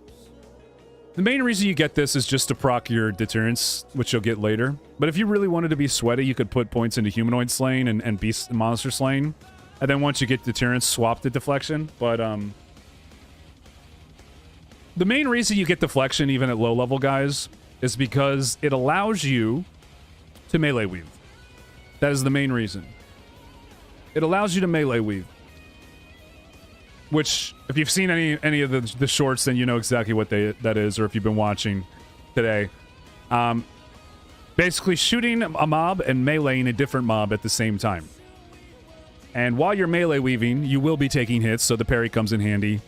The main reason you get this is just to proc your deterrence, which you'll get later. But if you really wanted to be sweaty, you could put points into humanoid slaying and beast monster slaying. And then once you get deterrence, swap to deflection. But, the main reason you get deflection, even at low level, guys, is because it allows you to melee weave. That is the main reason. It allows you to melee weave. Which, if you've seen any of the shorts, then you know exactly what that is, or if you've been watching today. Basically shooting a mob and meleeing a different mob at the same time. And while you're melee weaving, you will be taking hits, so the parry comes in handy.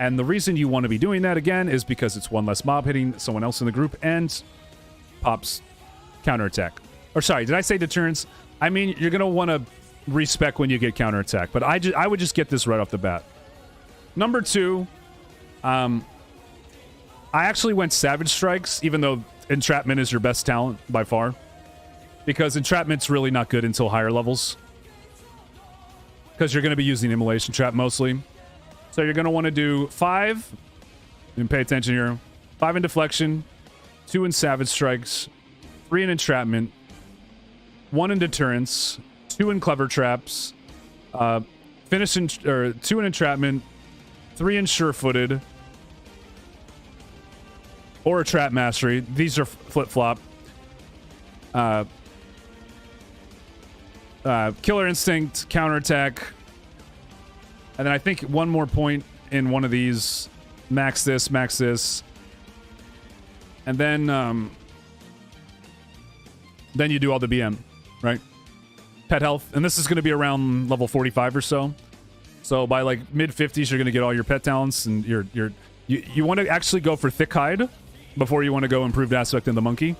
And the reason you want to be doing that, again, is because it's one less mob hitting someone else in the group and pops counterattack. Or sorry, did I say deterrence? I mean, you're going to want to respec when you get counterattack. But I would just get this right off the bat. Number 2, I actually went Savage Strikes, even though Entrapment is your best talent by far. Because Entrapment's really not good until higher levels. Because you're going to be using Immolation Trap mostly. So you're going to want to do 5, and pay attention here, 5 in deflection, 2 in Savage Strikes, 3 in Entrapment, 1 in Deterrence, 2 in Clever Traps, 2 in Entrapment, 3 in Sure-Footed, or a Trap Mastery. These are flip-flop. Killer Instinct, Counterattack, and then I think 1 more point in one of these. Max this, and then you do all the BM, right? Pet health, and this is going to be around level 45 or so. So by like mid 50s, you're going to get all your pet talents, and you want to actually go for thick hide before you want to go improved aspect in the monkey,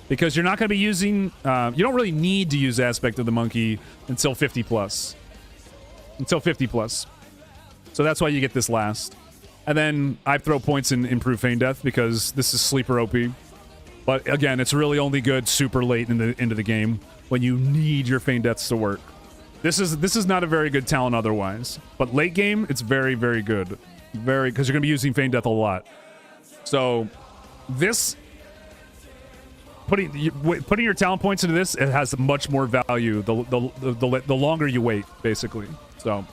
because you're not going to be using. You don't really need to use aspect of the monkey until 50 plus. So that's why you get this last. And then I throw points in Improved Feign Death because this is sleeper OP. But again, it's really only good super late into the game when you need your Feign Deaths to work. This is not a very good talent otherwise. But late game, it's very, very good. Very, because you're going to be using Feign Death a lot. So this, putting your talent points into this, it has much more value the longer you wait, basically. So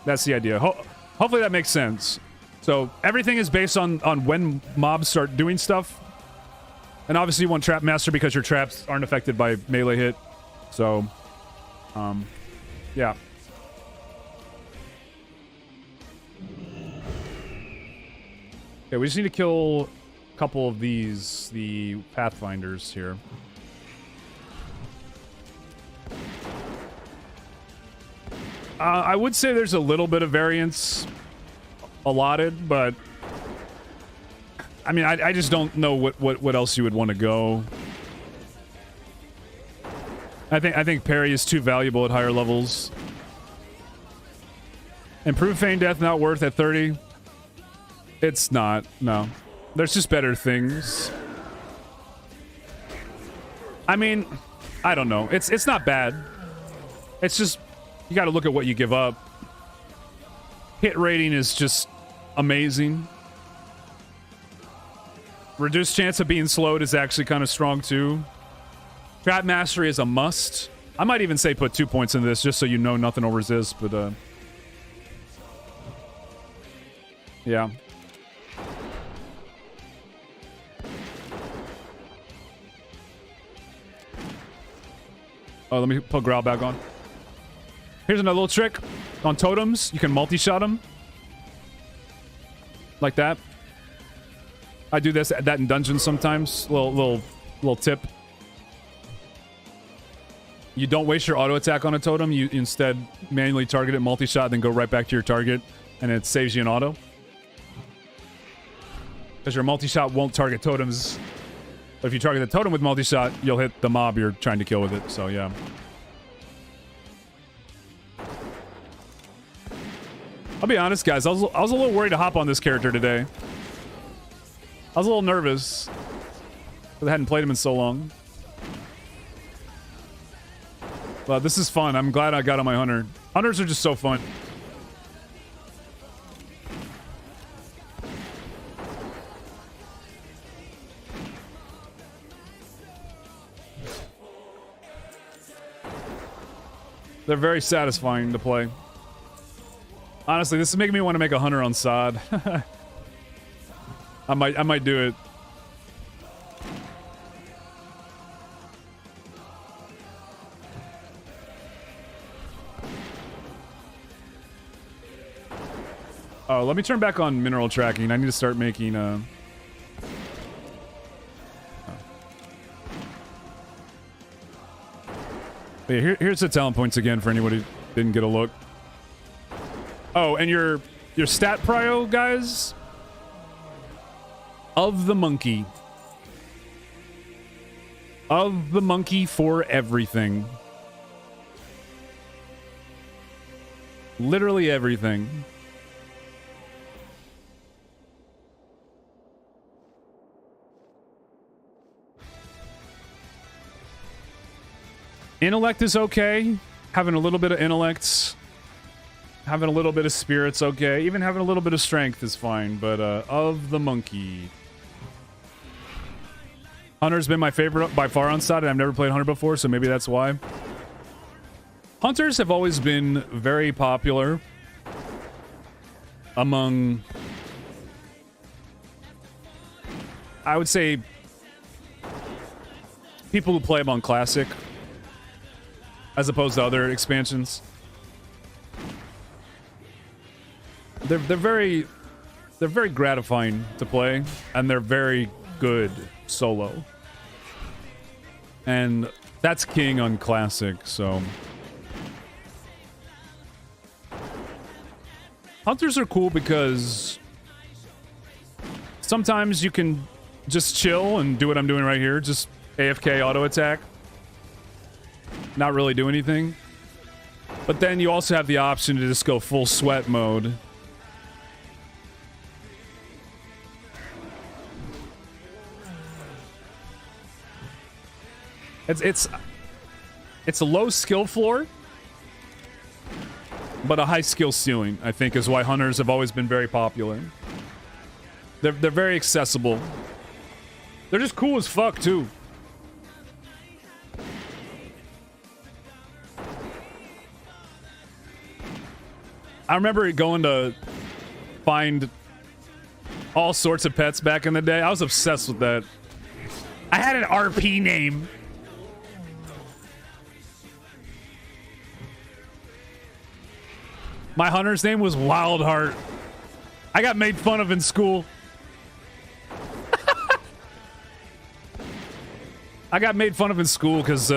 that's the idea. Hopefully that makes sense. So everything is based on when mobs start doing stuff. And obviously you want Trap Master because your traps aren't affected by melee hit. So, yeah. Okay, we just need to kill a couple of these, the Pathfinders here. I would say there's a little bit of variance allotted, but I mean, I just don't know what else you would want to go. I think parry is too valuable at higher levels. Improved Feign Death not worth at 30. It's not. No, there's just better things. I mean, I don't know. It's not bad. It's just you got to look at what you give up. Hit rating is just amazing. Reduced chance of being slowed is actually kind of strong too. Trap Mastery is a must. I might even say put 2 points into this just so you know nothing will resist, but yeah. Oh, let me put Growl back on. Here's another little trick. On totems, you can multi-shot them. Like that. I do that in dungeons sometimes. Little tip. You don't waste your auto attack on a totem. You instead manually target it, multi-shot, then go right back to your target, and it saves you an auto. Because your multi-shot won't target totems. But if you target the totem with multi-shot, you'll hit the mob you're trying to kill with it. So yeah. I'll be honest, guys. I was a little worried to hop on this character today. I was a little nervous because I hadn't played him in so long. But this is fun. I'm glad I got on my hunter. Hunters are just so fun. They're very satisfying to play. Honestly, this is making me want to make a hunter on SOD. I might do it. Oh, let me turn back on mineral tracking. I need to start making Yeah, here's the talent points again for anybody who didn't get a look. Oh, and your stat prio, guys. Of the monkey. Of the monkey for everything. Literally everything. Intellect is okay. Having a little bit of intellect. Having a little bit of spirit's okay. Even having a little bit of strength is fine. But of the monkey. Hunter's been my favorite by far on SOD, and I've never played Hunter before, so maybe that's why. Hunters have always been very popular among, I would say, people who play them on Classic, as opposed to other expansions. They're very gratifying to play, and they're very good solo. And that's king on Classic, so... Hunters are cool because sometimes you can just chill and do what I'm doing right here, just AFK auto attack. Not really do anything. But then you also have the option to just go full sweat mode. It's a low skill floor, but a high skill ceiling, I think, is why Hunters have always been very popular. They're very accessible. They're just cool as fuck, too. I remember going to find all sorts of pets back in the day. I was obsessed with that. I had an RP name. My hunter's name was Wildheart. I got made fun of in school. I got made fun of in school because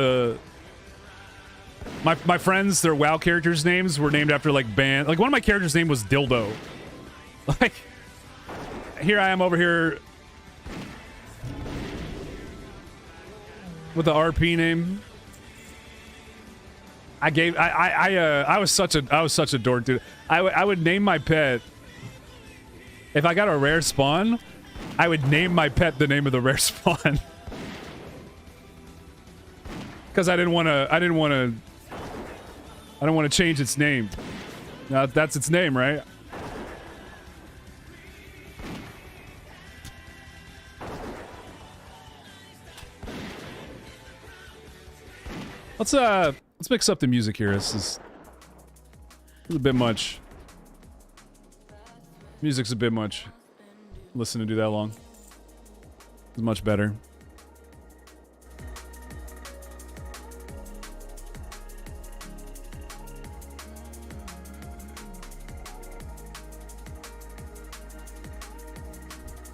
my friends, their WoW characters' names were named after like band. Like one of my characters' name was Dildo. Like here I am over here with the RP name. I was such a dork, dude. I would name my pet, if I got a rare spawn, I would name my pet the name of the rare spawn. Because I didn't want to change its name. Now that's its name, right? Let's mix up the music here. This is a bit much. Music's a bit much. Listen to do that long. It's much better.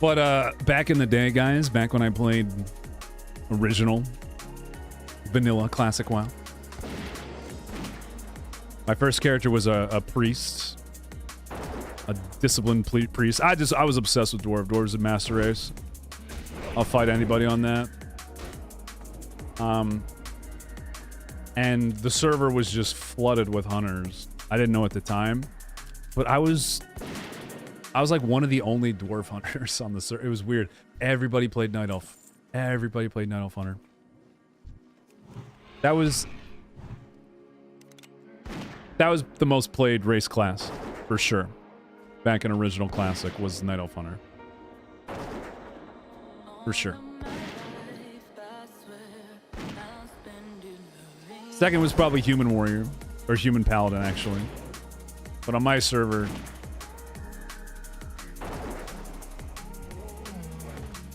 But back in the day, guys, back when I played original vanilla classic WoW, my first character was a priest, a disciplined priest. I was obsessed with dwarf. Dwarves a master race. I'll fight anybody on that. And the server was just flooded with hunters. I didn't know at the time, but I was like one of the only dwarf hunters on the server. It was weird. Everybody played Night Elf. Everybody played Night Elf Hunter. That was the most played race class, for sure. Back in original classic was Night Elf Hunter. For sure. Second was probably Human Warrior, or Human Paladin, actually. But on my server,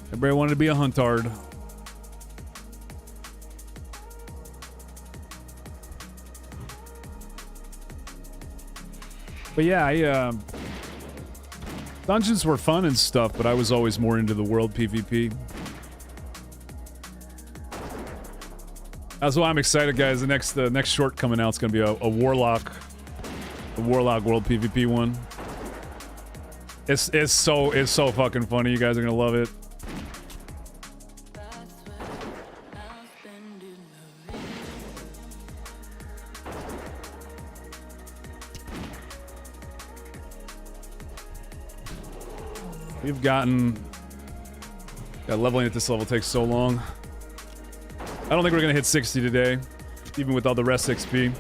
everybody wanted to be a huntard. But yeah, dungeons were fun and stuff, but I was always more into the world PvP. That's why I'm excited, guys. The next short coming out is gonna be a warlock world PvP one. It's so fucking funny. You guys are gonna love it. We've gotten... God, leveling at this level takes so long. I don't think we're gonna hit 60 today, even with all the rest XP.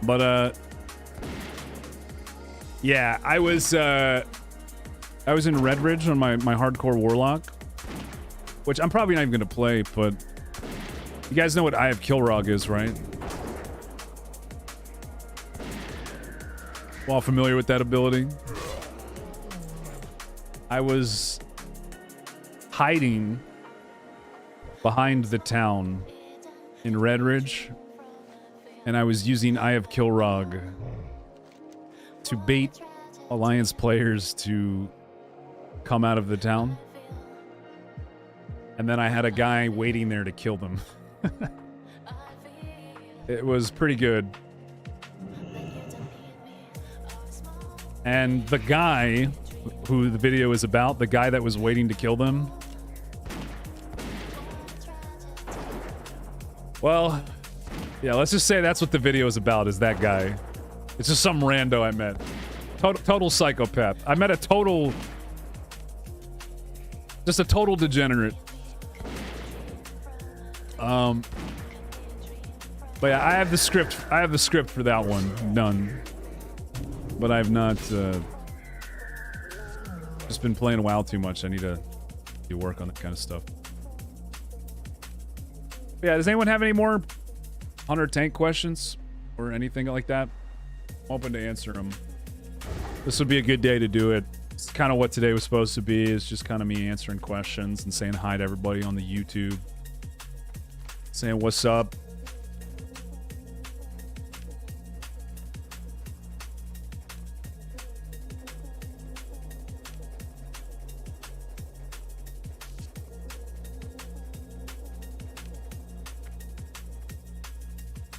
But, yeah, I was in Red Ridge on my hardcore warlock, which I'm probably not even gonna play, but you guys know what Eye of Kilrog is, right? All familiar with that ability? I was hiding behind the town in Redridge, and I was using Eye of Kilrog to bait Alliance players to come out of the town. And then I had a guy waiting there to kill them. It was pretty good. And the guy who the video is about, the guy that was waiting to kill them, well, yeah, let's just say that's what the video is about, is that guy. It's just some rando I met. Total psychopath. I met a total... just a total degenerate. But yeah, I have the script. I have the script for that one done. But I've not, just been playing WoW too much. I need to do work on that kind of stuff. But yeah, does anyone have any more Hunter Tank questions or anything like that? I'm open to answer them. This would be a good day to do it. It's kind of what today was supposed to be. It's just kind of me answering questions and saying hi to everybody on the YouTube. Saying what's up.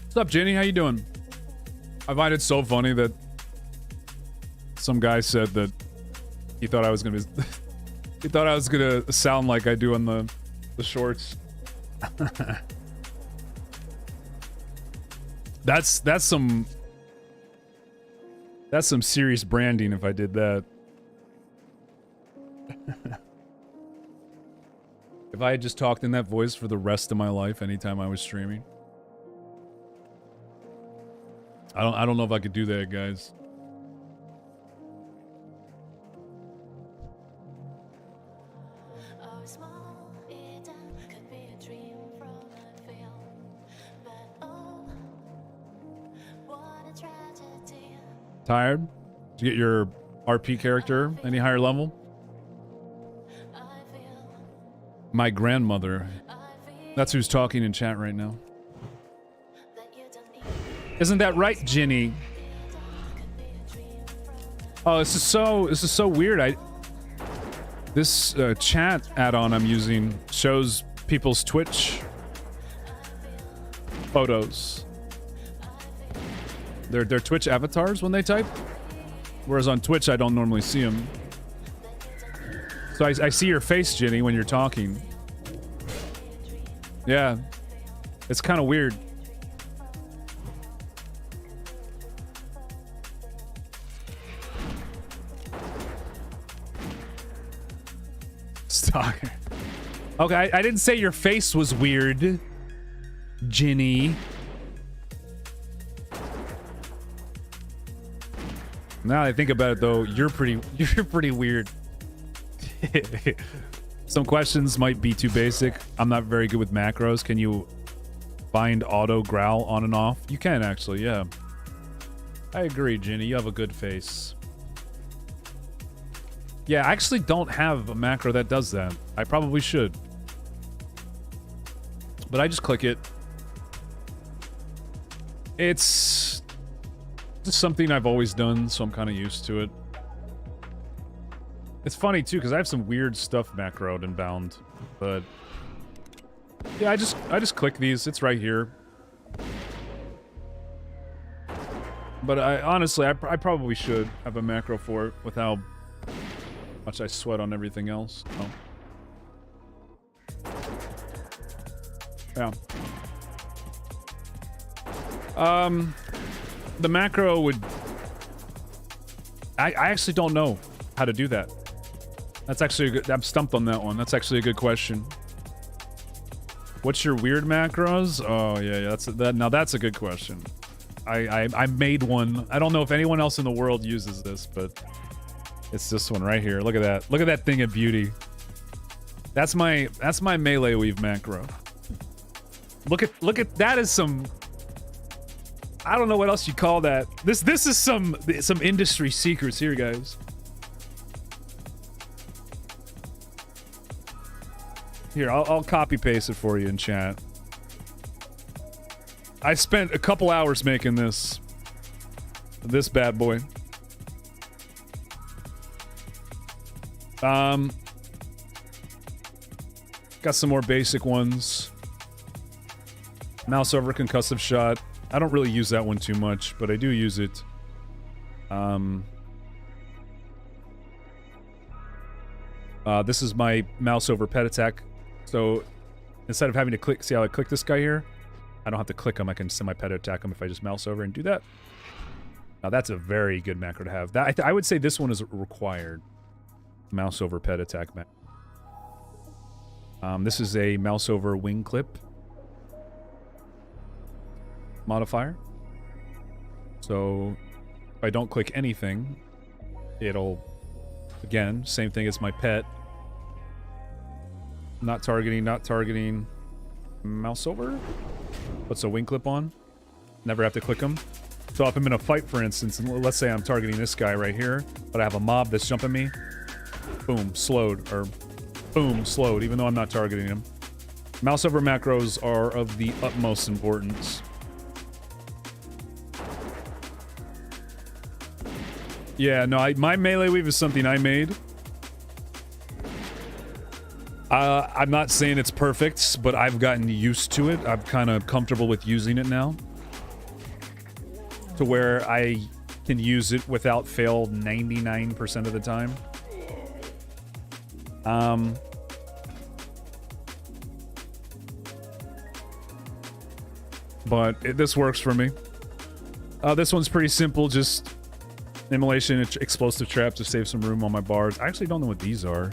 What's up, Jenny? How you doing? I find it so funny that some guy said that he thought I was gonna be he thought I was gonna sound like I do on the shorts. That's some serious branding if I did that. If I had just talked in that voice for the rest of my life anytime I was streaming. I don't know if I could do that, guys. Tired? Did you get your RP character any higher level? My grandmother. That's who's talking in chat right now. Isn't that right, Ginny? Oh, this is so weird. This chat add-on I'm using shows people's Twitch photos. Their Twitch avatars when they type. Whereas on Twitch I don't normally see them. So I see your face, Ginny, when you're talking. Yeah. It's kind of weird. Stalker. Okay, I didn't say your face was weird, Ginny. Now that I think about it, though, you're pretty weird. Some questions might be too basic. I'm not very good with macros. Can you bind auto growl on and off? You can actually, yeah. I agree, Ginny. You have a good face. Yeah, I actually don't have a macro that does that. I probably should. But I just click it. It's just something I've always done, so I'm kind of used to it. It's funny, too, because I have some weird stuff macroed and bound. But yeah, I just click these. It's right here. But honestly, I probably should have a macro for it with how much I sweat on everything else. Oh. Yeah. The macro would... I actually don't know how to do that. That's actually a good... I'm stumped on that one. That's actually a good question. What's your weird macros? Oh, yeah. Now that's a good question. I made one. I don't know if anyone else in the world uses this, but... it's this one right here. Look at that. Look at that thing of beauty. That's my melee weave macro. Look at that is some, I don't know what else you call that. This is some industry secrets here, guys. Here, I'll copy paste it for you in chat. I spent a couple hours making this bad boy. Got some more basic ones. Mouse over concussive shot. I don't really use that one too much, but I do use it. This is my mouse over pet attack. So instead of having to click, see how I click this guy here? I don't have to click him. I can semi-pet attack him if I just mouse over and do that. Now that's a very good macro to have. That I would say this one is required. Mouse over pet attack macro. This is a mouse over wing clip modifier. So if I don't click anything, it'll, again, same thing as my pet. Not targeting. Mouse over. Puts a wing clip on. Never have to click them. So if I'm in a fight, for instance, and let's say I'm targeting this guy right here, but I have a mob that's jumping me, boom, slowed, or boom, slowed, even though I'm not targeting him. Mouse over macros are of the utmost importance. Yeah, no, my melee weave is something I made. I'm not saying it's perfect, but I've gotten used to it. I'm kind of comfortable with using it now. To where I can use it without fail 99% of the time. But this works for me. This one's pretty simple, just immolation, explosive trap to save some room on my bars. I actually don't know what these are.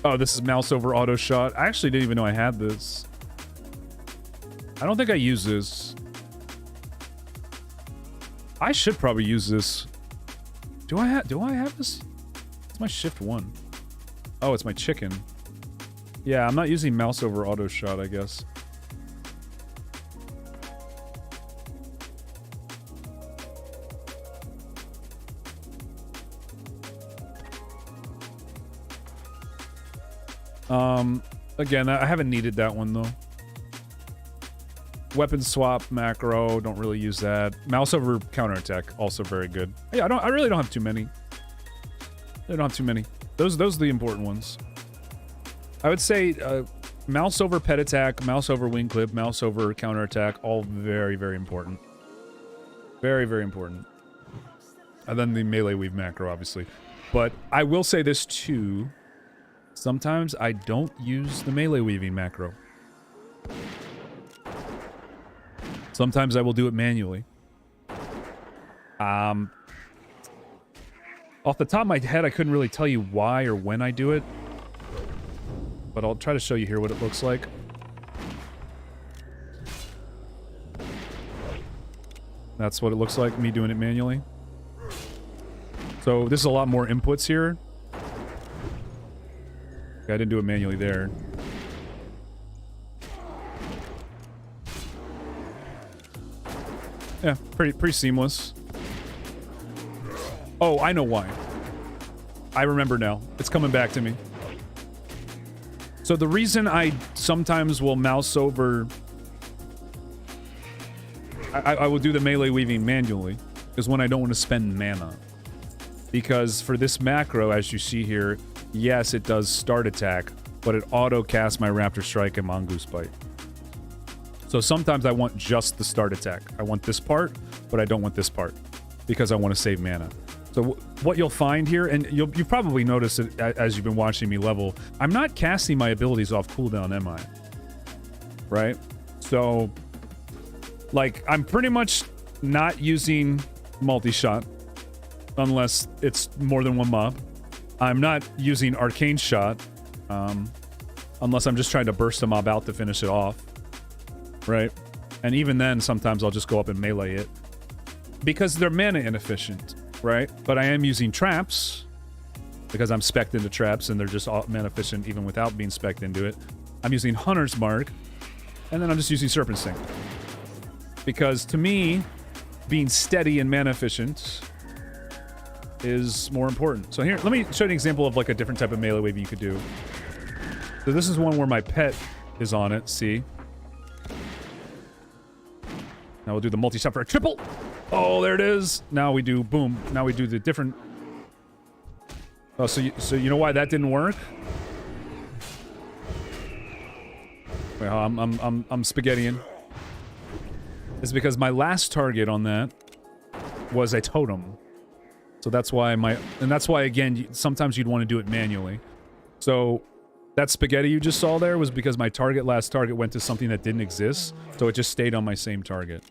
Oh, this is mouse over auto shot. I actually didn't even know I had this. I don't think I use this. I should probably use this. Do I have this? It's my shift 1. Oh, it's my chicken. Yeah, I'm not using mouse over auto shot, I guess. Again, I haven't needed that one though. Weapon swap macro, don't really use that. Mouse over counterattack, also very good. Yeah, I really don't have too many. I don't have too many. Those are the important ones. I would say mouse over pet attack, mouse over wing clip, mouse over counterattack, all very, very important. Very, very important. And then the melee weave macro, obviously. But I will say this too. Sometimes I don't use the melee weaving macro. Sometimes I will do it manually. Off the top of my head, I couldn't really tell you why or when I do it. But I'll try to show you here what it looks like. That's what it looks like, me doing it manually. So this is a lot more inputs here. I didn't do it manually there. Yeah, pretty seamless. Oh, I know why. I remember now. It's coming back to me. So the reason I sometimes will mouse over... I will do the melee weaving manually is when I don't want to spend mana. Because for this macro, as you see here, yes, it does start attack, but it auto-casts my Raptor Strike and Mongoose Bite. So sometimes I want just the start attack. I want this part, but I don't want this part because I want to save mana. So what you'll find here, and you've probably noticed it as you've been watching me level, I'm not casting my abilities off cooldown, am I? Right? So, like, I'm pretty much not using multi-shot unless it's more than one mob. I'm not using Arcane Shot, unless I'm just trying to burst a mob out to finish it off, right? And even then, sometimes I'll just go up and melee it, because they're mana inefficient. right? But I am using traps because I'm spec'd into traps and they're just all mana efficient even without being spec'd into it. I'm using Hunter's Mark, and then I'm just using Serpent Sting. Because to me, being steady and mana efficient is more important. So here, let me show you an example of like a different type of melee wave you could do. So this is one where my pet is on it, see? Now we'll do the multi-shot for a triple. Oh, there it is. Now we do, boom. Now we do the different... Oh, so you know why that didn't work? Wait, I'm spaghettiing. It's because my last target on that was a totem. So that's why and that's why, again, sometimes you'd want to do it manually. So that spaghetti you just saw there was because my last target went to something that didn't exist. So it just stayed on my same target.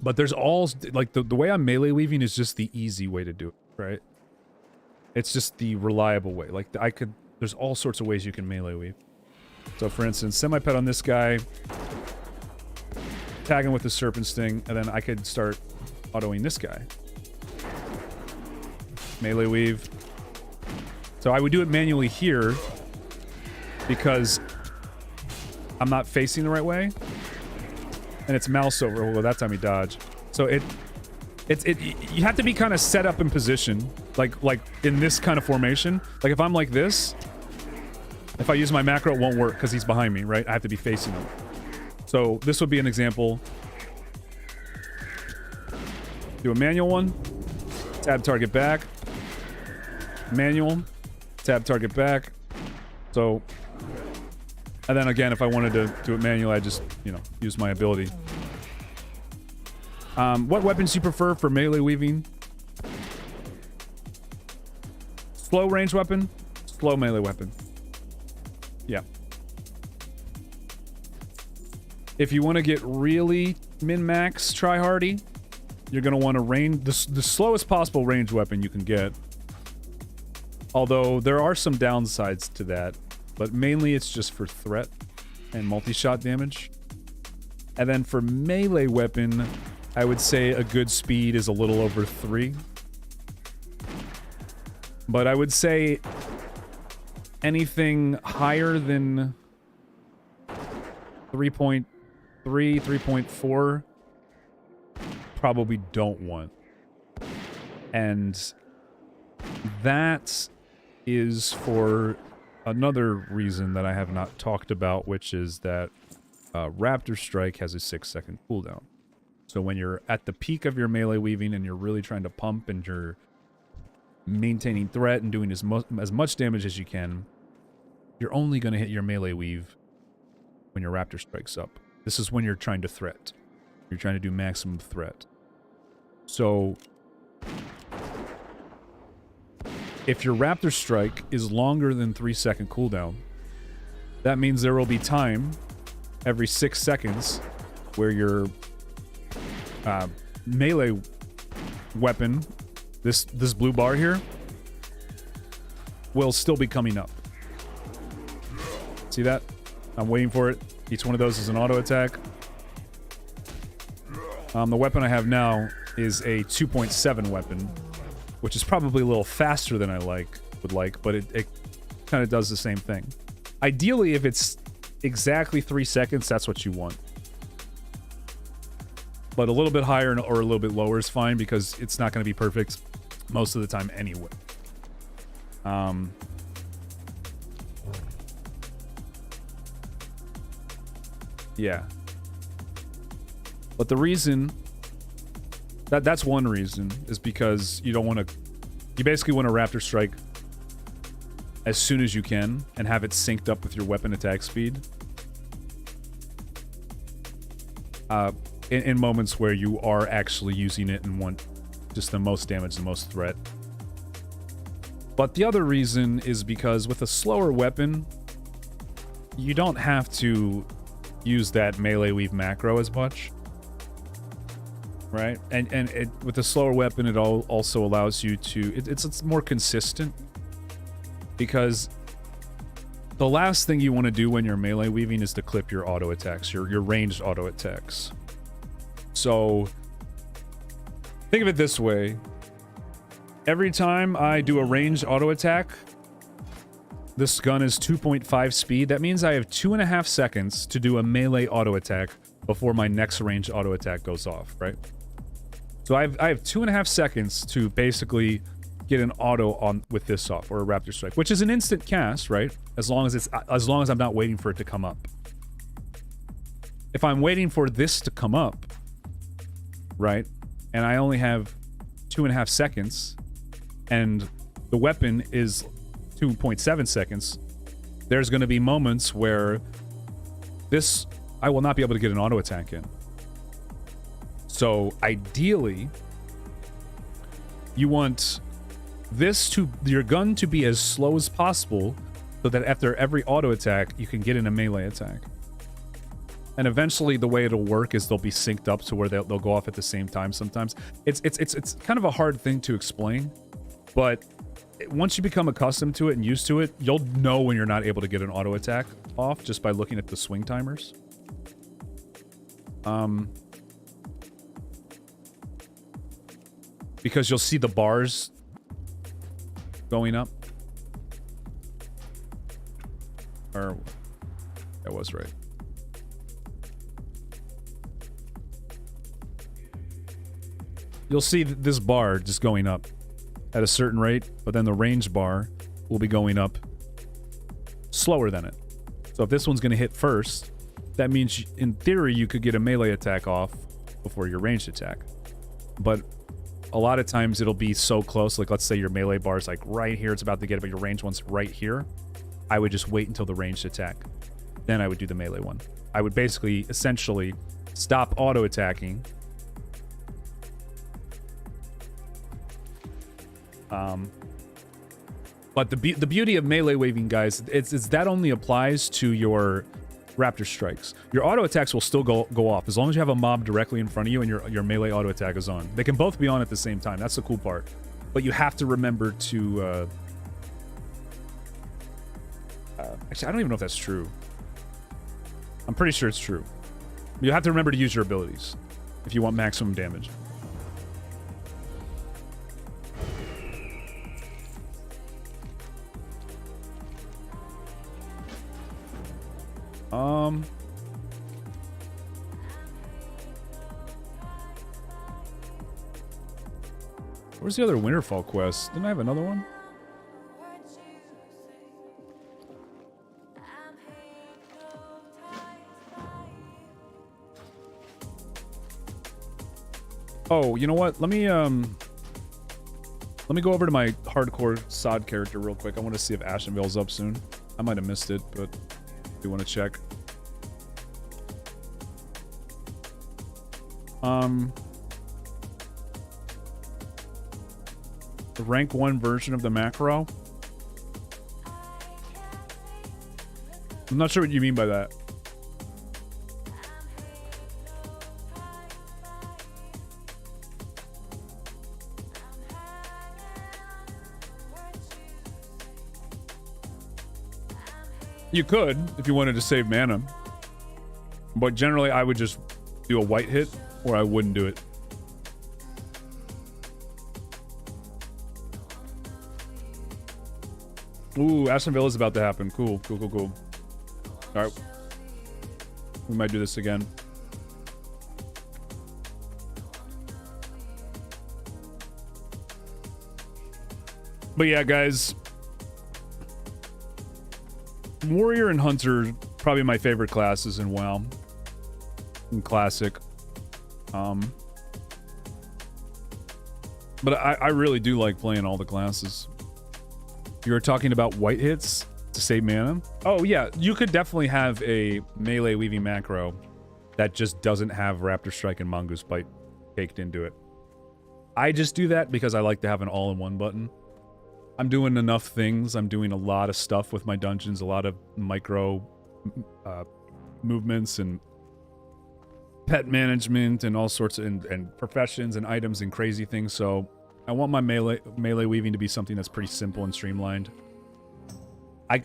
But there's all, like, the way I'm melee weaving is just the easy way to do it, right? It's just the reliable way. Like, there's all sorts of ways you can melee weave. So, for instance, send my pet on this guy, tag him with the Serpent Sting, and then I could start autoing this guy. Melee weave. So I would do it manually here because I'm not facing the right way. And it's mouse over. Well, that time he dodged. So you have to be kind of set up in position, like in this kind of formation. Like if I'm like this, if I use my macro, it won't work because he's behind me, right? I have to be facing him. So this would be an example. Do a manual one. Tab target back. Manual. Tab target back. So... And then again, if I wanted to do it manually, I just, use my ability. What weapons do you prefer for melee weaving? Slow range weapon, slow melee weapon. Yeah. If you want to get really min-max try-hardy, you're going to want to range... The slowest possible range weapon you can get. Although, there are some downsides to that. But mainly it's just for threat and multi-shot damage. And then for melee weapon, I would say a good speed is a little over 3. But I would say anything higher than 3.3, 3.4 probably don't want. And that is for another reason that I have not talked about, which is that Raptor Strike has a 6-second cooldown. So when you're at the peak of your melee weaving and you're really trying to pump and you're maintaining threat and doing as much damage as you can, you're only going to hit your melee weave when your Raptor Strike's up. This is when you're trying to threat. You're trying to do maximum threat. So if your Raptor Strike is longer than 3-second cooldown, that means there will be time every 6 seconds where your melee weapon, this blue bar here, will still be coming up. See that? I'm waiting for it. Each one of those is an auto attack. The weapon I have now is a 2.7 weapon, which is probably a little faster than I would like, but it kind of does the same thing. Ideally, if it's exactly 3 seconds, that's what you want. But a little bit higher or a little bit lower is fine because it's not going to be perfect most of the time anyway. Yeah. But the reason... That's one reason, is because you don't want to... You basically want to Raptor Strike as soon as you can and have it synced up with your weapon attack speed. In moments where you are actually using it and want just the most damage, the most threat. But the other reason is because with a slower weapon, you don't have to use that melee weave macro as much. Right? And with a slower weapon, it also allows you to... It's more consistent. Because the last thing you want to do when you're melee weaving is to clip your auto attacks, your ranged auto attacks. So Think of it this way. Every time I do a ranged auto attack, this gun is 2.5 speed. That means I have 2.5 seconds to do a melee auto attack before my next ranged auto attack goes off, right? So I have 2.5 seconds to basically get an auto on with this off, or a Raptor Strike, which is an instant cast, right? As long as I'm not waiting for it to come up. If I'm waiting for this to come up, right, and I only have 2.5 seconds, and the weapon is 2.7 seconds, there's going to be moments where I will not be able to get an auto attack in. So ideally, you want your gun to be as slow as possible so that after every auto attack, you can get in a melee attack. And eventually the way it'll work is they'll be synced up to where they'll go off at the same time sometimes. It's kind of a hard thing to explain, but once you become accustomed to it and used to it, you'll know when you're not able to get an auto attack off just by looking at the swing timers. Because you'll see the bars going up. Or that was right. You'll see this bar just going up at a certain rate, but then the range bar will be going up slower than it. So if this one's going to hit first, that means in theory you could get a melee attack off before your ranged attack. But a lot of times it'll be so close, like let's say your melee bar is like right here, it's about to get it, but your ranged one's right here. I would just wait until the ranged attack. Then I would do the melee one. I would basically, essentially, stop auto attacking. But the beauty of melee waving, guys, it's that only applies to your Raptor Strikes. Your auto attacks will still go off as long as you have a mob directly in front of you and your melee auto attack is on. They can both be on at the same time. That's the cool part. But you have to remember to... actually, I don't even know if that's true. I'm pretty sure it's true. You have to remember to use your abilities if you want maximum damage. Where's the other Winterfall quest? Didn't I have another one? Oh, you know what? Let me go over to my hardcore SOD character real quick. I want to see if Ashenvale's up soon. I might have missed it, but I do want to check. The rank 1 version of the macro. I'm not sure what you mean by that. You could, if you wanted to save mana. But generally, I would just do a white hit, or I wouldn't do it. Ooh, Ashenvale is about to happen. Cool, cool, cool, cool. Alright. We might do this again. But yeah, guys. Warrior and Hunter, probably my favorite classes in WoW. In Classic. But I really do like playing all the classes. You were talking about white hits to save mana? Oh yeah, you could definitely have a melee weaving macro that just doesn't have Raptor Strike and Mongoose Bite baked into it. I just do that because I like to have an all-in-one button. I'm doing enough things. I'm doing a lot of stuff with my dungeons, a lot of micro movements and pet management and all sorts of and professions and items and crazy things. So I want my melee weaving to be something that's pretty simple and streamlined. I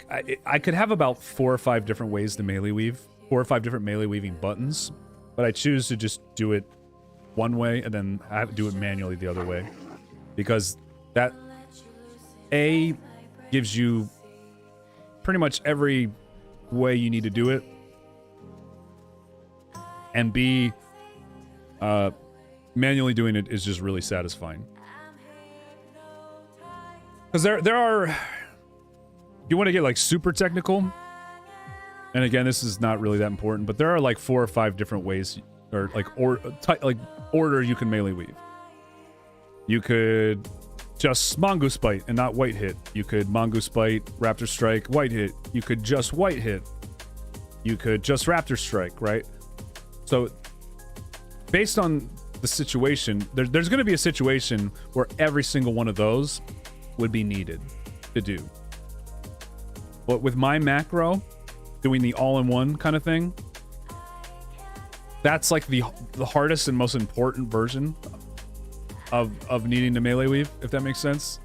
could have about 4 or 5 different ways to melee weave, 4 or 5 different melee weaving buttons, but I choose to just do it one way and then do it manually the other way. Because that, A, gives you pretty much every way you need to do it. And B, manually doing it is just really satisfying. Because there are... You want to get like super technical, and again, this is not really that important, but there are like 4 or 5 different ways, or like order you can melee weave. You could just mongoose bite and not white hit. You could mongoose bite, raptor strike, white hit. You could just white hit. You could just raptor strike, right? So based on the situation, there's going to be a situation where every single one of those would be needed to do. But with my macro, doing the all-in-one kind of thing, that's like the hardest and most important version of needing to melee weave, if that makes sense.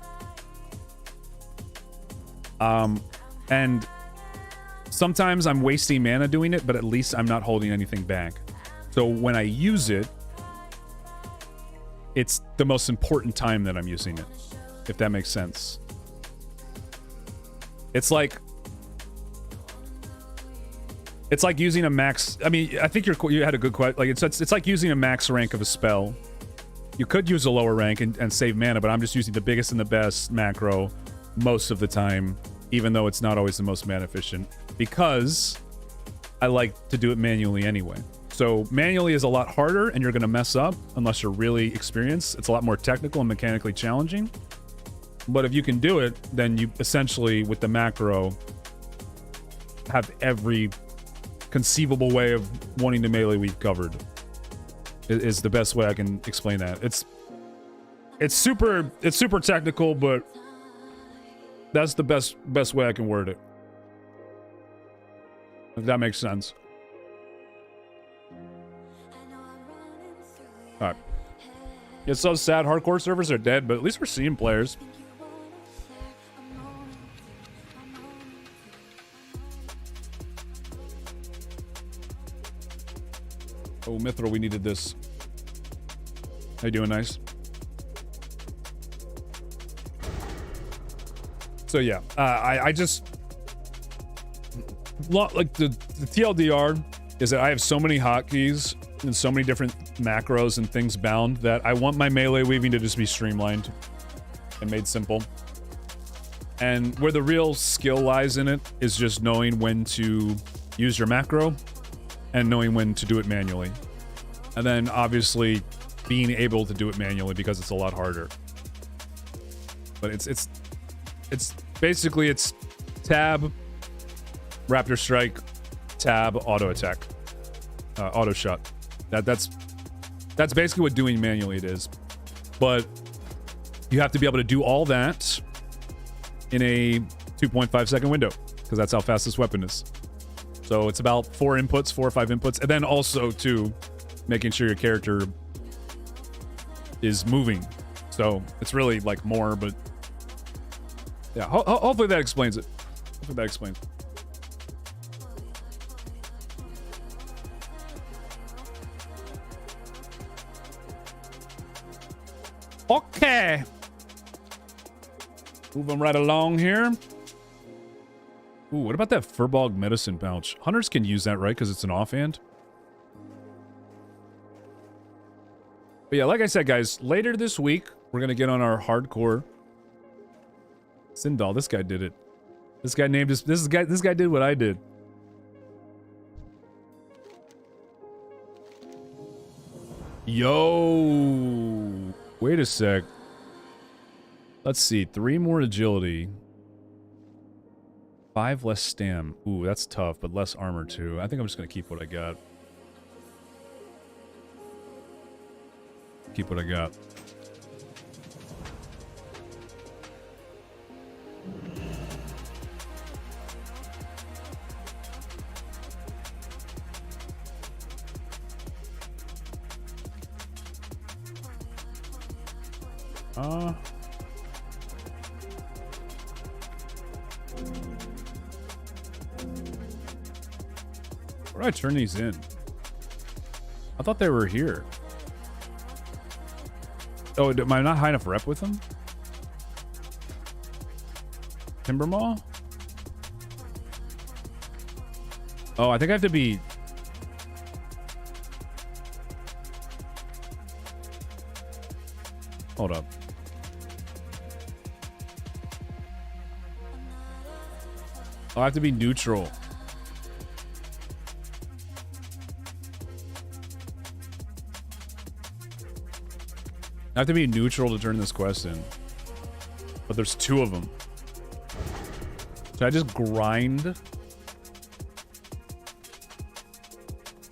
And sometimes I'm wasting mana doing it, but at least I'm not holding anything back. So when I use it, it's the most important time that I'm using it, if that makes sense. It's like using a max. I mean, I think you had a good question. Like it's like using a max rank of a spell. You could use a lower rank and save mana, but I'm just using the biggest and the best macro most of the time, even though it's not always the most mana efficient, because I like to do it manually anyway. So manually is a lot harder, and you're going to mess up unless you're really experienced. It's a lot more technical and mechanically challenging. But if you can do it, then you essentially, with the macro, have every conceivable way of wanting to melee weave covered. Is the best way I can explain that. It's super technical, but that's the best way I can word it. If that makes sense. Alright. It's so sad hardcore servers are dead, but at least we're seeing players. Oh, Mithril, we needed this. How you doing, nice? So yeah, I just... Like, the TLDR is that I have so many hotkeys and so many different macros and things bound that I want my melee weaving to just be streamlined and made simple. And where the real skill lies in it is just knowing when to use your macro and knowing when to do it manually. And then obviously being able to do it manually because it's a lot harder. But it's basically it's tab, raptor strike, tab, auto attack, auto shot. That's basically what doing manually it is. But you have to be able to do all that in a 2.5 second window, because that's how fast this weapon is. So it's about 4 or 5 inputs, and then also too making sure your character is moving. So it's really like more, but yeah, hopefully that explains it. Hopefully that explains it. Okay. Moving right along here. Ooh, what about that Furbog medicine pouch? Hunters can use that, right? Because it's an offhand. But yeah, like I said, guys, later this week, we're going to get on our hardcore. Sindal, this guy did it. This guy named his... This guy did what I did. Yo! Wait a sec. Let's see. 3 more agility. 5 less stam. Ooh, that's tough, but less armor too. I think I'm just going to keep what I got. Keep what I got. Where do I turn these in? I thought they were here. Oh, am I not high enough rep with him? Timbermaw? Oh, I think I have to be... Hold up. Oh, I have to be neutral. I have to be neutral to turn this quest in. But there's 2 of them. Should I just grind?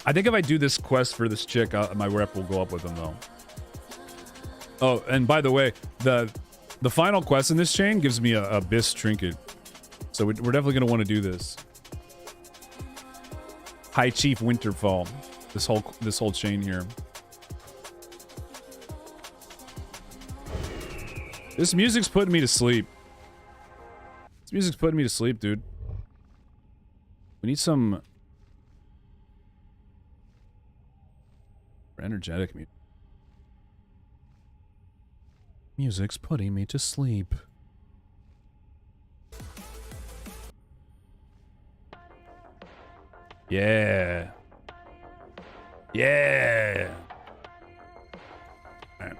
I think if I do this quest for this chick, my rep will go up with them though. Oh, and by the way, the final quest in this chain gives me a Abyss trinket. So we're definitely going to want to do this. High Chief Winterfall. This whole chain here. This music's putting me to sleep. This music's putting me to sleep, dude. We need some energetic music. Music's putting me to sleep. Yeah. Yeah. All right.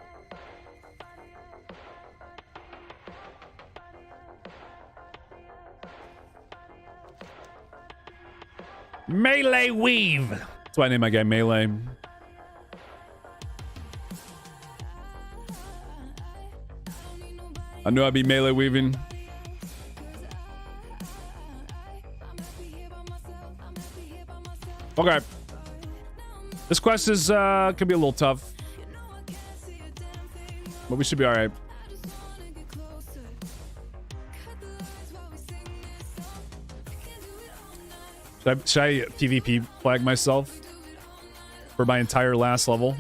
Melee Weave. That's why I named my guy Melee. I knew I'd be melee weaving. Okay. This quest is could be a little tough. But we should be alright. Should I PvP flag myself for my entire last level?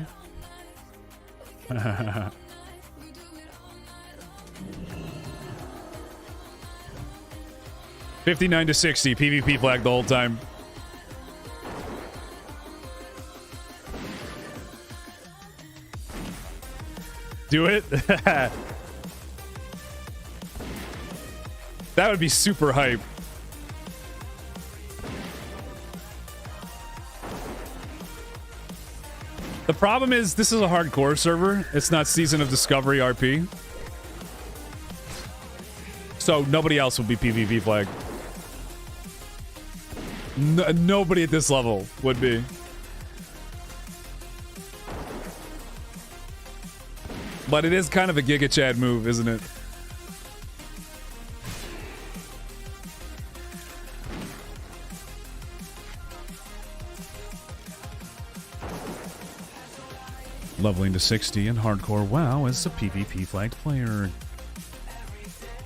59 to 60, PvP flag the whole time. Do it? That would be super hype. The problem is, this is a hardcore server. It's not Season of Discovery RP. So nobody else would be PvP flag. Nobody at this level would be. But it is kind of a Giga Chad move, isn't it? Leveling to 60 in hardcore WoW as a PvP flagged player.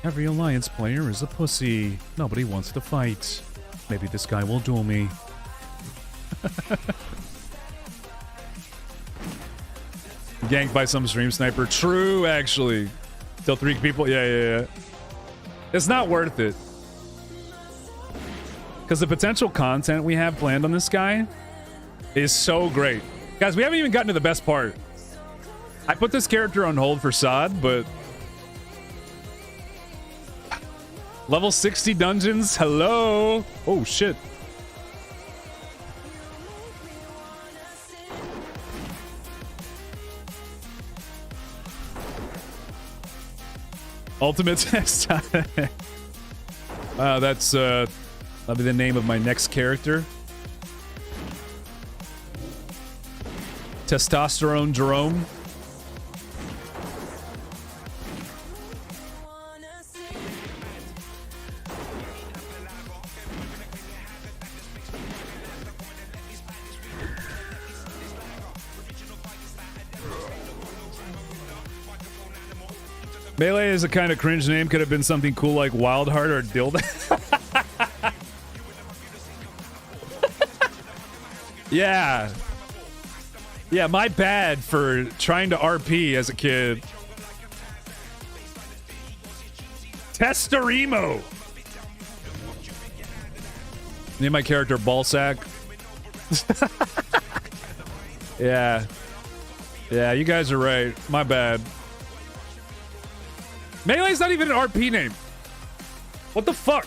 Every alliance player is a pussy. Nobody wants to fight. Maybe this guy will duel me. Ganked by some stream sniper. True, actually. Till 3 people. Yeah. It's not worth it. Because the potential content we have planned on this guy is so great. Guys, we haven't even gotten to the best part. I put this character on hold for SOD, but... Level 60 dungeons? Hello? Oh, shit. Ultimate test time. That's, that'll be the name of my next character. Testosterone Jerome. Melee is a kind of cringe name. Could have been something cool like Wildheart or Dildo. Yeah. Yeah, my bad for trying to RP as a kid. Testorimo. Name my character Ballsack. Yeah. Yeah, you guys are right. My bad. Melee's not even an RP name. What the fuck?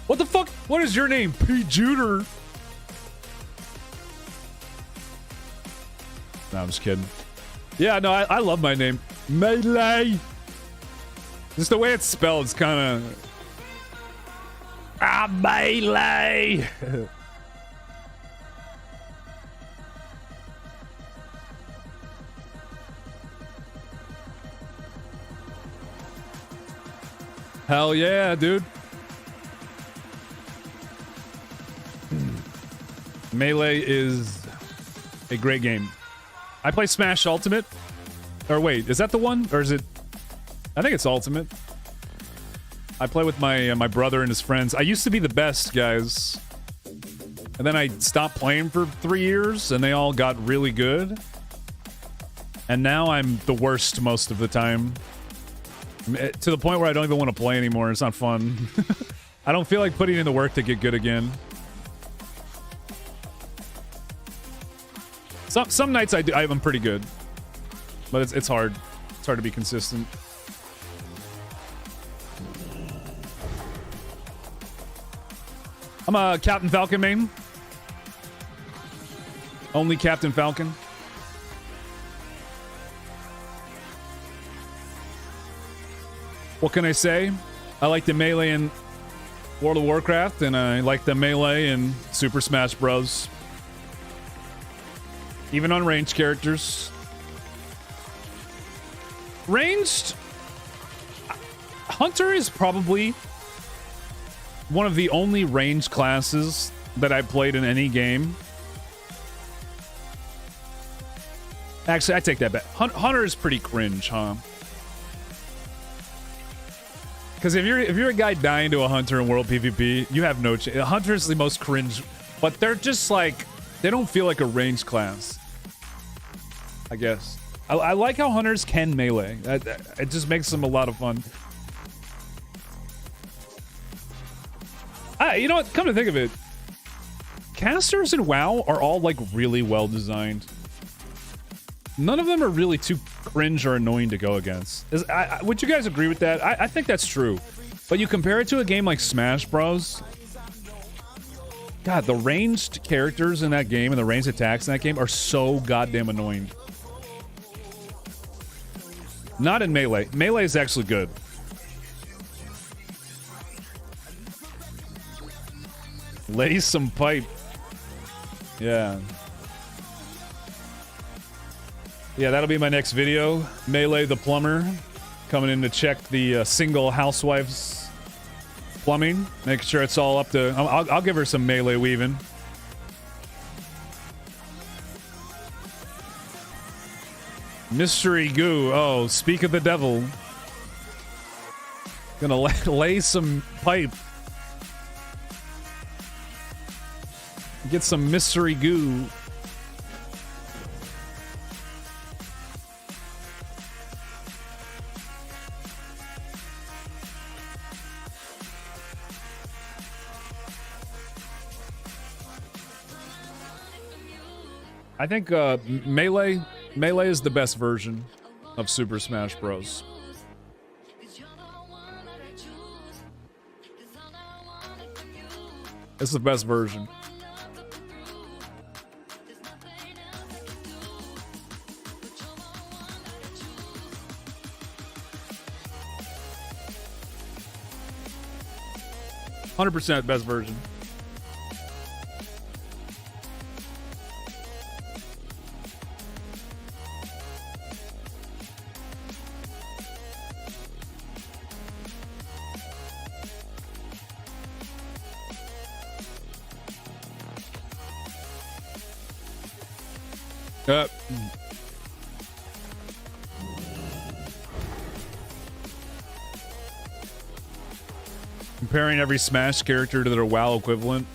What the fuck? What is your name? P. Juder. No, I'm just kidding. Yeah, no, I love my name. Melee. Just the way it's spelled is kind of... Melee. Hell yeah, dude. Melee is a great game. I play Smash Ultimate. Or wait, is that the one? Or is it... I think it's Ultimate. I play with my brother and his friends. I used to be the best, guys. And then I stopped playing for 3 years, and they all got really good. And now I'm the worst most of the time. To the point where I don't even want to play anymore. It's not fun. I don't feel like putting in the work to get good again. Some nights I'm pretty good, but it's hard. It's hard to be consistent. I'm a Captain Falcon main. Only Captain Falcon. What can I say? I like the melee in World of Warcraft, and I like the melee in Super Smash Bros. Even on ranged characters. Ranged? Hunter is probably one of the only ranged classes that I played in any game. Actually, I take that back. Hunter is pretty cringe, huh? Because if you're a guy dying to a hunter in World PvP, you have no chance. Hunter is the most cringe, but they're just like, they don't feel like a ranged class. I guess. I like how hunters can melee. It just makes them a lot of fun. You know what? Come to think of it, casters in WoW are all like really well designed. None of them are really too cringe or annoying to go against. Would you guys agree with that? I think that's true. But you compare it to a game like Smash Bros. God, the ranged characters in that game and the ranged attacks in that game are so goddamn annoying. Not in Melee. Melee is actually good. Lay some pipe. Yeah. Yeah, that'll be my next video. Melee the plumber. Coming in to check the single housewife's plumbing. Make sure it's all up to... I'll give her some melee weaving. Mystery goo. Oh, speak of the devil. Gonna lay some pipe. Get some mystery goo. I think Melee is the best version of Super Smash Bros. It's the best version. %, best version. Comparing every Smash character to their WoW equivalent.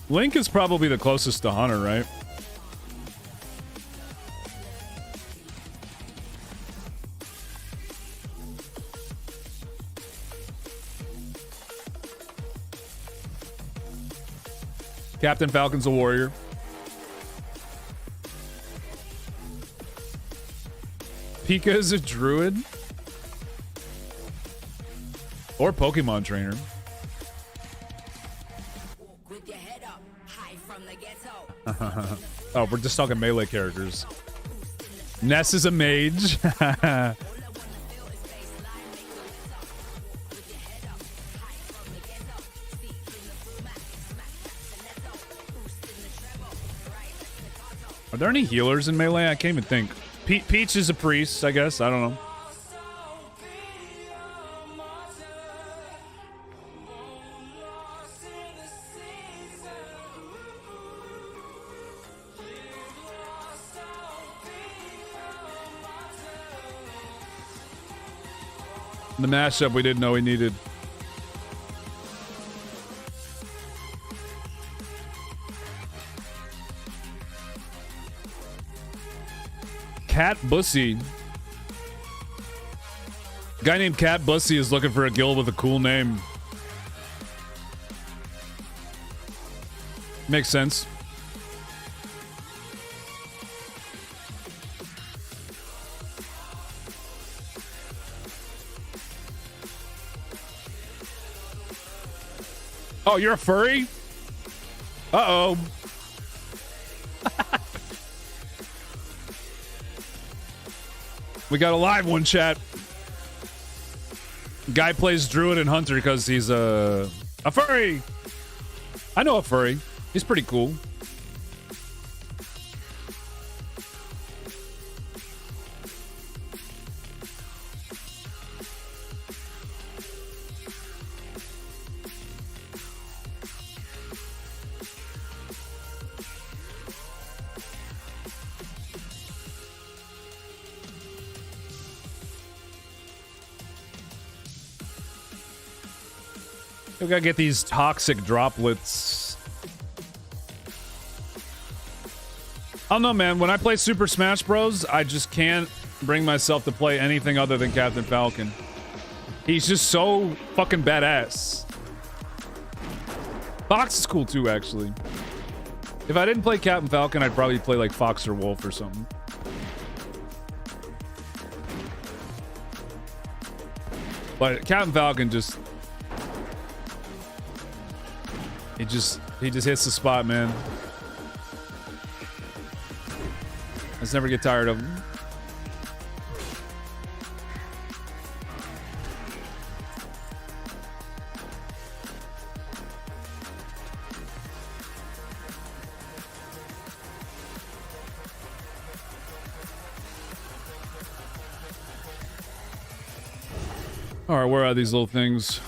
Link is probably the closest to Hunter, right? Captain Falcon's a warrior. Pika is a druid. Or Pokemon trainer. Oh, we're just talking melee characters. Ness is a mage. Are there any healers in melee? I can't even think. Peach is a priest, I guess. I don't know. The mashup we didn't know we needed. Cat Bussy. Guy named Cat Bussy is looking for a guild with a cool name. Makes sense. Oh, you're a furry? Uh-oh. We got a live one, chat. Guy plays druid and hunter because he's a furry. I know a furry. He's pretty cool. We gotta get these toxic droplets. I don't know, man. When I play Super Smash Bros, I just can't bring myself to play anything other than Captain Falcon. He's just so fucking badass. Fox is cool too, actually. If I didn't play Captain Falcon, I'd probably play like Fox or Wolf or something. But Captain Falcon just... He just hits the spot, man. Let's never get tired of him. All right, where are these little things?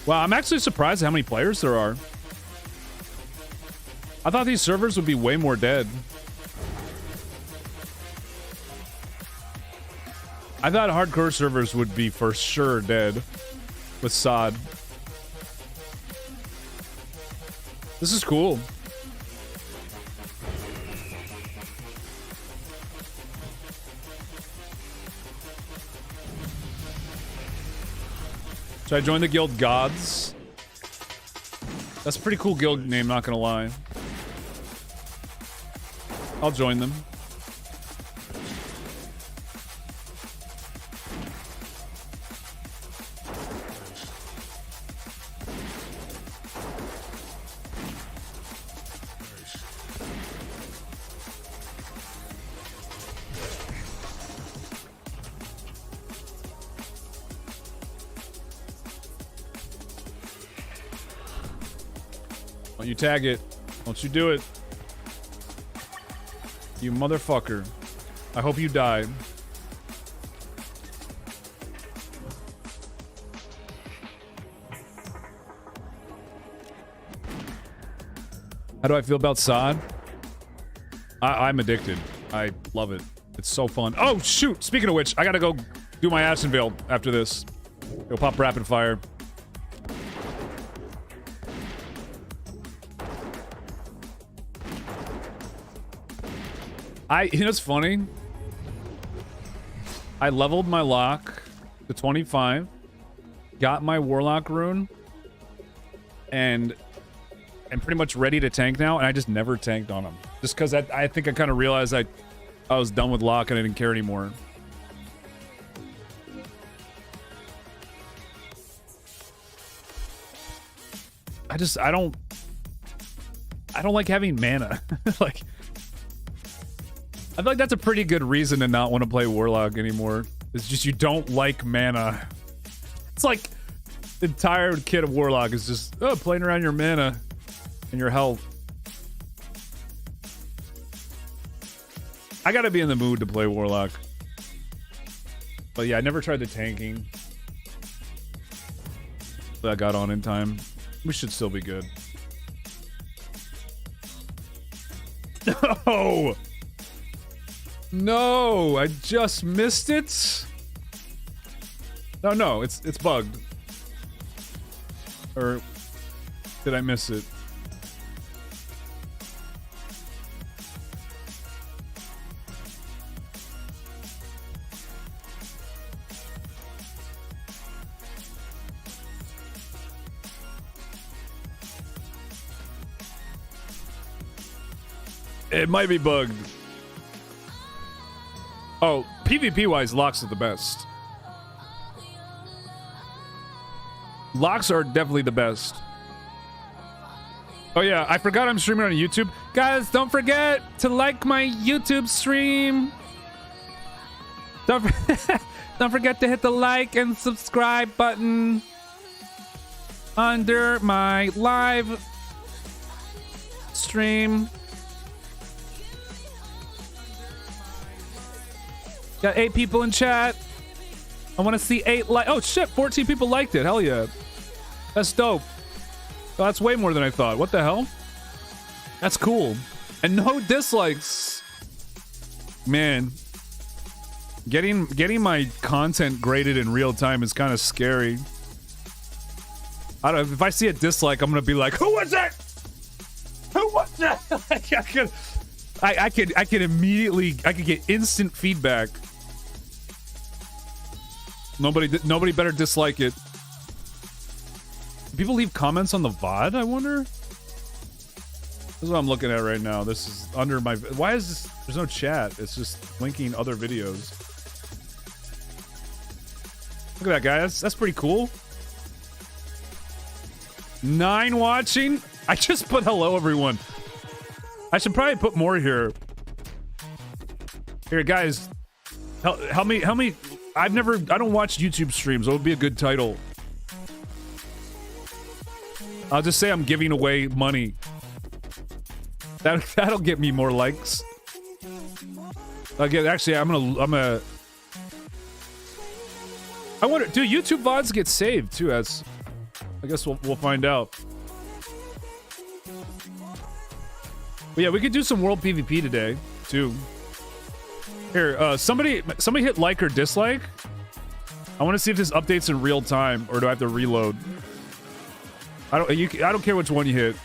Wow, I'm actually surprised at how many players there are. I thought these servers would be way more dead. I thought hardcore servers would be for sure dead with SOD. This is cool. Should I join the guild Gods? That's a pretty cool guild name, not gonna lie. I'll join them. Don't you tag it. Don't you do it. You motherfucker. I hope you die. How do I feel about SOD? I'm addicted. I love it. It's so fun. Oh, shoot! Speaking of which, I gotta go do my Ashen Veil after this. Go pop rapid fire. You know what's funny? I leveled my lock to 25, got my Warlock rune, and pretty much ready to tank now, and I just never tanked on him. Just because I think I kind of realized I was done with Lock and I didn't care anymore. I don't like having mana. Like, I feel like that's a pretty good reason to not want to play Warlock anymore. It's just you don't like mana. It's like the entire kit of Warlock is just playing around your mana and your health. I gotta be in the mood to play Warlock. But yeah, I never tried the tanking. But I got on in time. We should still be good. No! No! I just missed it? No, it's bugged. Or did I miss it? It might be bugged. Oh, PvP-wise, locks are the best. Locks are definitely the best. Oh yeah, I forgot I'm streaming on YouTube. Guys, don't forget to like my YouTube stream. Don't forget to hit the like and subscribe button under my live stream. Got 8 people in chat. I want to see 8 like. Oh shit, 14 people liked it. Hell yeah. That's dope. Oh, that's way more than I thought. What the hell? That's cool. And no dislikes. Man. Getting my content graded in real time is kind of scary. I don't know, if I see a dislike, I'm gonna be like, who was it? Who was it? I could immediately, I could get instant feedback. Nobody better dislike it. Do people leave comments on the VOD, I wonder? This is what I'm looking at right now. This is under my... Why is this... There's no chat. It's just linking other videos. Look at that, guys. That's pretty cool. 9 watching. I just put hello, everyone. I should probably put more here. Here, guys. Help me... I don't watch YouTube streams. What would be a good title? I'll just say I'm giving away money. That'll get me more likes. Actually, I'm gonna. I wonder, do YouTube VODs get saved too? As I guess we'll find out. But yeah, we could do some world PvP today too. Here, somebody hit like or dislike. I want to see if this updates in real time, or do I have to reload? I don't care which one you hit.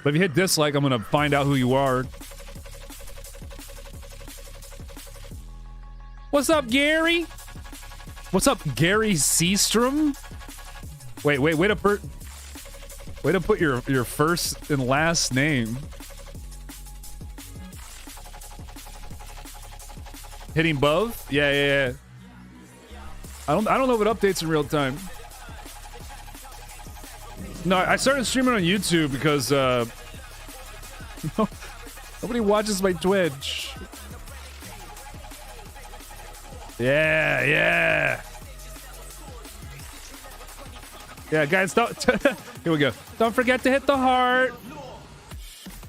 But if you hit dislike, I'm gonna find out who you are. What's up, Gary? What's up, Gary Seastrom? Wait, way to put your first and last name. Hitting both? Yeah. I don't know if it updates in real time. No, I started streaming on YouTube because nobody watches my Twitch. Yeah, guys, don't here we go. Don't forget to hit the heart.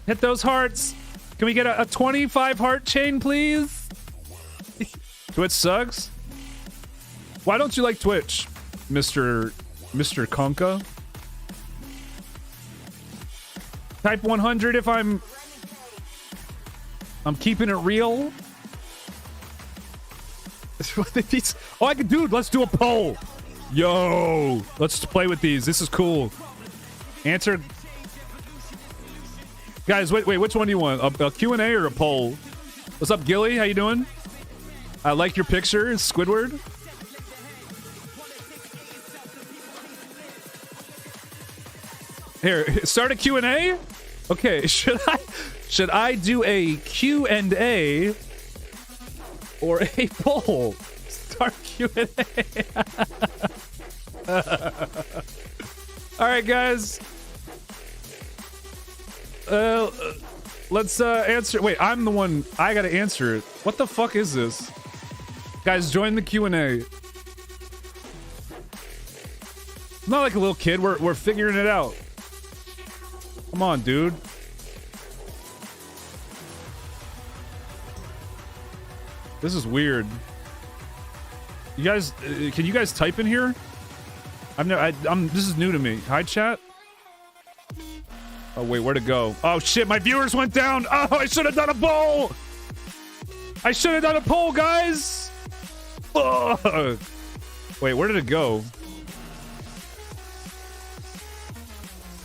Hit those hearts. Can we get a 25 heart chain, please? Twitch sucks. Why don't you like Twitch, Mr. Konka? Type 100 if I'm keeping it real. Oh, dude, let's do a poll. Yo, let's play with these. This is cool. Answer. Guys, wait, which one do you want? A Q&A or a poll? What's up, Gilly? How you doing? I like your picture, Squidward. Here, start a Q&A? Okay, should I do a Q&A or a poll? Start Q&A. All right, guys. Let's answer. Wait, I'm the one. I gotta answer it. What the fuck is this? Guys, join the Q&A. I'm not like a little kid. We're figuring it out. Come on, dude. This is weird. You guys, can you guys type in here? This is new to me. Hi, chat. Oh wait, where'd it go? Oh shit, my viewers went down. Oh, I should have done a poll. I should have done a poll, guys. Ugh. Wait, where did it go?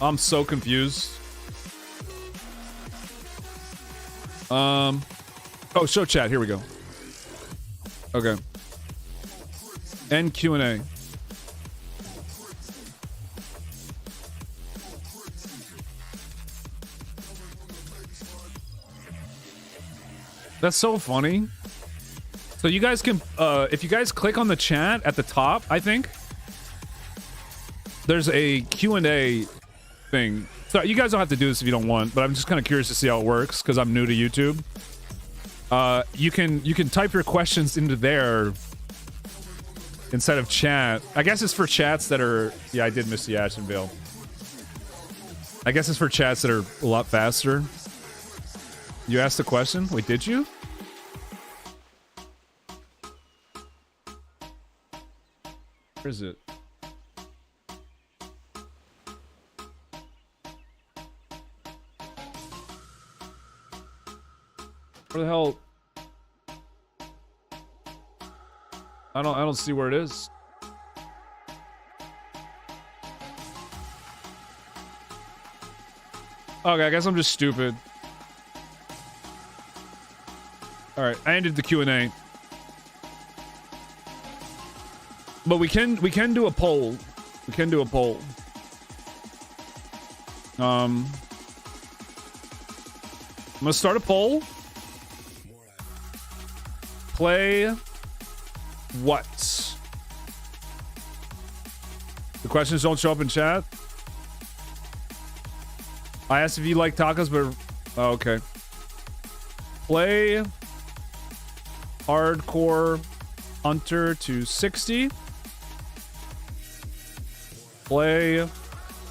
I'm so confused. Oh, show chat. Here we go. Okay. End Q&A. That's so funny. So you guys can, if you guys click on the chat at the top, I think there's a Q&A thing. So you guys don't have to do this if you don't want, but I'm just kind of curious to see how it works because I'm new to YouTube. You can type your questions into there instead of chat. I guess it's for chats that are. Yeah, I did miss the Ashenvale. I guess it's for chats that are a lot faster. You asked the question? Wait, did you? Where is it? Where the hell? I don't see where it is. Okay, I guess I'm just stupid. All right, I ended the Q&A. But we can do a poll. We can do a poll. I'm gonna start a poll. Play what? The questions don't show up in chat. I asked if you like tacos, but oh, okay. Play hardcore hunter to 60. Play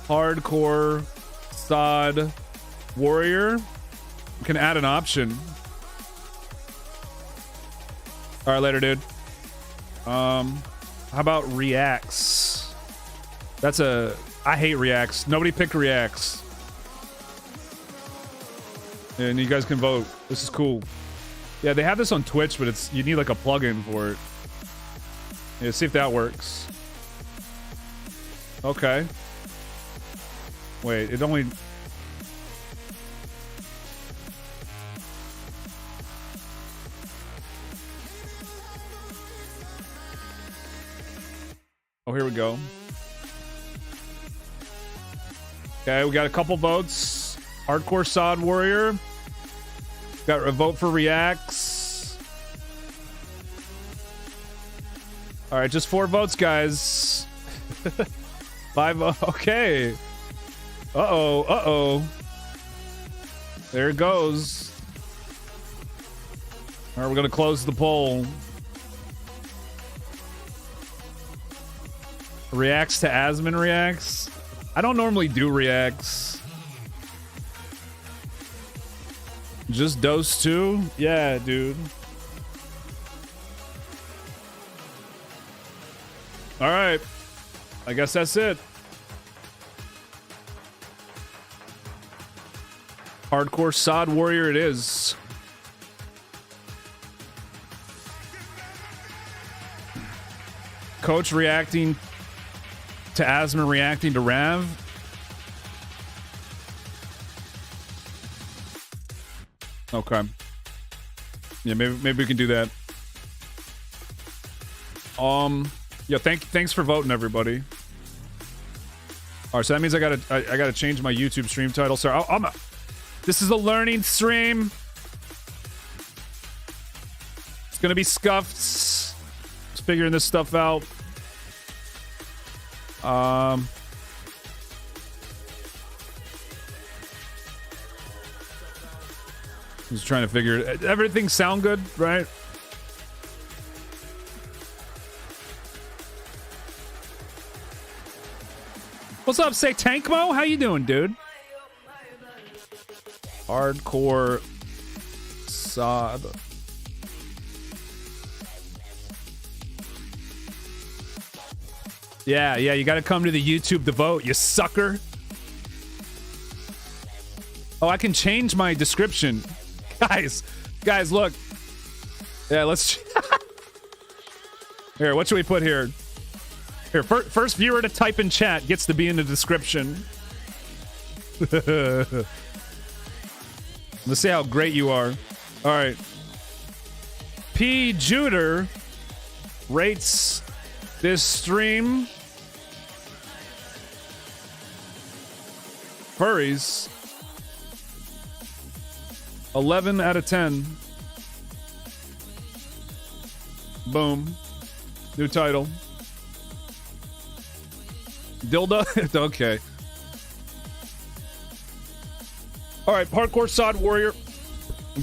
hardcore SOD warrior. We can add an option. All right, later, dude. How about reacts? That's a. I hate reacts. Nobody picked reacts. And you guys can vote. This is cool. Yeah, they have this on Twitch, but it's you need like a plugin for it. Yeah, see if that works. Okay. Wait, it only. Oh, here we go. Okay, we got a couple votes. Hardcore SOD warrior. Got a vote for reacts. All right, just 4 votes, guys. 5. Okay. Uh-oh. Uh-oh. There it goes. All right, we're going to close the poll. Reacts to Asmin reacts. I don't normally do reacts. Just dose 2? Yeah, dude. All right. I guess that's it. Hardcore SOD warrior it is. Coach reacting to Asma reacting to Rav. Okay. Yeah, maybe we can do that. Yeah, thanks for voting, everybody. All right, so that means I gotta change my YouTube stream title. So this is a learning stream. It's gonna be scuffed. Just figuring this stuff out. Just trying to figure it. Everything sound good, right? What's up, Say Tankmo? How you doing, dude? Hardcore SOD. Yeah, you gotta come to the YouTube to vote, you sucker. Oh, I can change my description. Guys, look. Yeah, let's... Here, what should we put here? Here, first viewer to type in chat gets to be in the description. Let's see how great you are. All right. P. Juder rates this stream furries 11 out of 10. Boom. New title. Dildo? Okay. Alright, Hardcore SOD Warrior.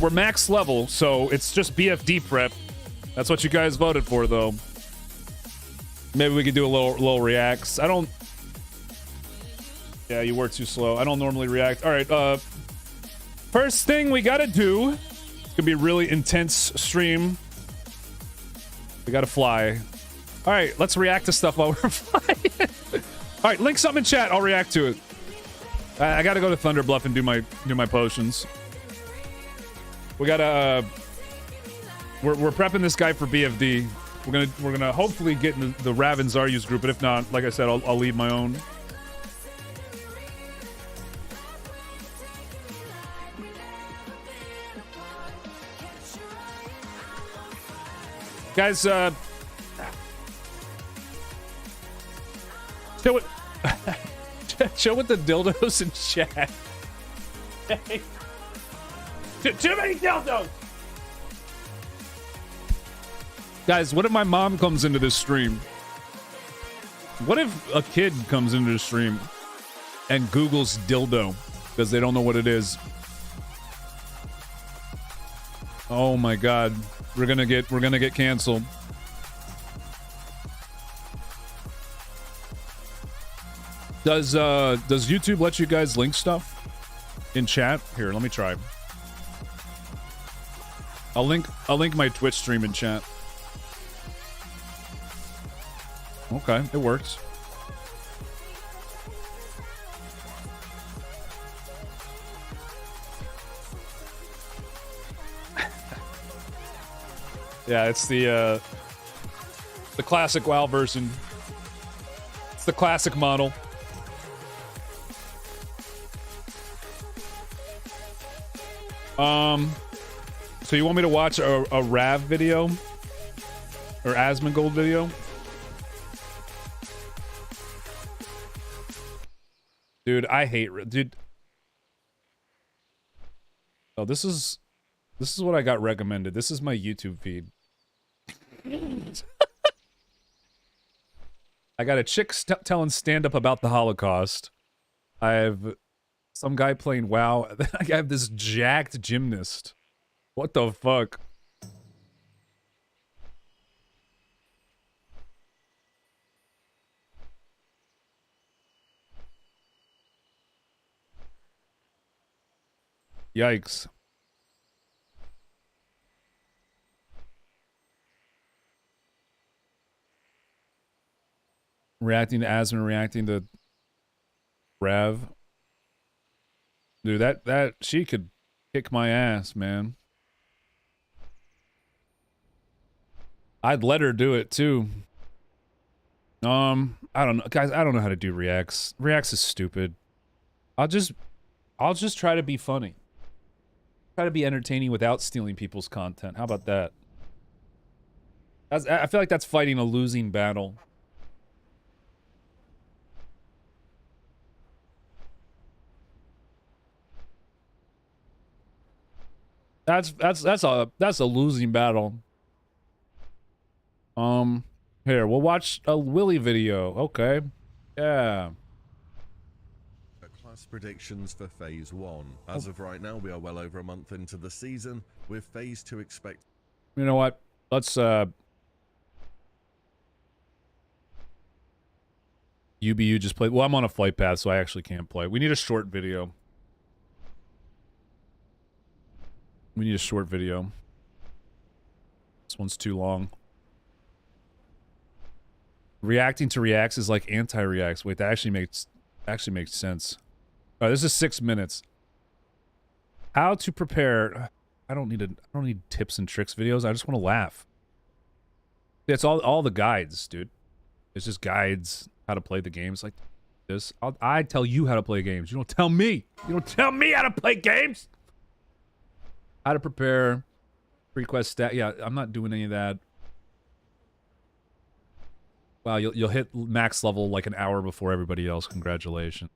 We're max level, so it's just BFD prep. That's what you guys voted for, though. Maybe we could do a little reacts. I don't... Yeah, you were too slow. I don't normally react. Alright, first thing we gotta do... It's gonna be a really intense stream. We gotta fly. Alright, let's react to stuff while we're flying. Alright, link something in chat. I'll react to it. I gotta go to Thunder Bluff and do my potions. We gotta... We're prepping this guy for BFD. We're gonna hopefully get in the Raven Zaryu's group, but if not, like I said, I'll lead my own. Guys, show it. Show with the dildos in chat. Too many dildos. Guys, what if my mom comes into this stream? What if a kid comes into the stream and Googles dildo because they don't know what it is? Oh my god. We're gonna get canceled. Does YouTube let you guys link stuff in chat? Here, let me try. I'll link my Twitch stream in chat. Okay, it works. Yeah, it's the classic WoW version. It's the classic model. So you want me to watch a Rav video? Or Asmongold video? Dude, I hate... Dude... Oh, this is what I got recommended. This is my YouTube feed. I got a chick telling stand-up about the Holocaust. I have some guy playing WoW. I have this jacked gymnast. What the fuck? Yikes. Reacting to Asmon, reacting to Rav. Dude, that she could kick my ass, man. I'd let her do it too. I don't know, guys. I don't know how to do reacts. Reacts is stupid. I'll just try to be funny. Try to be entertaining without stealing people's content. How about that? I feel like that's fighting a losing battle. That's a losing battle. Here, we'll watch a Willy video. Okay. Yeah. Class predictions for Phase 1. As of right now, we are well over a month into the season, with Phase 2 expected. You know what? Let's UBU just played. Well, I'm on a flight path, so I actually can't play. We need a short video. We need a short video. This one's too long. Reacting to reacts is like anti-reacts. Wait, that actually makes sense. Oh, this is 6 minutes. How to prepare. I don't need tips and tricks videos. I just want to laugh. Yeah, it's all the guides, dude. It's just guides how to play the games like this. I tell you how to play games. You don't tell me. You don't tell me how to play games. How to prepare. Request stat. Yeah, I'm not doing any of that. Wow, you'll hit max level like an hour before everybody else. Congratulations.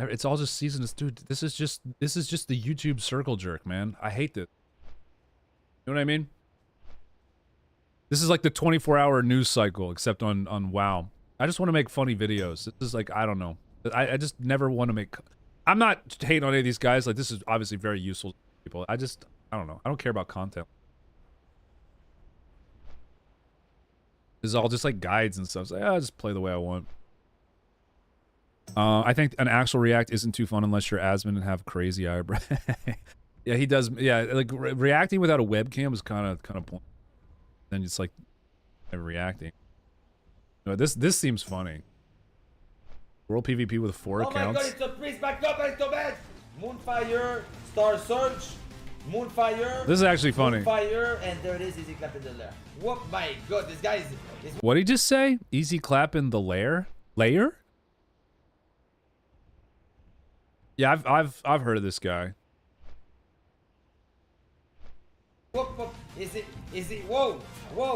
It's all just seasons, dude. This is just the YouTube circle jerk, man. I hate this. You know what I mean? This is like the 24-hour news cycle, except on WoW. I just want to make funny videos. This is like, I don't know. I just never want to make. I'm not hating on any of these guys. Like, this is obviously very useful to people. I don't know. I don't care about content. This is all just like guides and stuff. It's like, I'll just play the way I want. I think an actual react isn't too fun unless you're Asmon and have crazy eyebrows. Yeah, he does. Yeah, like reacting without a webcam is kind of point. Then it's like reacting. No, this seems funny. World PvP with 4 accounts. Oh my god, it's a priest back up, it's so bad. Moonfire, Star Surge, Moonfire. This is actually funny. Moonfire, and there it is, easy clap in the lair. Whoop, my god, this guy is What did he just say? Easy clap in the lair? Layer? Yeah, I've heard of this guy. whoop, whoop. Is it, whoa,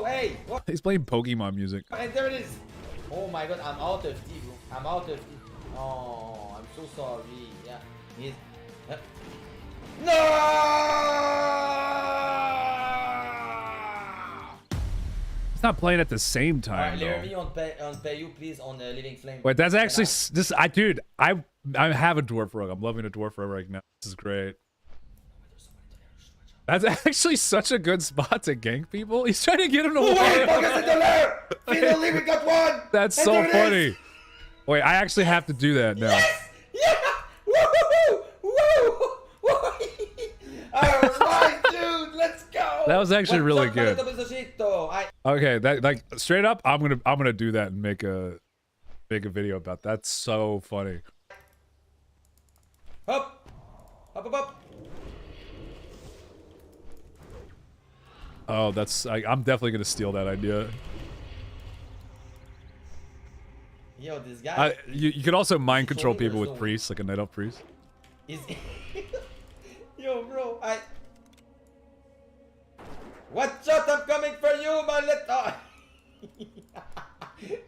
hey, whoa. He's playing Pokemon music. And there it is. Oh my god, I'm out of tea, bro. I'm out of tea. Oh, I'm so sorry. Yeah, he's... No! He's not playing at the same time, Layer though. me on pay you, please, on Living Flame. Wait, that's actually this. Dude, I have a dwarf rogue. I'm loving a dwarf rogue right now. This is great. That's actually such a good spot to gank people. He's trying to get him to Oh, win. focus in the lair! Finally, we got one! That's And so there it funny. is. Wait, I actually have to do that now. Yes! Yeah! Woo! Woo! Woo! Alright, dude, let's go! That was actually really What's good. up, Manito? Okay, that like straight up, I'm gonna do that and make a video about that. That's so funny. Up! Up, up, up! Oh, that's I'm definitely gonna steal that idea. Yo, this guy You can also mind control Surely people there's with no- priests, like a night elf priest. is... Yo, bro, Watch out, I'm coming for you, my little...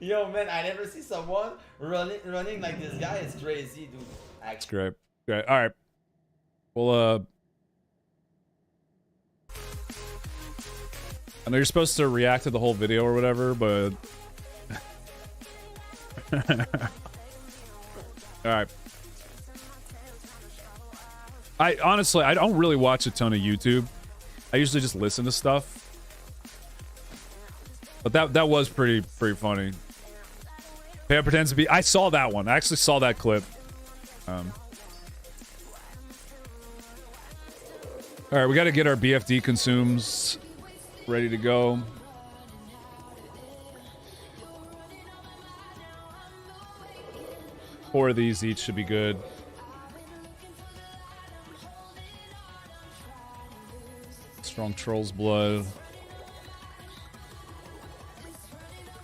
Yo, man, I never see someone running like this guy. It's crazy, dude. It's great. Great. All right. Well, I know you're supposed to react to the whole video or whatever, but all right. I honestly, I don't really watch a ton of YouTube. I usually just listen to stuff. But that was pretty funny. Pam pretends to be. I saw that one. I actually saw that clip. All right, we got to get our BFD consumes ready to go. Four of these each should be good. Strong Troll's Blood.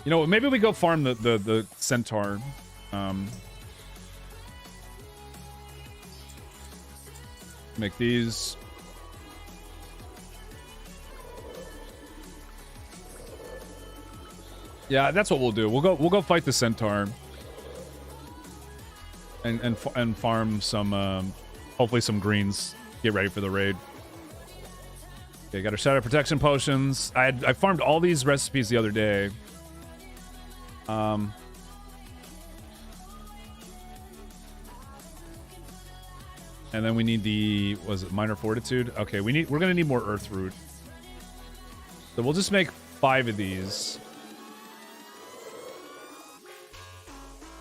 You know what? Maybe we go farm the Centaur. Make these. Yeah, that's what we'll do. We'll go fight the Centaur. And farm some hopefully some greens. Get ready for the raid. Okay, got our shadow protection potions. I farmed all these recipes the other day. And then we need the, was it minor fortitude? Okay, we're gonna need more earth root. So we'll just make 5 of these.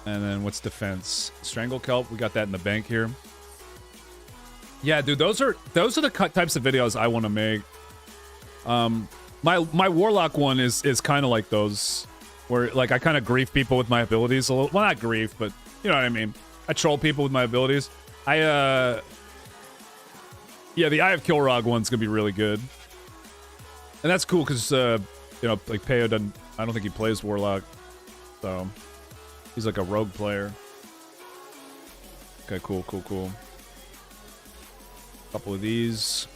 And then what's defense? Strangle kelp. We got that in the bank here. Yeah, dude, those are the types of videos I want to make. My warlock one is kind of like those, where like I kind of grief people with my abilities a little. Well, not grief, but you know what I mean. I troll people with my abilities. Yeah, the Eye of Kilrog one's gonna be really good, and that's cool because you know, like Peo doesn't. I don't think he plays warlock, so he's like a rogue player. Okay, cool. Couple of these.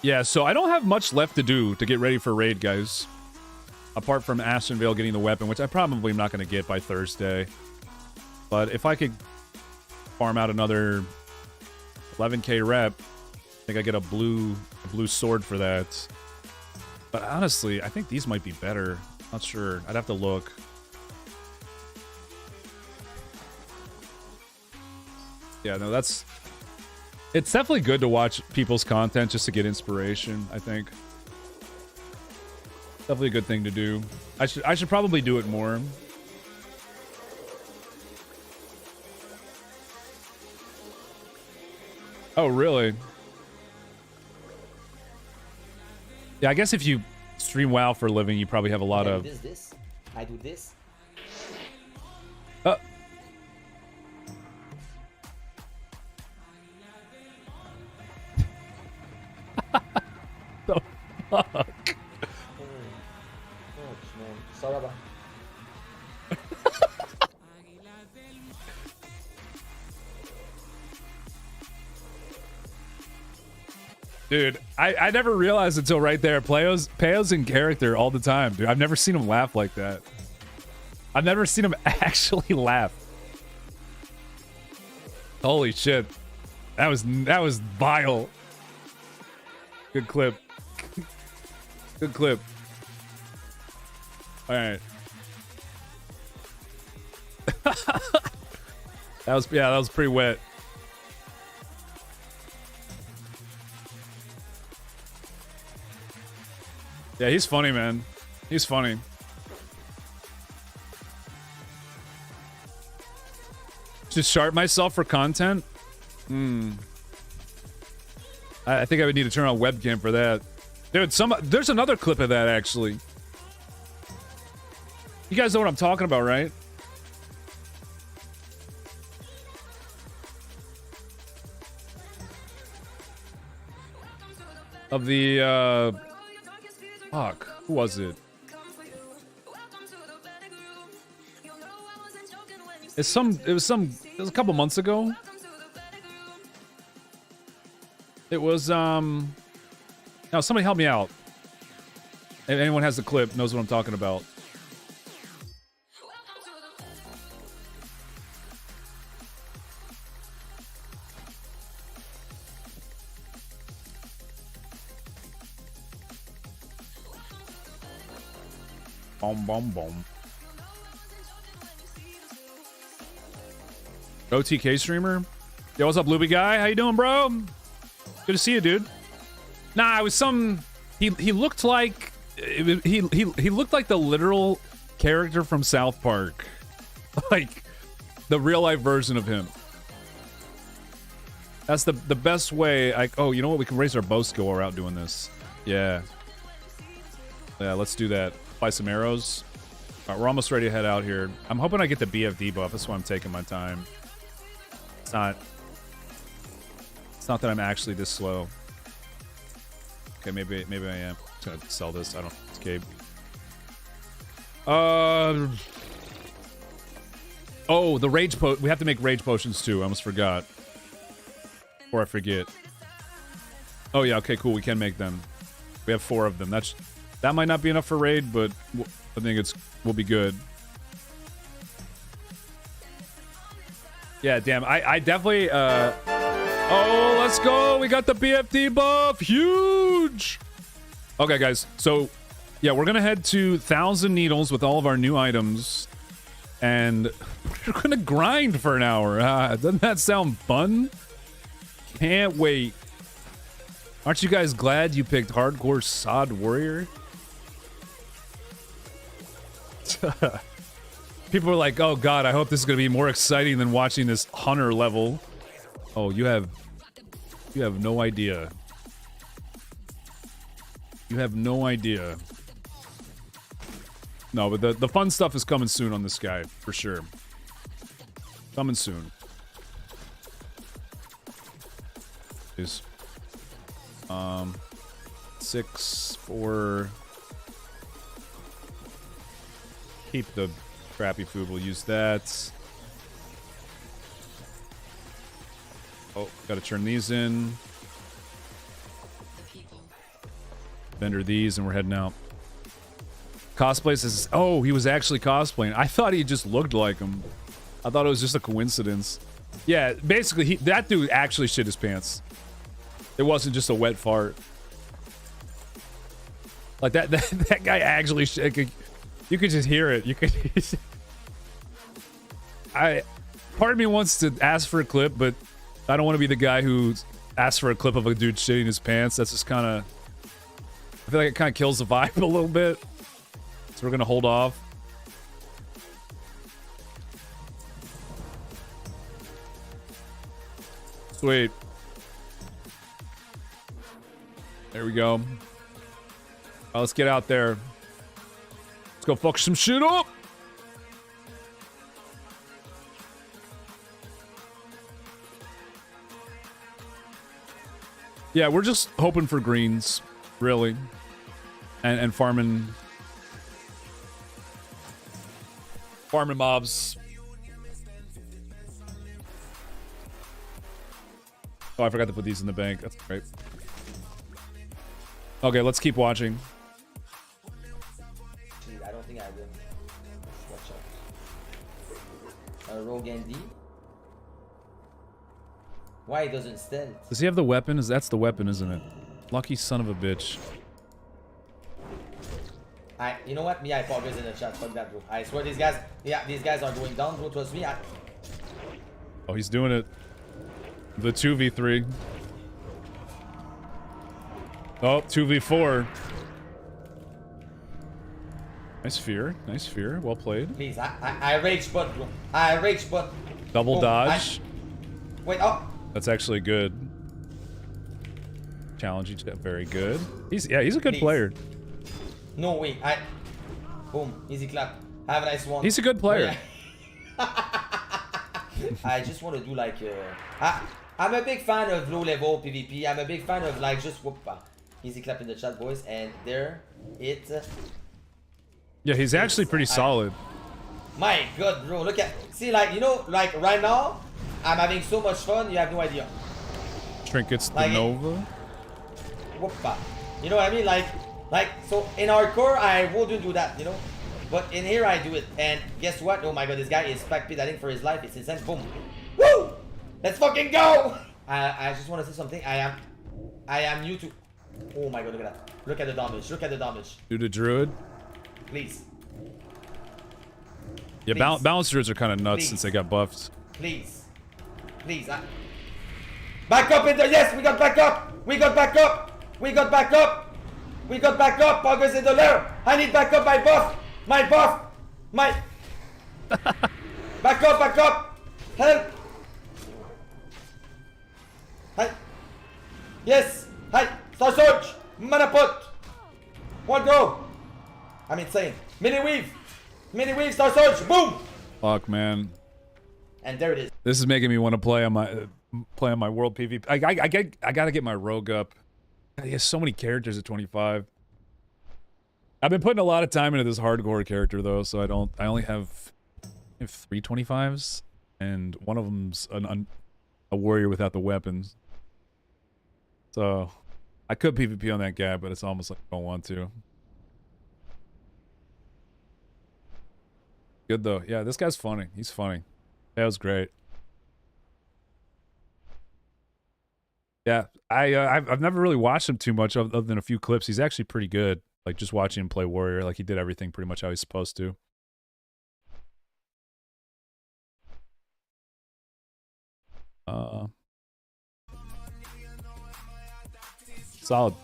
Yeah, so I don't have much left to do to get ready for raid, guys. Apart from Ashenvale getting the weapon, which I probably am not going to get by Thursday. But if I could farm out another 11k rep, I think I get a blue sword for that. But honestly, I think these might be better. Not sure. I'd have to look. Yeah, no, it's definitely good to watch people's content just to get inspiration, I think. Definitely a good thing to do. I should probably do it more. Oh, really? Yeah, I guess if you stream WoW for a living, you probably have a lot of... This. I do this. The fuck? Sorry about. Dude, I never realized until right there. Peo's in character all the time, dude. I've never seen him laugh like that. I've never seen him actually laugh. Holy shit. That was vile. Good clip. Good clip. All right. that was pretty wet. Yeah, he's funny, man. He's funny. Just sharp myself for content? I think I would need to turn on webcam for that. Dude, there's another clip of that, actually. You guys know what I'm talking about, right? Of the, fuck, who was it? It was a couple months ago. It was, now somebody help me out. If anyone has the clip, knows what I'm talking about. Boom, boom, boom. OTK streamer? Yo, what's up, Luby guy? How you doing, bro? Good to see you, dude. Nah, it was some... He looked like... He looked like the literal character from South Park. Like, the real-life version of him. That's the best way... oh, you know what? We can raise our bow skill while we're out doing this. Yeah. Yeah, let's do that. Buy some arrows. All right, we're almost ready to head out here. I'm hoping I get the BFD buff. That's why I'm taking my time. It's not that I'm actually this slow. Okay, maybe I am. I'm gonna sell this. I don't escape. Oh, the rage we have to make rage potions too. I almost forgot. Before I forget. Oh yeah, okay, cool. We can make them. We have 4 of them. That might not be enough for raid, but I think we'll be good. Yeah, damn. I definitely, oh, let's go. We got the BFD buff. Huge. Okay, guys. So, yeah, we're going to head to 1,000 Needles with all of our new items. And we're going to grind for an hour. Doesn't that sound fun? Can't wait. Aren't you guys glad you picked Hardcore SOD Warrior? People are like, oh god, I hope this is going to be more exciting than watching this Hunter level. Oh, you have no idea. You have no idea. No, but the fun stuff is coming soon on this guy, for sure. Coming soon. Is 6 for keep the crappy food, we'll use that. Oh, gotta turn these in. Vendor these and we're heading out. Cosplay says, oh, he was actually cosplaying. I thought he just looked like him. I thought it was just a coincidence. Yeah, basically, that dude actually shit his pants. It wasn't just a wet fart. Like that guy actually shit. You could just hear it. You could. Part of me wants to ask for a clip, but I don't want to be the guy who asks for a clip of a dude shitting his pants. That's just kind of. I feel like it kind of kills the vibe a little bit. So we're gonna hold off. Sweet. There we go. Let's get out there. Let's go fuck some shit up. Yeah, we're just hoping for greens, really. And farming mobs. Oh, I forgot to put these in the bank. That's great. Okay, let's keep watching. I don't think I will. Watch out. Rogue Andy. Why he doesn't stealth? Does he have the weapon? That's the weapon, isn't it? Lucky son of a bitch. You know what? Me, I apologize in the chat. Fuck that, bro. I swear these guys, yeah, these guys are going down, bro. Trust me. Oh, he's doing it. The 2v3. Oh, 2v4. Nice fear. Nice fear. Well played. Please, I rage butt, bro. I rage butt. Double dodge. Wait, oh. That's actually good. Challenge each. Very good. He's a good player. No way. Boom. Easy clap. Have a nice one. He's a good player. I just want to do like I'm a big fan of low level PvP. I'm a big fan of like just whoop. Easy clap in the chat, boys. And there it. Yeah, he's actually pretty solid. My god, bro. Look at. See, like, you know, like right now, I'm having so much fun. You have no idea. Trinkets like, the Nova. Whoop. You know what I mean? Like, so in hardcore, I wouldn't do that, you know? But in here, I do it. And guess what? Oh my god, this guy is backpedaling for his life. It's insane. Boom. Woo! Let's fucking go! I just want to say something. I am new to... Oh my god, look at that. Look at the damage. Look at the damage. Do the druid. Please. Yeah, balance druids are kind of nuts since they got buffed. Please. Please. Back up in there. Yes, we got back up. We got back up. We got back up. We got back up. Poggers in the lair. I need back up my buff. My buff. My... Back up, back up. Help. Hi. Yes. Hi. Star Surge. Mana put. One go. I'm insane. Mini weave. Mini weave. Star Surge. Boom. Fuck, man. And there it is. This is making me want to play on my world PvP. I gotta get my rogue up. He has so many characters at 25. I've been putting a lot of time into this hardcore character though, so I only have 3 25s, and one of them's a warrior without the weapons. So I could PvP on that guy, but it's almost like I don't want to. Good though. Yeah, this guy's funny. He's funny. That was great. Yeah, I've never really watched him too much other than a few clips. He's actually pretty good. Like just watching him play Warrior, like he did everything pretty much how he's supposed to. Solid.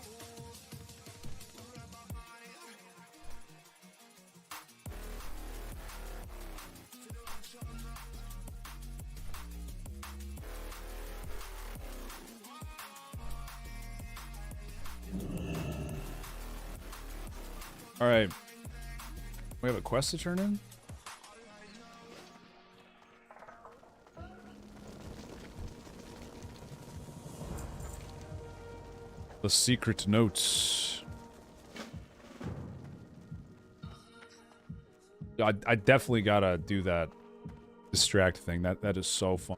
All right. We have a quest to turn in? The secret notes. I definitely gotta do that distract thing. That is so fun.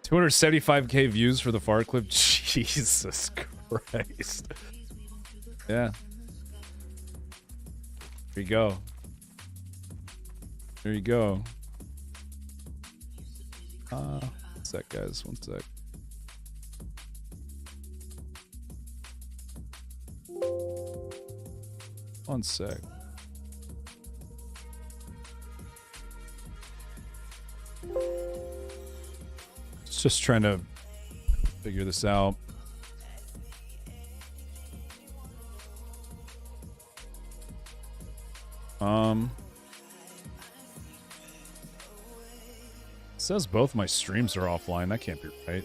$275K views for the fart clip. Jesus Christ. Yeah. There you go. There you go. One sec, guys. One sec. One sec. Just trying to figure this out. It says both my streams are offline. That can't be right.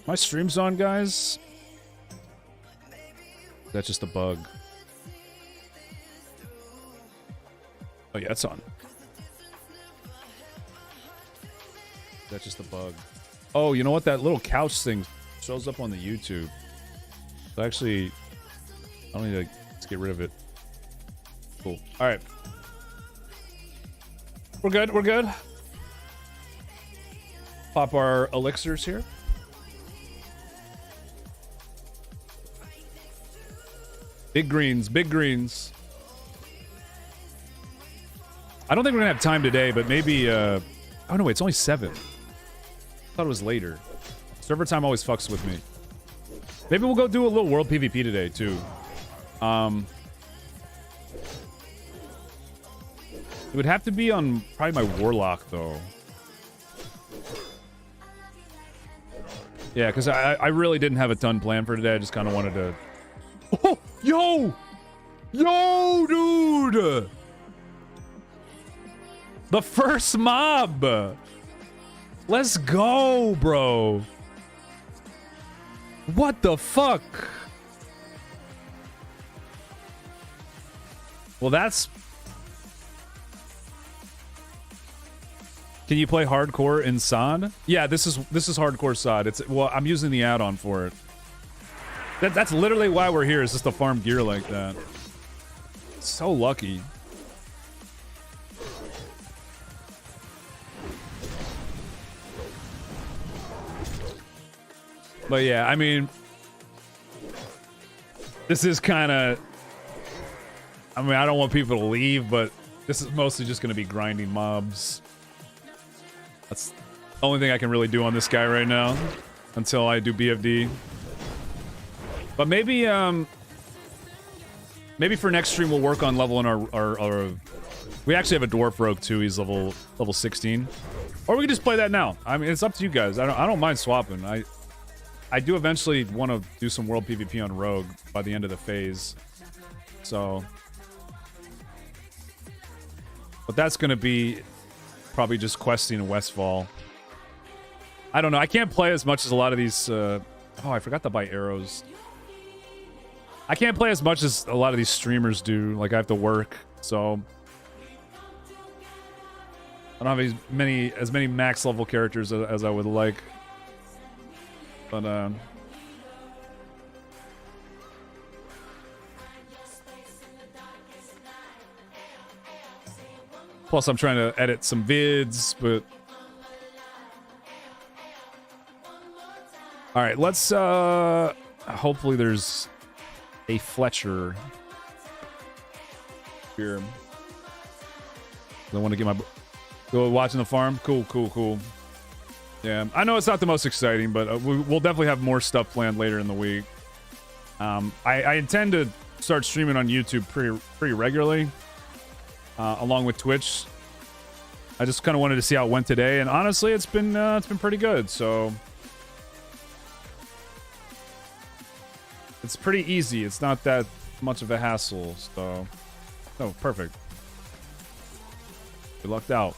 My stream's on, guys? That's just a bug. Oh yeah, it's on. That's just a bug. Oh, you know what? That little couch thing shows up on the YouTube. So actually, I don't need to let's get rid of it. Cool. All right. We're good. We're good. Pop our elixirs here. Big greens. Big greens. I don't think we're gonna have time today, but maybe. Oh no, wait, it's only 7. I thought it was later. Server time always fucks with me. Maybe we'll go do a little world PvP today too. It would have to be on probably my warlock though. Yeah, because I really didn't have a ton planned for today. I just kind of wanted to. Oh, yo, dude. The first mob! Let's go, bro! What the fuck? Well, that's... Can you play hardcore in SOD? Yeah, this is hardcore SOD. It's well, I'm using the add-on for it. That's literally why we're here, is just to farm gear like that. So lucky. But yeah, I mean, this is kind of, I mean, I don't want people to leave, but this is mostly just going to be grinding mobs. That's the only thing I can really do on this guy right now until I do BFD. But maybe, maybe for next stream we'll work on leveling our we actually have a dwarf rogue too. He's level 16, or we can just play that now. I mean, it's up to you guys. I don't mind swapping. I do eventually want to do some world PvP on rogue by the end of the phase, so. But that's gonna be probably just questing in Westfall. I don't know. I can't play as much as a lot of these. Oh, I forgot to buy arrows. I can't play as much as a lot of these streamers do. Like I have to work, so I don't have as many max level characters as I would like. But plus I'm trying to edit some vids, but all right, let's hopefully there's a Fletcher Here. I want to get my... Go watching the farm? Cool, cool, cool. Yeah, I know it's not the most exciting, but we'll definitely have more stuff planned later in the week. I intend to start streaming on YouTube pretty regularly, along with Twitch. I just kind of wanted to see how it went today, and honestly, it's been pretty good. So it's pretty easy. It's not that much of a hassle. So, oh, perfect. We lucked out.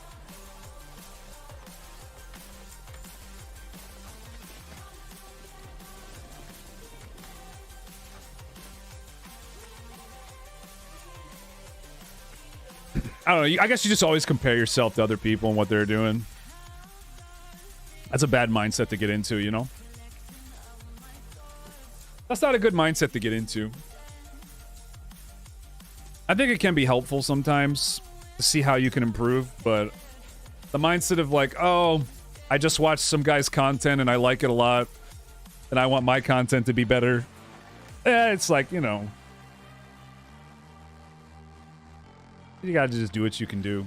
I don't know. I guess you just always compare yourself to other people and what they're doing. That's a bad mindset to get into, you know? That's not a good mindset to get into. I think it can be helpful sometimes to see how you can improve, but the mindset of like, oh, I just watched some guy's content and I like it a lot, and I want my content to be better. It's like, you know... You gotta just do what you can do.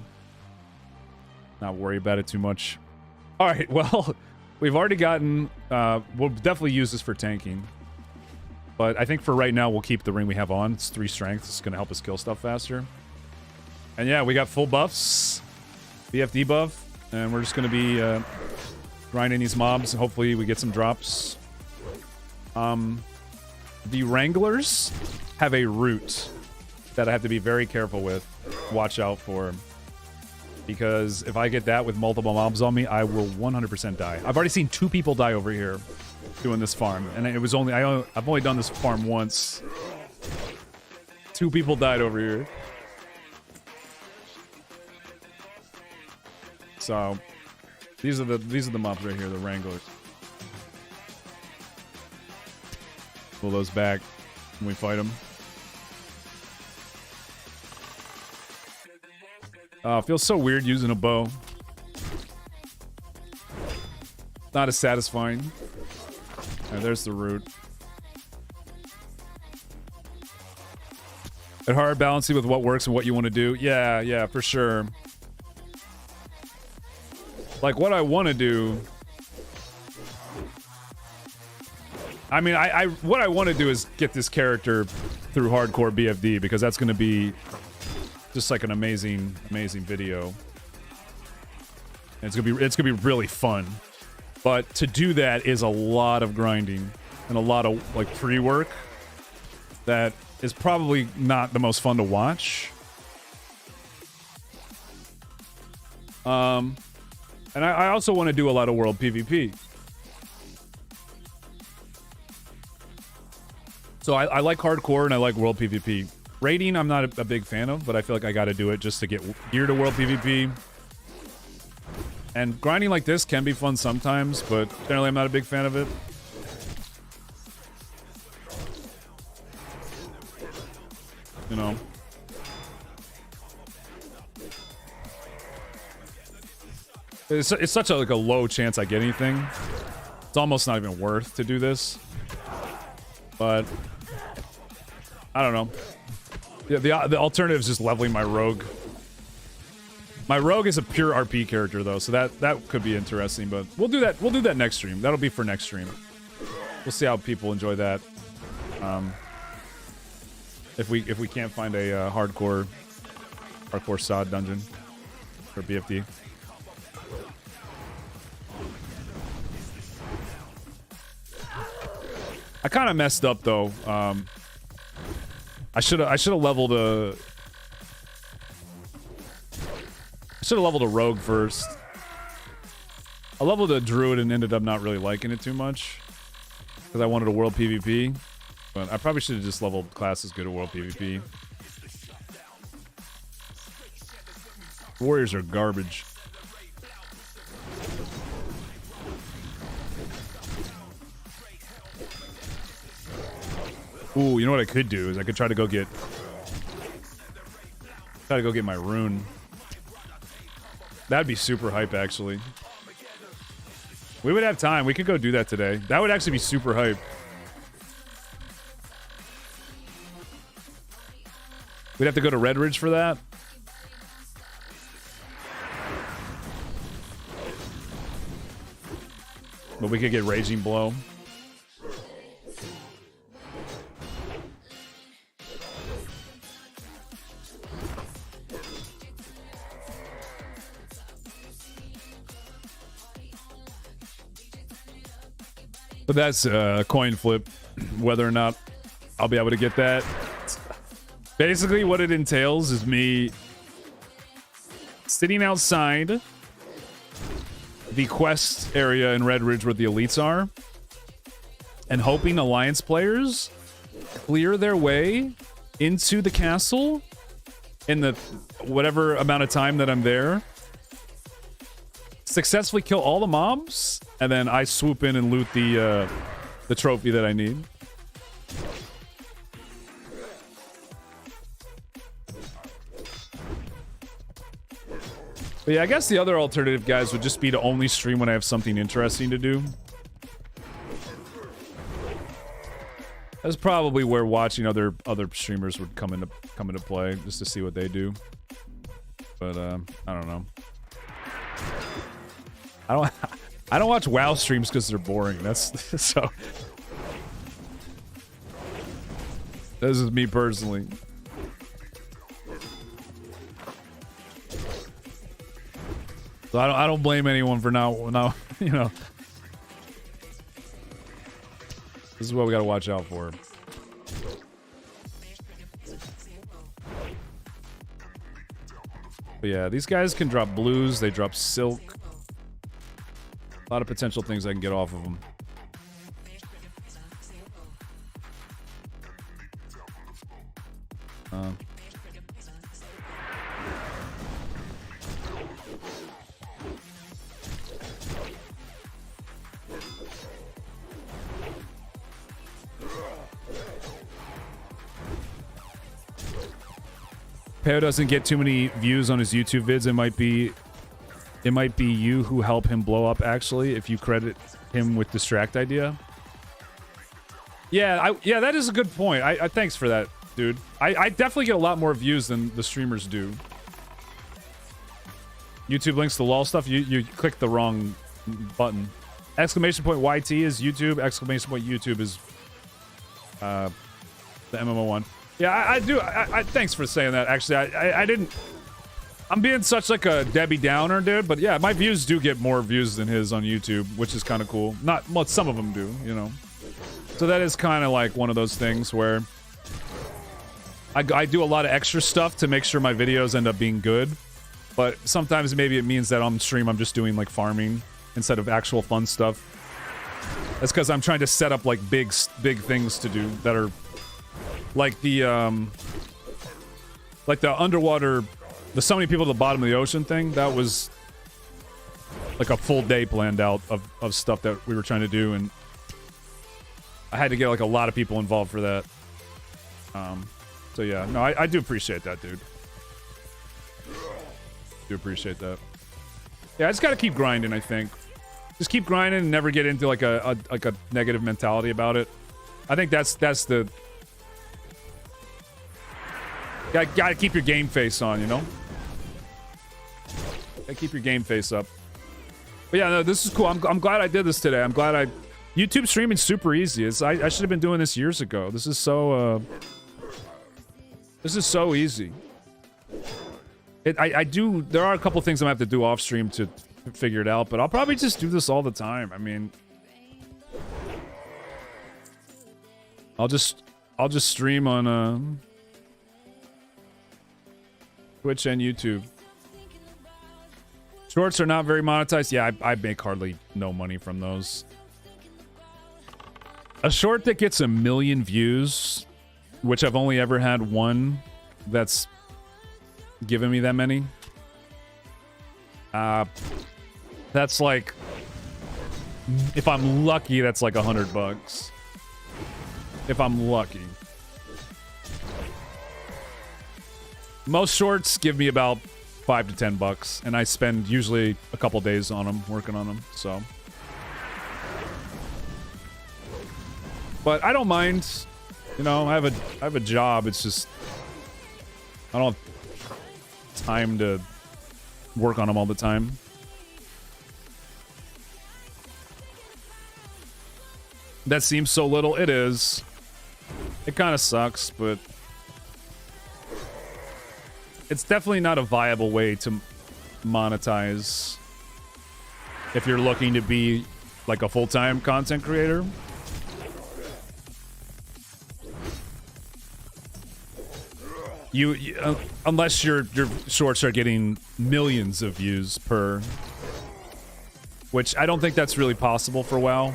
Not worry about it too much. Alright, well, we've already gotten... we'll definitely use this for tanking. But I think for right now, we'll keep the ring we have on. It's 3 strength. It's gonna help us kill stuff faster. And yeah, we got full buffs. BFD buff. And we're just gonna be grinding these mobs. And hopefully we get some drops. The Wranglers have a root that I have to be very careful with. Watch out for, because if I get that with multiple mobs on me, I will 100% die. I've already seen 2 people die over here doing this farm, and it was only I've only done this farm once. 2 people died over here. So these are the mobs right here, the Wranglers. Pull those back when we fight them. Feels so weird using a bow. Not as satisfying. Right, there's the root. It's hard balancing with what works and what you want to do. Yeah, for sure. Like what I want to do. I mean, what I want to do is get this character through hardcore BFD, because that's going to be just like an amazing video. And it's gonna be really fun. But to do that is a lot of grinding and a lot of like pre-work that is probably not the most fun to watch. And I also want to do a lot of world PvP. So I like hardcore and I like world PvP. Raiding, I'm not a big fan of, but I feel like I gotta do it just to get gear to world PvP. And grinding like this can be fun sometimes, but generally I'm not a big fan of it. You know. It's such a low chance I get anything. It's almost not even worth to do this. But I don't know. Yeah, the alternative is just leveling my rogue. My rogue is a pure RP character though, so that could be interesting. But we'll do that. We'll do that next stream. That'll be for next stream. We'll see how people enjoy that. If we can't find a hardcore SOD dungeon for BFD. I kind of messed up though. I should have leveled a rogue first. I leveled a druid and ended up not really liking it too much because I wanted a world PvP. But I probably should have just leveled classes good at world PvP. Warriors are garbage. Ooh, you know what I could do is I could try to go get my rune. That'd be super hype, actually. We would have time. We could go do that today. That would actually be super hype. We'd have to go to Red Ridge for that. But we could get Raging Blow. But that's a coin flip, whether or not I'll be able to get that. Basically, what it entails is me sitting outside the quest area in Red Ridge where the elites are and hoping Alliance players clear their way into the castle in the whatever amount of time that I'm there, successfully kill all the mobs, and then I swoop in and loot the trophy that I need. But yeah, I guess the other alternative, guys, would just be to only stream when I have something interesting to do. That's probably where watching other streamers would come into play, just to see what they do. But I don't know. I don't watch WoW streams because they're boring. That's so. This is me personally. So I don't blame anyone for now, you know. This is what we gotta watch out for. But yeah, these guys can drop blues, they drop silk. A lot of potential things I can get off of them. Peo doesn't get too many views on his YouTube vids. It might be you who help him blow up, actually, if you credit him with Distract Idea. Yeah, that is a good point. I thanks for that, dude. I definitely get a lot more views than the streamers do. YouTube links to LOL stuff, you click the wrong button. Exclamation point YT is YouTube, exclamation point YouTube is the MMO one. Yeah, I do. Thanks for saying that. Actually, I didn't. I'm being such like a Debbie Downer, dude. But yeah, my views do get more views than his on YouTube, which is kind of cool. Not well, some of them do, you know. So that is kind of like one of those things where I do a lot of extra stuff to make sure my videos end up being good. But sometimes maybe it means that on stream I'm just doing like farming instead of actual fun stuff. That's because I'm trying to set up like big things to do that are. Like the underwater, the so many people at the bottom of the ocean thing, that was like a full day planned out of stuff that we were trying to do, and I had to get like a lot of people involved for that. So yeah, no, I do appreciate that, dude. Do appreciate that. Yeah, I just gotta keep grinding, I think. Just keep grinding and never get into like a negative mentality about it. I think that's the... Gotta keep your game face on, you know? Gotta keep your game face up. But yeah, no, this is cool. I'm glad I did this today. I'm glad YouTube streaming's super easy. I should have been doing this years ago. This is so easy. There are a couple things I'm gonna have to do off stream to figure it out, but I'll probably just do this all the time. I mean, I'll just stream on Twitch and YouTube. Shorts are not very monetized. Yeah, I make hardly no money from those. A short that gets 1 million views, which I've only ever had one that's given me that many. That's like, if I'm lucky, that's like $100. If I'm lucky. Most shorts give me about $5 to $10, and I spend usually a couple days on them, working on them, so. But I don't mind, you know, I have a job, it's just, I don't have time to work on them all the time. That seems so little. It is. It kind of sucks, but it's definitely not a viable way to monetize if you're looking to be like a full-time content creator. Unless your shorts are getting millions of views per, which I don't think that's really possible for WoW,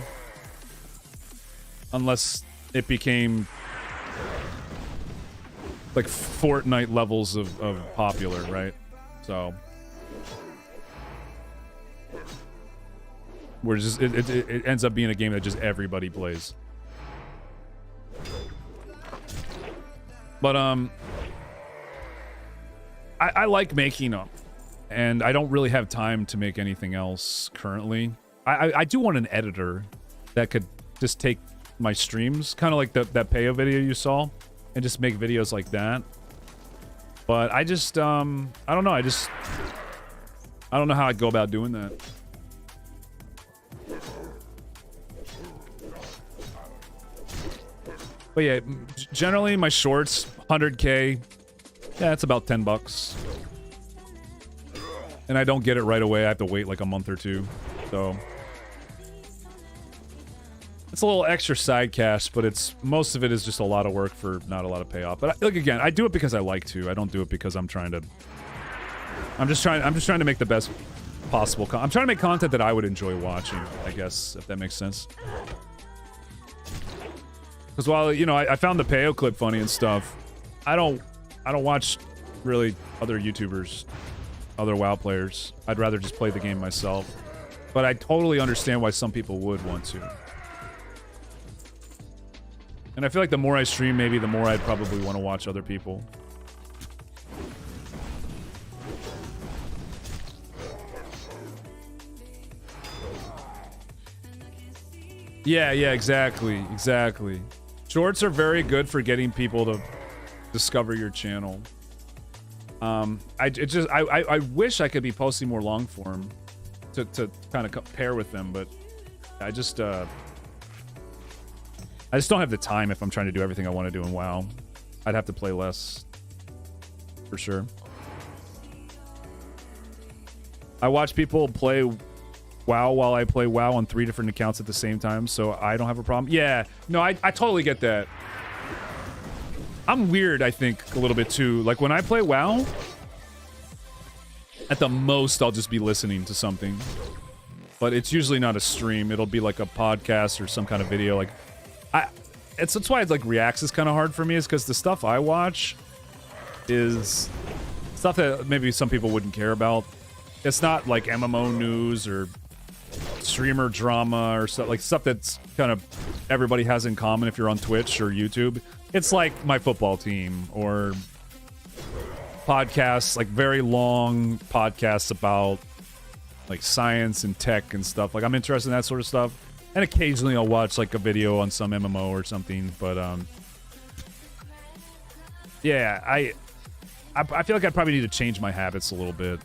unless it became like Fortnite levels of popular, right? So we're just it ends up being a game that just everybody plays. But I like making them, and I don't really have time to make anything else currently. I do want an editor that could just take my streams, kind of like that Payo video you saw, and just make videos like that. But I just I don't know. I don't know how I'd go about doing that. But yeah, generally my shorts, 100K. Yeah, it's about $10. And I don't get it right away. I have to wait like a month or two. So it's a little extra side cash, but most of it is just a lot of work for not a lot of payoff. But like again, I do it because I like to. I don't do it because I'm trying to. I'm just trying to make the best possible. I'm trying to make content that I would enjoy watching, I guess, if that makes sense. Because while I found the Payo clip funny and stuff, I don't watch really other YouTubers, other WoW players. I'd rather just play the game myself. But I totally understand why some people would want to. And I feel like the more I stream, maybe the more I'd probably want to watch other people. Yeah, exactly. Shorts are very good for getting people to discover your channel. I wish I could be posting more long form to kind of pair with them, but I just don't have the time if I'm trying to do everything I want to do in WoW. I'd have to play less, for sure. I watch people play WoW while I play WoW on 3 different accounts at the same time, so I don't have a problem. Yeah, no, I totally get that. I'm weird, I think, a little bit too. Like, when I play WoW, at the most, I'll just be listening to something. But it's usually not a stream. It'll be like a podcast or some kind of video. Like, that's why it's like Reacts is kind of hard for me, is because the stuff I watch is stuff that maybe some people wouldn't care about. It's not like MMO news or streamer drama or stuff that's kind of everybody has in common if you're on Twitch or YouTube. It's like my football team or podcasts, like very long podcasts about like science and tech and stuff. Like I'm interested in that sort of stuff. And occasionally I'll watch like a video on some MMO or something. But yeah, I feel like I probably need to change my habits a little bit.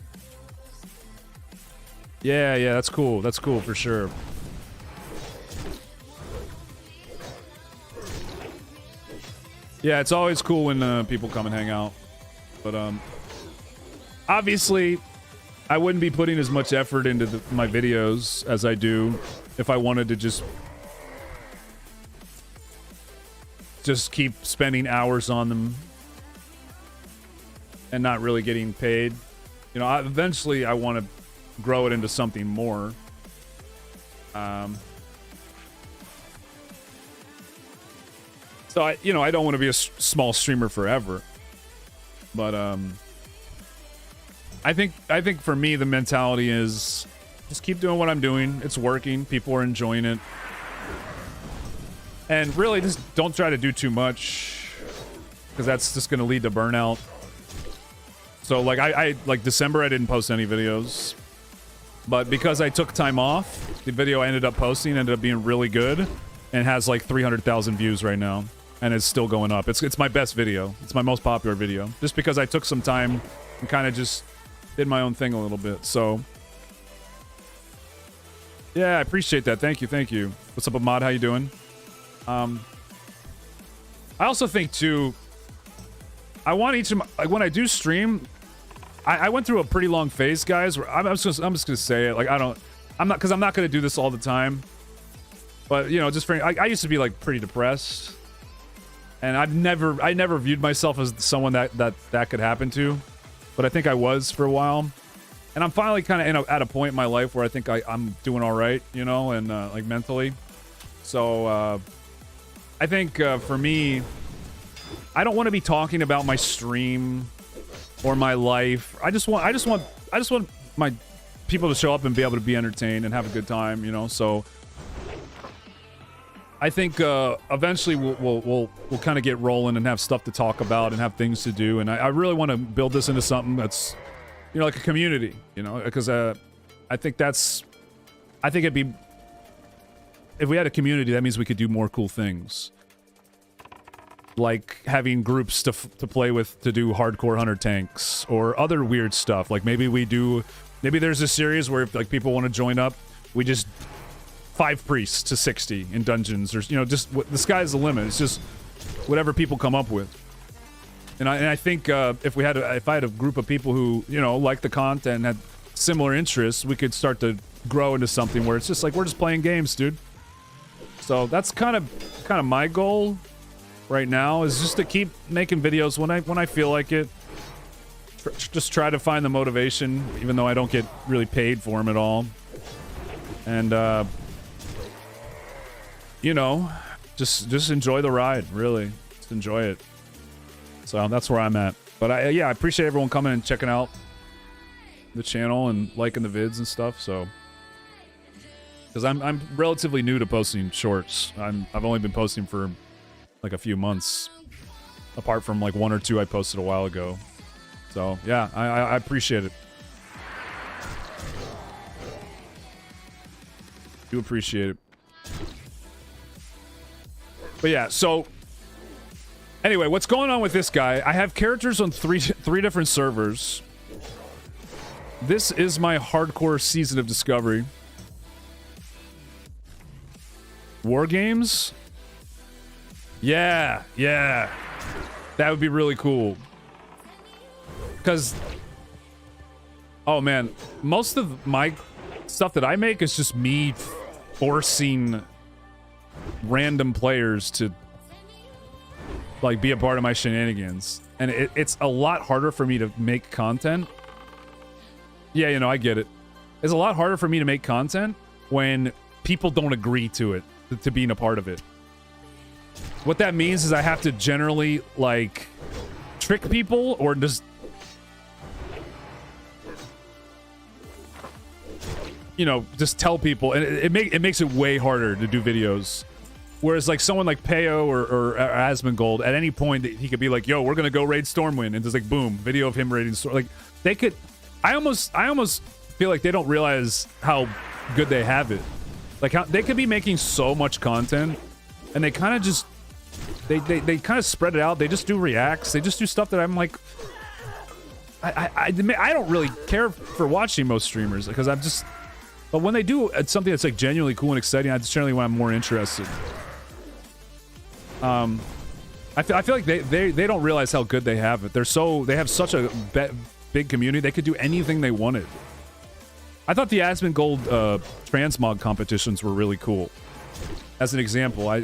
Yeah, that's cool. That's cool for sure. Yeah, it's always cool when people come and hang out. But obviously, I wouldn't be putting as much effort into my videos as I do if I wanted to just keep spending hours on them and not really getting paid. You know, eventually I want to grow it into something more. So I don't want to be a small streamer forever. But I think for me the mentality is just keep doing what I'm doing. It's working. People are enjoying it. And really just don't try to do too much, because that's just going to lead to burnout. So like I like December I didn't post any videos. But because I took time off, the video I ended up posting ended up being really good and has like 300,000 views right now. and it's still going up. It's my best video. It's my most popular video, just because I took some time and kind of just did my own thing a little bit. So yeah, I appreciate that. Thank you, thank you. What's up, Ahmad? How you doing? I also think too, I want each of my, like when I do stream, I went through a pretty long phase, guys, where I'm just gonna say it. Like I'm not gonna do this all the time. But you know, just for I used to be like pretty depressed, and I never viewed myself as someone that could happen to, but I think I was for a while, and I'm finally kind of at a point in my life where I think I'm doing all right, you know, and like mentally. So I think for me, I don't want to be talking about my stream or my life. I just want my people to show up and be able to be entertained and have a good time, you know. So I think eventually we'll kind of get rolling and have stuff to talk about and have things to do. And I really want to build this into something that's, you know, like a community, you know, because I think it'd be, if we had a community, that means we could do more cool things. Like having groups to play with to do hardcore hunter tanks or other weird stuff. Like maybe there's a series where if like people want to join up, we just 5 priests to 60 in dungeons, or you know, just the sky's the limit. It's just whatever people come up with. And I think if I had a group of people who, you know, like the content and had similar interests, we could start to grow into something where it's just like we're just playing games, dude. So that's kind of my goal right now, is just to keep making videos when I feel like it. Just try to find the motivation, even though I don't get really paid for them at all. And you know, just enjoy the ride, really. Just enjoy it. So that's where I'm at. But I appreciate everyone coming and checking out the channel and liking the vids and stuff. So, because I'm relatively new to posting shorts. I've only been posting for like a few months, apart from like 1 or 2 I posted a while ago. So yeah, I appreciate it. Do appreciate it. But yeah, so anyway, what's going on with this guy? I have characters on three different servers. This is my hardcore season of discovery. War games? Yeah. That would be really cool. Because, oh man, most of my stuff that I make is just me forcing random players to like be a part of my shenanigans, and it's a lot harder for me to make content. Yeah, you know, I get it. It's a lot harder for me to make content when people don't agree to it, to being a part of it. What that means is I have to generally like trick people or just, you know, just tell people, and it makes it way harder to do videos. Whereas like someone like Peo or Asmongold, at any point he could be like, "Yo, we're gonna go raid Stormwind," and just like boom, video of him raiding Storm. Like they could, I almost feel like they don't realize how good they have it. Like how they could be making so much content, and they kind of just they kind of spread it out. They just do reacts. They just do stuff that I'm like, I don't really care for watching most streamers because I'm just. But when they do something that's like genuinely cool and exciting, that's generally when I'm more interested. I feel like they don't realize how good they have it. They have such a big community. They could do anything they wanted. I thought the Asmongold transmog competitions were really cool. As an example, I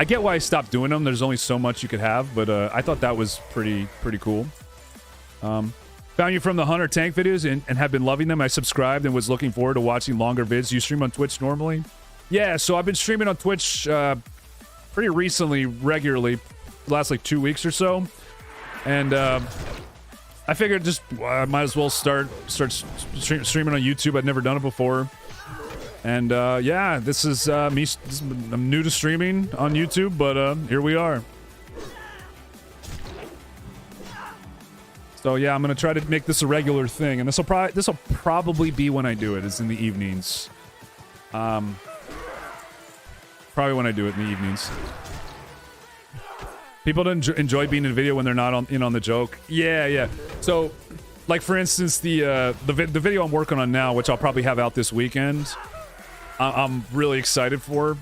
get why I stopped doing them. There's only so much you could have, but I thought that was pretty cool. Found you from the Hunter Tank videos and have been loving them. I subscribed and was looking forward to watching longer vids. You stream on Twitch normally? Yeah, so I've been streaming on Twitch pretty recently, regularly, the last like 2 weeks or so. And I figured just I might as well start streaming on YouTube. I'd never done it before. And yeah, this is me. I'm new to streaming on YouTube, but here we are. So yeah, I'm gonna try to make this a regular thing, and this will probably be when I do it. It's in the evenings. Probably when I do it in the evenings. People don't enjoy being in a video when they're not in on the joke. Yeah. So, like for instance, the video I'm working on now, which I'll probably have out this weekend, I'm really excited for.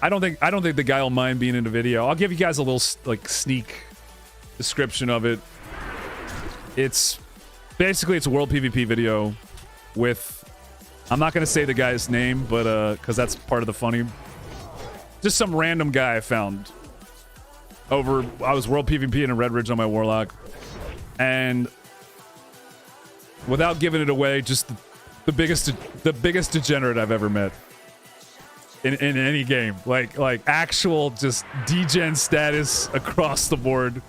I don't think the guy will mind being in the video. I'll give you guys a little like sneak description of it. It's basically it's a world PvP video with, I'm not gonna say the guy's name, but because that's part of the funny. Just some random guy I found over. I was world PvP in a Red Ridge on my Warlock, and without giving it away, just the biggest degenerate I've ever met in any game. Like actual just degen status across the board.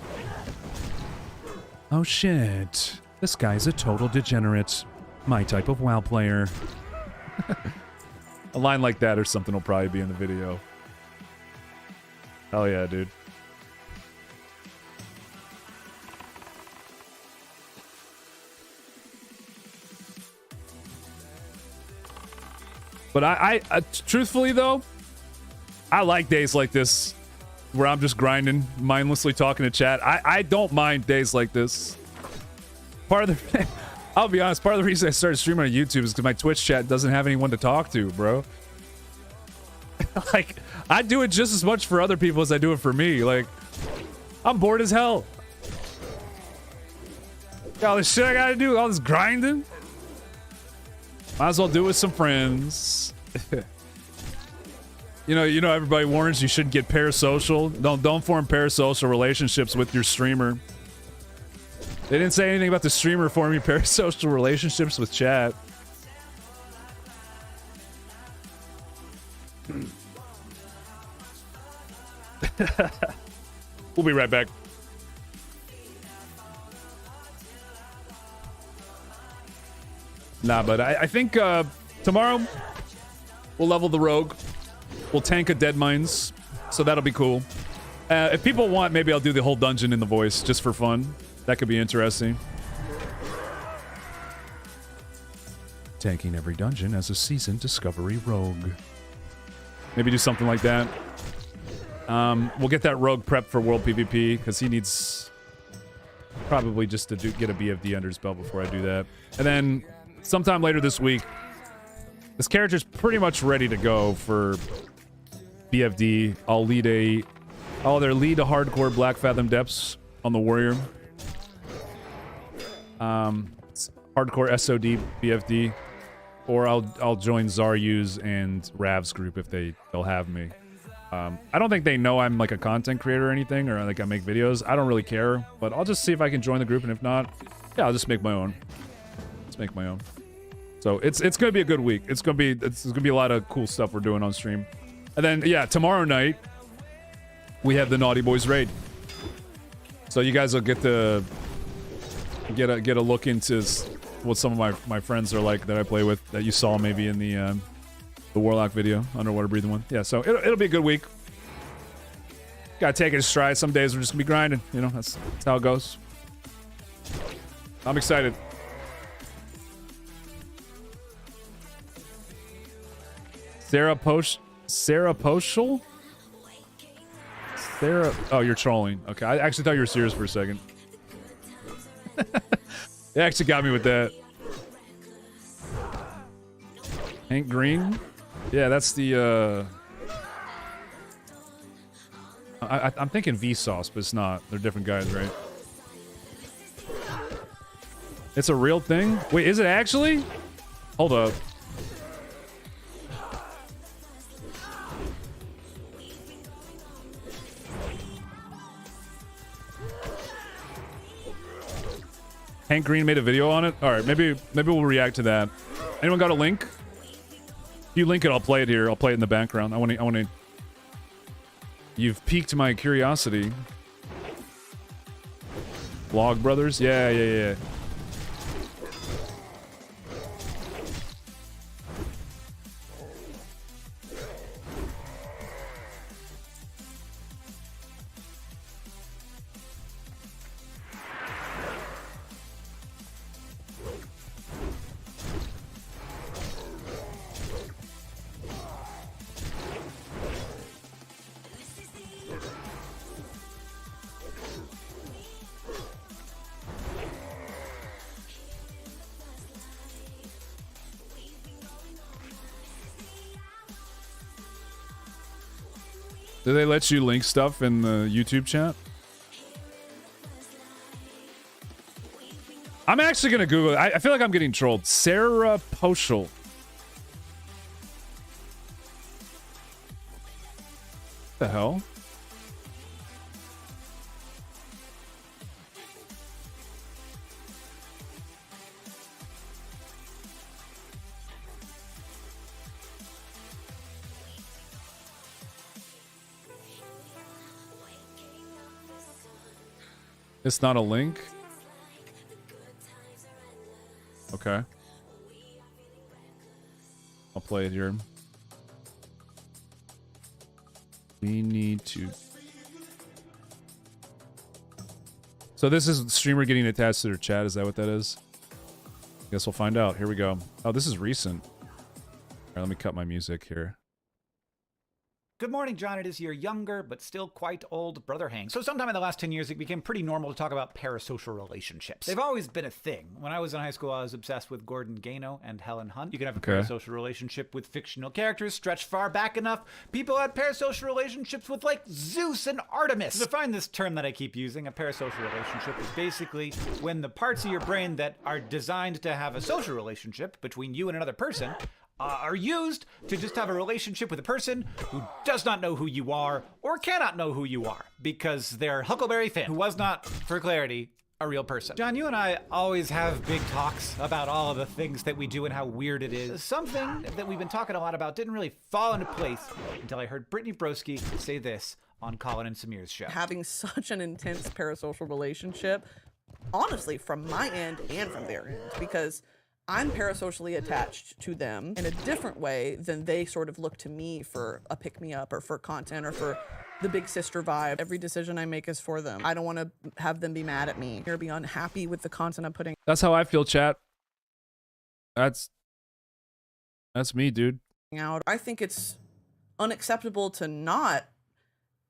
Oh shit! This guy's a total degenerate. My type of WoW player. A line like that or something will probably be in the video. Hell yeah, dude. But I truthfully though, I like days like this where I'm just grinding, mindlessly talking to chat. I don't mind days like this. Part of the I'll be honest, part of the reason I started streaming on YouTube is because my Twitch chat doesn't have anyone to talk to, bro. Like, I do it just as much for other people as I do it for me. Like, I'm bored as hell. Got all this shit I gotta do, all this grinding. Might as well do it with some friends. you know, everybody warns you shouldn't get parasocial. Don't form parasocial relationships with your streamer. They didn't say anything about the streamer forming parasocial relationships with chat. We'll be right back. Nah, but I think tomorrow we'll level the rogue. We'll tank a dead mines, so that'll be cool. If people want, maybe I'll do the whole dungeon in the voice just for fun. That could be interesting. Tanking every dungeon as a seasoned Discovery rogue. Maybe do something like that. We'll get that rogue prepped for world PvP because he needs probably just to get a BFD under his belt before I do that. And then sometime later this week, this character's pretty much ready to go for BFD. I'll either lead a hardcore Black Fathom Depths on the warrior. It's hardcore SOD BFD, or I'll join Zaryu's and Rav's group if they'll have me. I don't think they know I'm like a content creator or anything, or like I make videos. I don't really care, but I'll just see if I can join the group, and if not, yeah, I'll just make my own. Let's make my own. So it's gonna be a good week. It's gonna be a lot of cool stuff we're doing on stream, and then yeah, tomorrow night we have the Naughty Boys raid. So you guys will get to get a look into what some of my friends are like that I play with, that you saw maybe in the Warlock video, underwater breathing one. Yeah, so it'll be a good week. Gotta take it in stride. Some days we're just gonna be grinding. You know, that's how it goes. I'm excited. Sarah Poschel? Oh, you're trolling. Okay, I actually thought you were serious for a second. They actually got me with that. Hank Green? Yeah, that's the, I'm thinking Vsauce, but it's not. They're different guys, right? It's a real thing? Wait, is it actually? Hold up. Hank Green made a video on it? Alright, maybe we'll react to that. Anyone got a link? If you link it, I'll play it here. I'll play it in the background. I wanna... You've piqued my curiosity. Vlog Brothers? Yeah. Do they let you link stuff in the YouTube chat? I'm actually gonna Google it. I feel like I'm getting trolled. Sarah Poschel. What the hell? It's not a link? Okay. I'll play it here. We need to... So this is the streamer getting attached to their chat. Is that what that is? Guess we'll find out. Here we go. Oh, this is recent. All right, let me cut my music here. Good morning, John. It is your younger, but still quite old brother Hank. So sometime in the last 10 years, it became pretty normal to talk about parasocial relationships. They've always been a thing. When I was in high school, I was obsessed with Gordon Gano and Helen Hunt. You can have a parasocial relationship with fictional characters stretched far back enough. People had parasocial relationships with, like, Zeus and Artemis. To define this term that I keep using, a parasocial relationship is basically when the parts of your brain that are designed to have a social relationship between you and another person are used to just have a relationship with a person who does not know who you are or cannot know who you are because they're Huckleberry Finn, who was not, for clarity, a real person. John, you and I always have big talks about all of the things that we do and how weird it is. Something that we've been talking a lot about didn't really fall into place until I heard Brittany Broski say this on Colin and Samir's show. Having such an intense parasocial relationship, honestly, from my end and from their end, because I'm parasocially attached to them in a different way than they sort of look to me for a pick-me-up or for content or for the big sister vibe. Every decision I make is for them. I don't want to have them be mad at me or be unhappy with the content I'm putting. That's how I feel, chat. That's me, dude. Out. I think it's unacceptable to not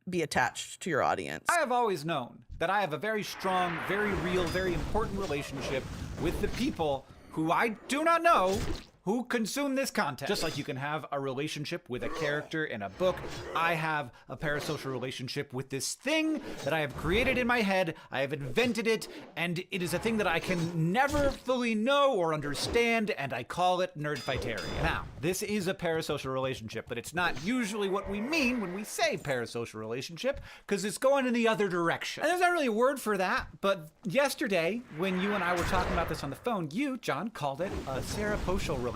be attached to your audience. I have always known that I have a very strong, very real, very important relationship with the people who I do not know who consume this content. Just like you can have a relationship with a character in a book, I have a parasocial relationship with this thing that I have created in my head. I have invented it, and it is a thing that I can never fully know or understand, and I call it Nerdfighteria. Now, this is a parasocial relationship, but it's not usually what we mean when we say parasocial relationship, because it's going in the other direction. And there's not really a word for that, but yesterday, when you and I were talking about this on the phone, you, John, called it a Sarah-Poschel relationship,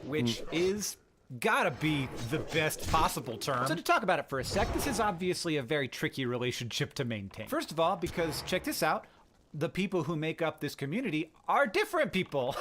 which is gotta be the best possible term. So to talk about it for a sec, this is obviously a very tricky relationship to maintain. First of all, because check this out, the people who make up this community are different people.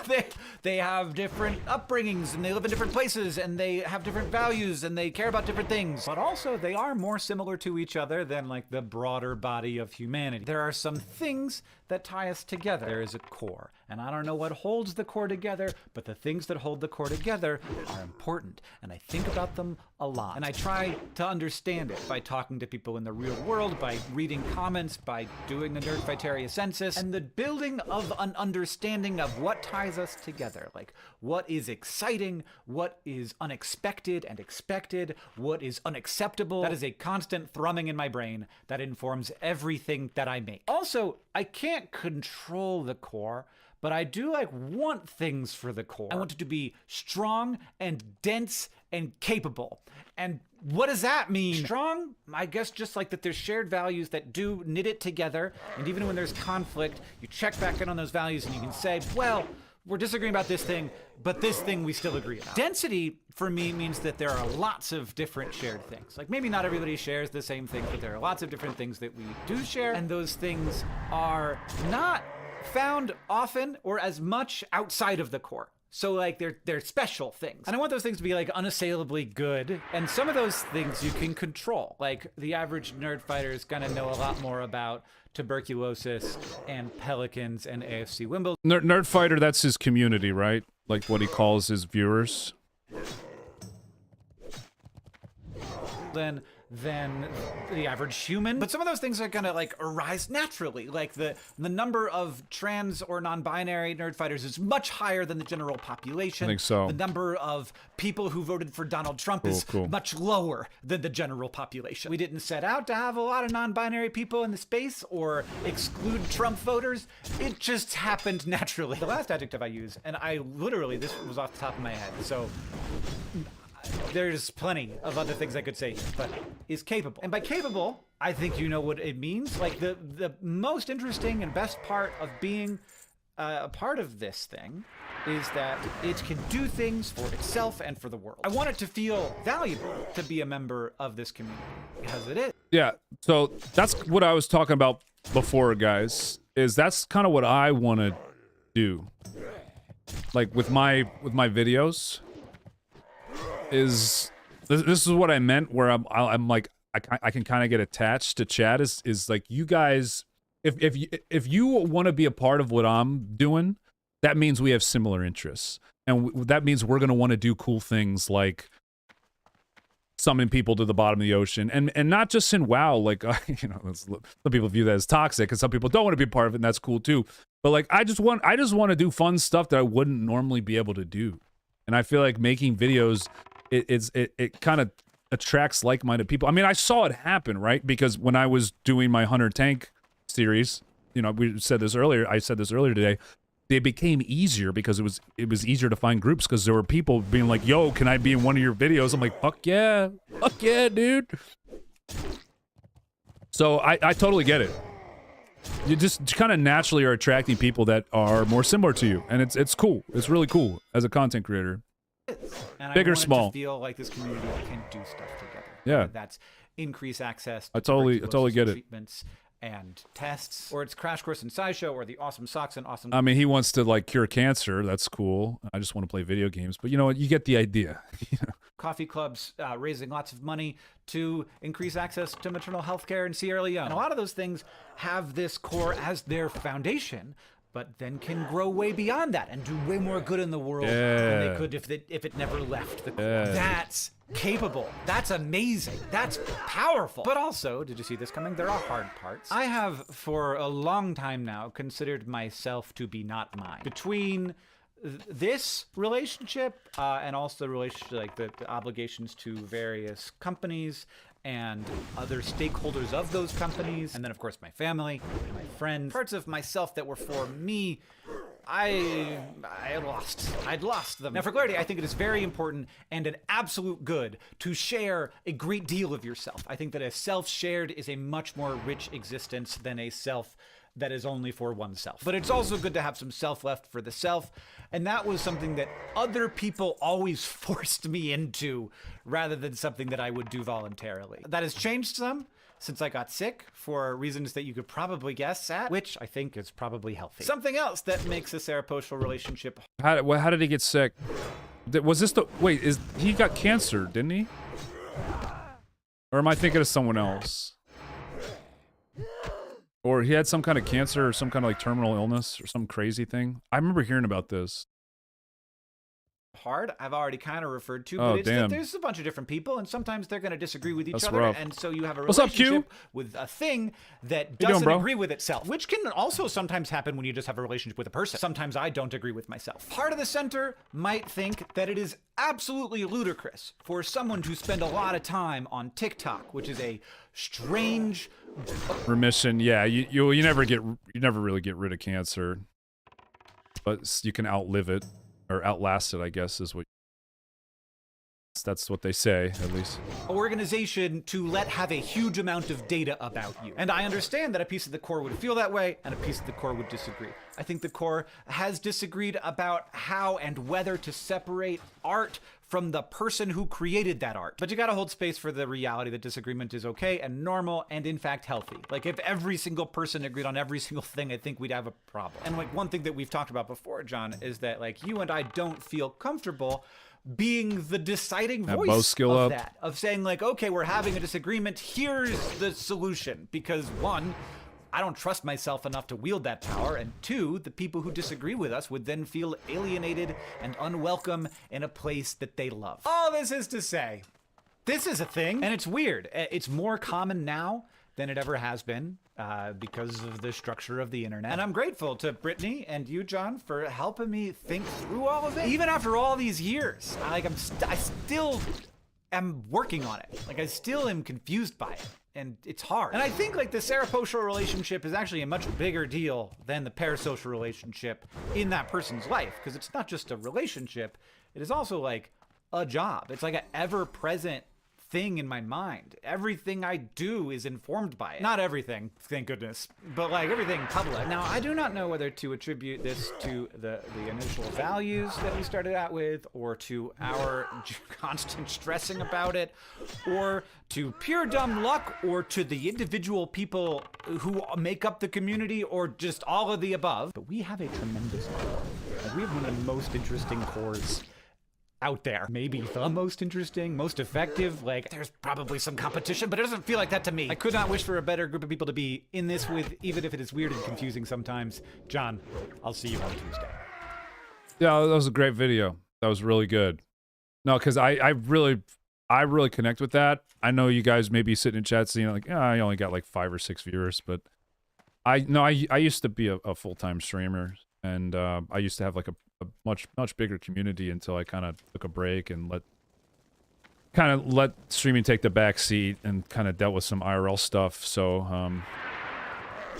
They have different upbringings and they live in different places and they have different values and they care about different things. But also they are more similar to each other than like the broader body of humanity. There are some things that tie us together. There is a core, and I don't know what holds the core together, but the things that hold the core together are important, and I think about them a lot. And I try to understand it by talking to people in the real world, by reading comments, by doing the Nerdfighteria census, and the building of an understanding of what ties us together. Like, what is exciting, what is unexpected and expected, what is unacceptable. That is a constant thrumming in my brain that informs everything that I make. Also, I can't control the core, but I do want things for the core. I want it to be strong and dense and capable. And what does that mean? Strong? I guess just like that there's shared values that do knit it together, and even when there's conflict, you check back in on those values and you can say, well, we're disagreeing about this thing, but this thing we still agree about. Density, for me, means that there are lots of different shared things. Like, maybe not everybody shares the same thing, but there are lots of different things that we do share, and those things are not found often or as much outside of the core. So like they're special things. And I want those things to be like unassailably good. And some of those things you can control. Like the average nerd fighter is gonna know a lot more about tuberculosis and pelicans and AFC Wimbledon. Nerd fighter, that's his community, right? Like what he calls his viewers. than the average human. But some of those things are gonna like arise naturally. Like the number of trans or non-binary nerd fighters is much higher than the general population. I think so. The number of people who voted for Donald Trump is much lower than the general population. We didn't set out to have a lot of non-binary people in the space or exclude Trump voters. It just happened naturally. The last adjective I use, and I literally, this was off the top of my head, so there's plenty of other things I could say, but is capable. And by capable, I think you know what it means. Like the most interesting and best part of being a part of this thing is that it can do things for itself and for the world. I want it to feel valuable to be a member of this community, because it is. Yeah, so that's what I was talking about before, guys, is that's kind of what I want to do. Like with my videos, is this is what I meant, where I'm like I can kind of get attached to chat is like, you guys, if you want to be a part of what I'm doing, that means we have similar interests, and that means we're gonna want to do cool things like summon people to the bottom of the ocean, and not just in WoW. Like you know, some people view that as toxic, and some people don't want to be part of it, and that's cool too. But like, I just want to do fun stuff that I wouldn't normally be able to do, and I feel like making videos, it kind of attracts like-minded people. I mean, I saw it happen, right? Because when I was doing my Hunter Tank series, you know, I said this earlier today, they became easier because it was easier to find groups, because there were people being like, yo, can I be in one of your videos? I'm like, fuck yeah, dude. So I totally get it. You just kind of naturally are attracting people that are more similar to you, and it's cool. It's really cool as a content creator. And Big or I want small. it to feel like this community can do stuff together. Yeah. That's increase access to I totally get it. treatments and tests, or it's Crash Course and SciShow, or the awesome socks and awesome. I mean, he wants to like cure cancer. That's cool. I just want to play video games, but you know what? You get the idea. Coffee clubs raising lots of money to increase access to maternal health care in Sierra Leone. And a lot of those things have this core as their foundation, but then can grow way beyond that and do way more good in the world than they could if it never left the core. That's capable. That's amazing. That's powerful. But also, did you see this coming? There are hard parts. I have, for a long time now, considered myself to be not mine. Between this relationship and also the relationship, like the obligations to various companies and other stakeholders of those companies, and then of course my family and my friends, parts of myself that were for me, I'd lost them. Now, for clarity, I think it is very important and an absolute good to share a great deal of yourself. I think that a self shared is a much more rich existence than a self that is only for oneself. But it's also good to have some self left for the self, and that was something that other people always forced me into rather than something that I would do voluntarily. That has changed some since I got sick, for reasons that you could probably guess at, which I think is probably healthy. Something else that makes a seropostal relationship. How did he get sick? Was this the... Wait, he got cancer, didn't he? Or am I thinking of someone else? Or he had some kind of cancer or some kind of like terminal illness or some crazy thing. I remember hearing about this. Hard, I've already kind of referred to, Oh, but it's damn. that there's a bunch of different people, and sometimes they're going to disagree with each That's other, rough. and so you have a What's up, Q? relationship with a thing that you doing, doesn't bro? agree with itself, which can also sometimes happen when you just have a relationship with a person. Sometimes I don't agree with myself. Part of the center might think that it is absolutely ludicrous for someone to spend a lot of time on TikTok, which is a strange Remission, yeah. You never really get rid of cancer, but you can outlive it or outlast it, I guess, is what. That's what they say, at least. Organization to let have a huge amount of data about you. And I understand that a piece of the core would feel that way and a piece of the core would disagree. I think the core has disagreed about how and whether to separate art from the person who created that art. But you gotta hold space for the reality that disagreement is okay and normal and in fact healthy. Like if every single person agreed on every single thing, I think we'd have a problem. And like one thing that we've talked about before, John, is that like you and I don't feel comfortable being the deciding That bow voice skill of up. that, of saying like, okay, we're having a disagreement, here's the solution. Because one, I don't trust myself enough to wield that power, and two, the people who disagree with us would then feel alienated and unwelcome in a place that they love. All this is to say, this is a thing, and it's weird. It's more common now than it ever has been because of the structure of the internet. And I'm grateful to Brittany and you, John, for helping me think through all of it. Even after all these years, I still am working on it. Like, I still am confused by it. And it's hard. And I think like the seroposal relationship is actually a much bigger deal than the parasocial relationship in that person's life. Because it's not just a relationship, it is also like a job. It's like an ever-present thing in my mind. Everything I do is informed by it. Not everything, thank goodness, but like everything public. Now, I do not know whether to attribute this to the initial values that we started out with, or to our constant stressing about it, or to pure dumb luck, or to the individual people who make up the community, or just all of the above. But we have a tremendous core. Like, we have one of the most interesting cores out there. Maybe the most interesting, most effective. Like, there's probably some competition, but it doesn't feel like that to me. I could not wish for a better group of people to be in this with, even if it is weird and confusing sometimes. John, I'll see you on Tuesday. Yeah, that was a great video. That was really good. No, because I really connect with that. I know you guys may be sitting in chat saying like, yeah, I only got like 5 or 6 viewers, but I used to be a full-time streamer, and I used to have like a much bigger community until I kind of took a break and let streaming take the back seat and kind of dealt with some IRL stuff. So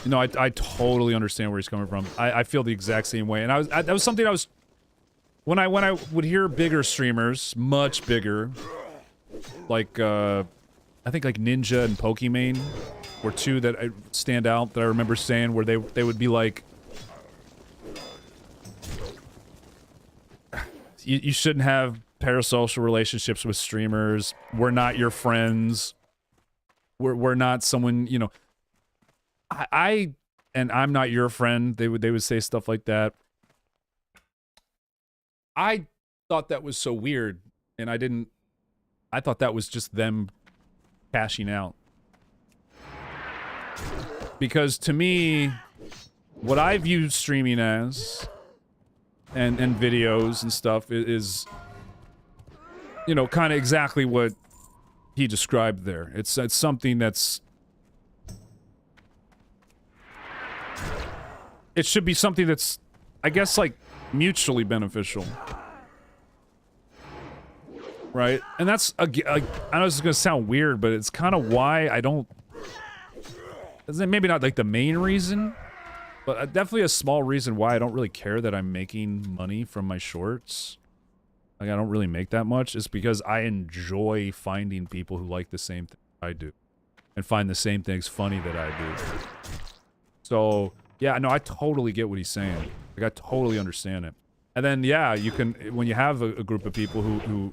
you know, I totally understand where he's coming from. I feel the exact same way, and that was something I was when I would hear bigger streamers, much bigger, like I think like Ninja and Pokimane were two that I stand out that I remember saying, where they would be like, you shouldn't have parasocial relationships with streamers. We're not your friends. We're not someone, you know. And I'm not your friend. They would say stuff like that. I thought that was so weird, and I thought that was just them cashing out. Because to me, what I view streaming as, and videos and stuff is, you know, kind of exactly what he described there. It's something that's, it should be something that's, I guess, like mutually beneficial, right? And that's I know this is gonna sound weird, but it's kind of why I don't. Maybe not like the main reason, but definitely a small reason why I don't really care that I'm making money from my shorts. Like, I don't really make that much. Is because I enjoy finding people who like the same thing I do, and find the same things funny that I do. So yeah, no, I totally get what he's saying. Like, I totally understand it. And then yeah, you can, when you have a group of people who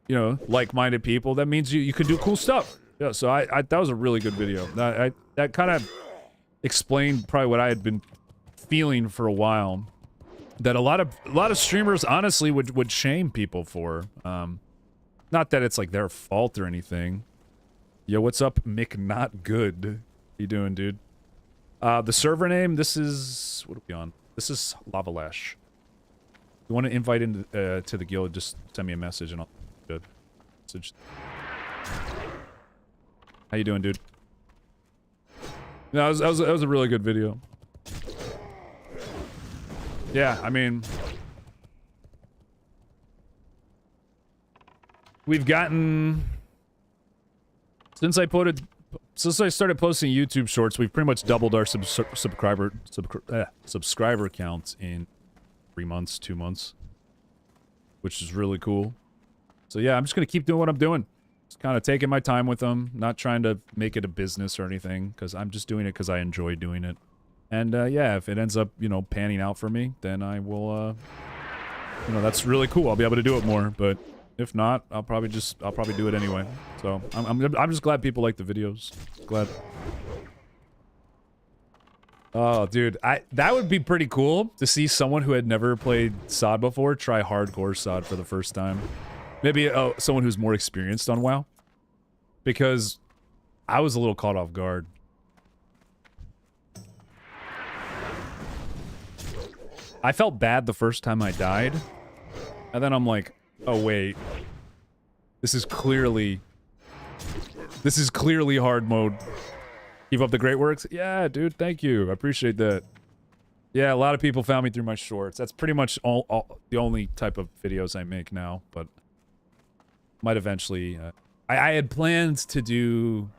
you know, like-minded people, that means you can do cool stuff. Yeah, so that was a really good video. That kind of explained probably what I had been feeling for a while, that a lot of streamers honestly would shame people for. Not that it's like their fault or anything. Yo, what's up, Mick? Not good. How you doing, dude? The server name, this is, what are we on? This is Lavalash. If you want to invite into to the guild, just send me a message and I'll good. Message. How you doing, dude? No, that was a really good video. Yeah, I mean, we've gotten, since I started posting YouTube shorts, we've pretty much doubled our subscriber counts in 3 months, 2 months, which is really cool. So yeah, I'm just gonna keep doing what I'm doing. Just kind of taking my time with them, not trying to make it a business or anything, because I'm just doing it because I enjoy doing it. And yeah, if it ends up, you know, panning out for me, then I will, you know, that's really cool. I'll be able to do it more. But if not, I'll probably do it anyway. So I'm just glad people like the videos. Glad. Oh, dude, that would be pretty cool to see someone who had never played SOD before try hardcore SOD for the first time. Maybe someone who's more experienced on WoW, because I was a little caught off guard. I felt bad the first time I died, and then I'm like, oh wait, this is clearly This is clearly hard mode. Keep up the great works. Yeah, dude, thank you. I appreciate that. Yeah, a lot of people found me through my shorts. That's pretty much all the only type of videos I make now, but might eventually. I had planned to do.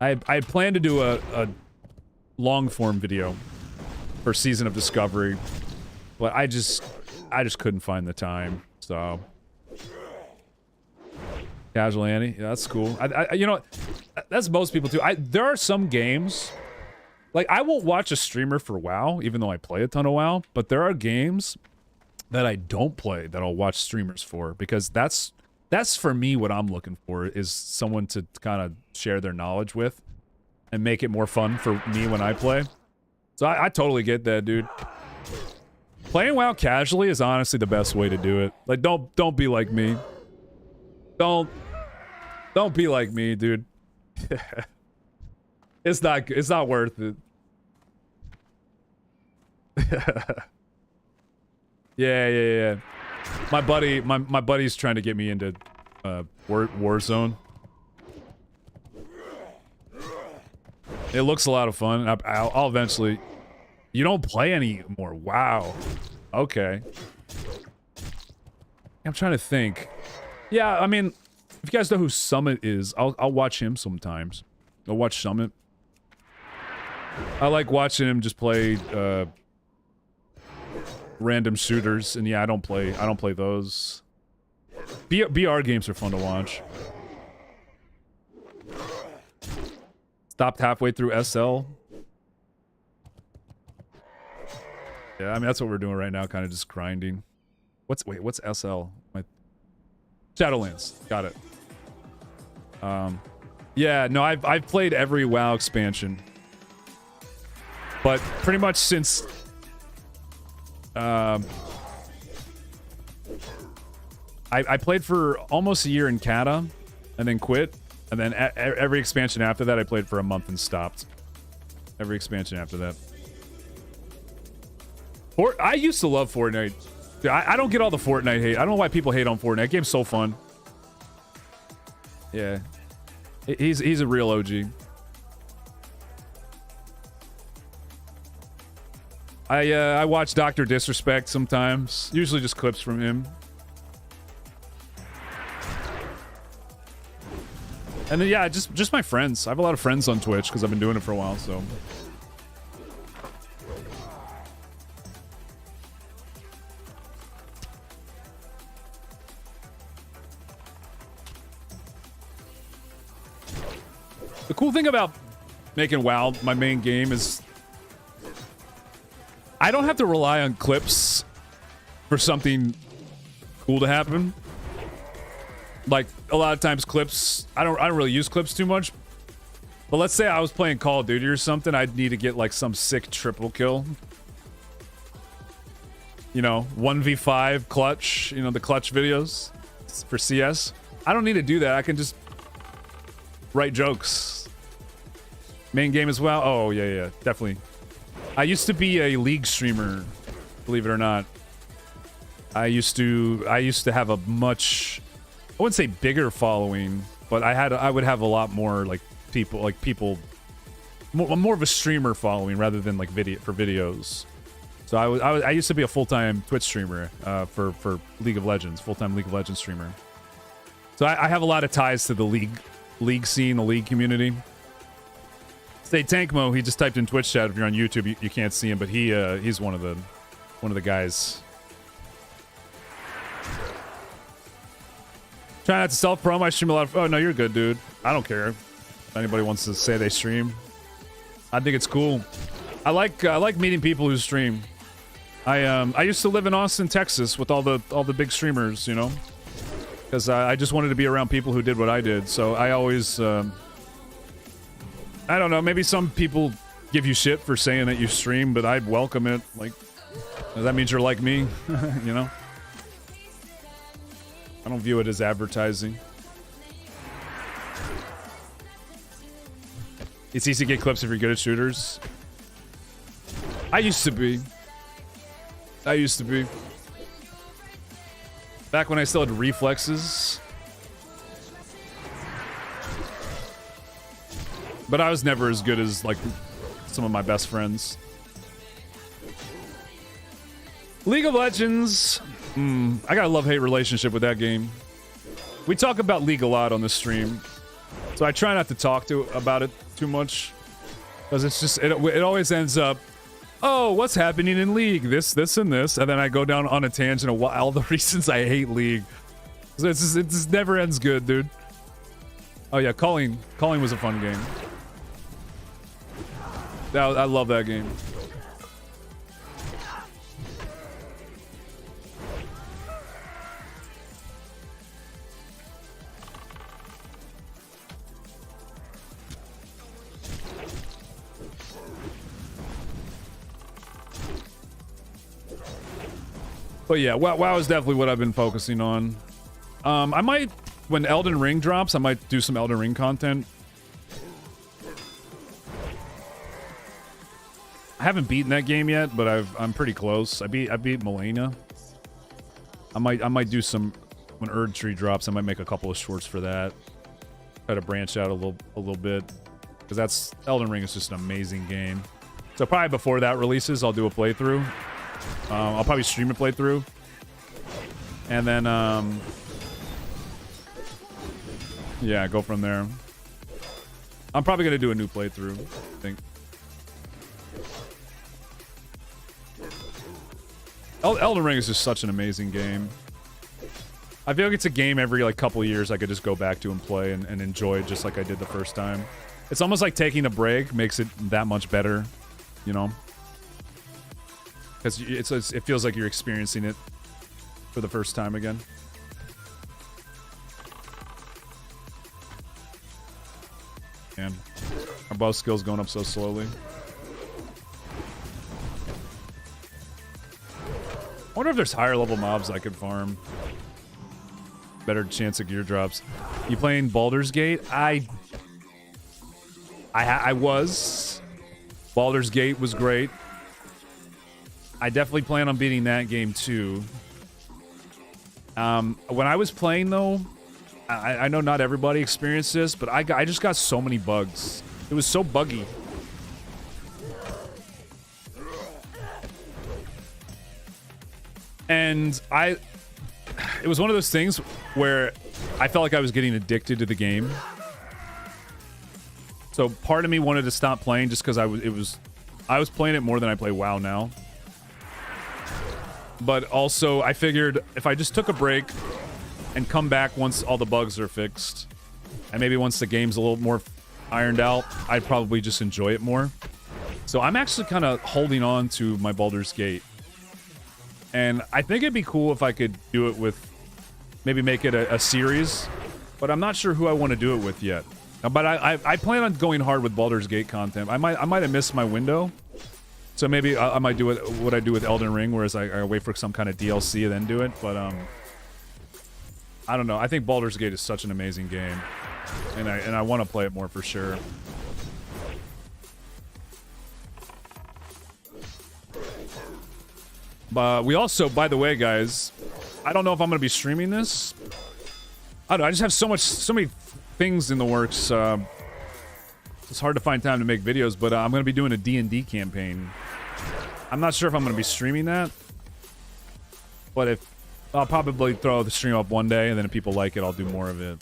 I had planned to do a long form video for Season of Discovery, but I just couldn't find the time. So casual Annie, yeah, that's cool. You know, that's most people too. There are some games. Like, I won't watch a streamer for WoW, even though I play a ton of WoW, but there are games that I don't play that I'll watch streamers for, because that's for me what I'm looking for, is someone to kind of share their knowledge with and make it more fun for me when I play. So I totally get that, dude. Playing WoW casually is honestly the best way to do it. Like, don't be like me. Don't be like me, dude. It's not worth it. Yeah. My buddy's trying to get me into Warzone. It looks a lot of fun. I'll eventually. You don't play anymore. Wow. Okay. I'm trying to think. Yeah, I mean, if you guys know who Summit is, I'll watch him sometimes. I'll watch Summit. I like watching him just play random shooters, and yeah, I don't play those. BR games are fun to watch. Stopped halfway through SL. Yeah, I mean that's what we're doing right now, kind of just grinding. What's SL? Shadowlands. Got it. Yeah, no, I've played every WoW expansion. But pretty much since I played for almost a year in Kata and then quit, and then every expansion after that I played for a month and stopped. Every expansion after that. I used to love Fortnite. I don't get all the Fortnite hate. I don't know why people hate on Fortnite. That game's so fun. Yeah. He's a real OG. I watch Dr. Disrespect sometimes. Usually just clips from him. And then, yeah, just my friends. I have a lot of friends on Twitch because I've been doing it for a while, so. The cool thing about making WoW my main game is I don't have to rely on clips for something cool to happen. Like, a lot of times clips, I don't really use clips too much. But let's say I was playing Call of Duty or something, I'd need to get like some sick triple kill. You know, 1v5 clutch, you know, the clutch videos for CS. I don't need to do that. I can just write jokes. Main game as well. Oh, yeah, definitely. I used to be a League streamer, believe it or not. I used to have a much, I wouldn't say bigger following, but I would have a lot more like people more of a streamer following rather than like videos. So I used to be a full-time Twitch streamer for League of Legends, full-time League of Legends streamer. So I have a lot of ties to the league scene, the league community. Say Tankmo, he just typed in Twitch chat. If you're on YouTube, you can't see him, but he's one of the guys. Try not to self-promo. I stream a lot of. Oh no, you're good, dude. I don't care if anybody wants to say they stream. I think it's cool. I like meeting people who stream. I used to live in Austin, Texas, with all the big streamers, you know, because I just wanted to be around people who did what I did. So I always. I don't know, maybe some people give you shit for saying that you stream, but I'd welcome it. Like, that means you're like me, you know? I don't view it as advertising. It's easy to get clips if you're good at shooters. I used to be. Back when I still had reflexes. But I was never as good as, like, some of my best friends. League of Legends. I got a love-hate relationship with that game. We talk about League a lot on this stream. So I try not to talk about it too much. Because it's just, it always ends up, oh, what's happening in League? This, and this. And then I go down on a tangent of all the reasons I hate League. So it just never ends good, dude. Oh yeah, Calling was a fun game. I love that game. But yeah, WoW is definitely what I've been focusing on. I might, when Elden Ring drops, I might do some Elden Ring content. I haven't beaten that game yet, but I'm pretty close. I beat Melina. I might do some when Erd Tree drops. I might make a couple of shorts for that. Try to branch out a little bit, because Elden Ring is just an amazing game. So probably before that releases, I'll do a playthrough. I'll probably stream a playthrough, and then yeah, go from there. I'm probably gonna do a new playthrough, I think. Elden Ring is just such an amazing game. I feel like it's a game every like couple of years I could just go back to and play and enjoy it just like I did the first time. It's almost like taking a break makes it that much better, you know? Because it feels like you're experiencing it for the first time again. Man, our bow skill's going up so slowly. I wonder if there's higher level mobs I could farm. Better chance of gear drops. You playing Baldur's Gate? I was. Baldur's Gate was great. I definitely plan on beating that game too. When I was playing though, I know not everybody experienced this, but I just got so many bugs. It was so buggy. And it was one of those things where I felt like I was getting addicted to the game. So part of me wanted to stop playing just because I was playing it more than I play WoW now. But also I figured if I just took a break and come back once all the bugs are fixed, and maybe once the game's a little more ironed out, I'd probably just enjoy it more. So I'm actually kind of holding on to my Baldur's Gate. And I think it'd be cool if I could do it with, maybe make it a series, but I'm not sure who I want to do it with yet. But I plan on going hard with Baldur's Gate content. I might have missed my window, so maybe I might do what I do with Elden Ring, whereas I wait for some kind of DLC and then do it. But I don't know. I think Baldur's Gate is such an amazing game, and I want to play it more for sure. But we also, by the way, guys, I don't know if I'm going to be streaming this. I don't know, I just have so many things in the works. It's hard to find time to make videos, but I'm going to be doing a D&D campaign. I'm not sure if I'm going to be streaming that. But if I'll probably throw the stream up one day, and then if people like it, I'll do more of it.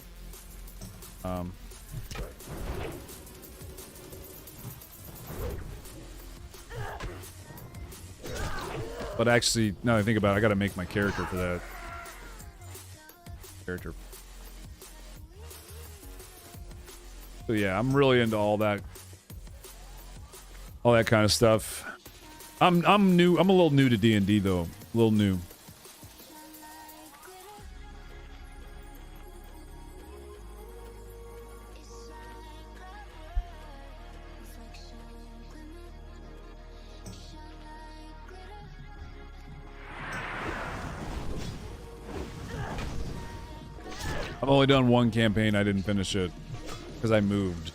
But actually, now that I think about it, I gotta make my character for that. So yeah, I'm really into all that kind of stuff. I'm new. I'm a little new to D&D though. A little new. I've only done one campaign. I didn't finish it because I moved.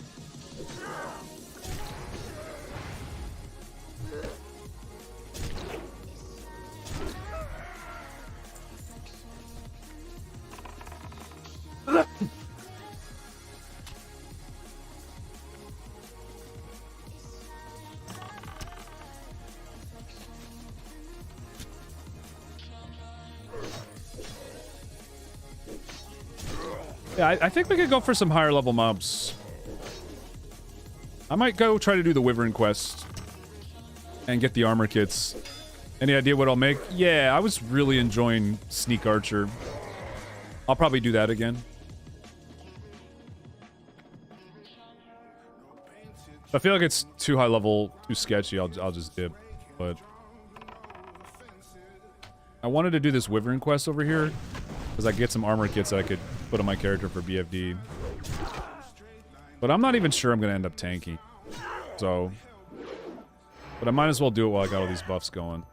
Yeah, I think we could go for some higher level mobs. I might go try to do the Wyvern quest and get the armor kits. Any idea what I'll make? Yeah, I was really enjoying Sneak Archer. I'll probably do that again. If I feel like it's too high level, too sketchy, I'll just dip. But I wanted to do this Wyvern quest over here because I get some armor kits that I could put on my character for BFD. But I'm not even sure I'm going to end up tanking. So, but I might as well do it while I got all these buffs going.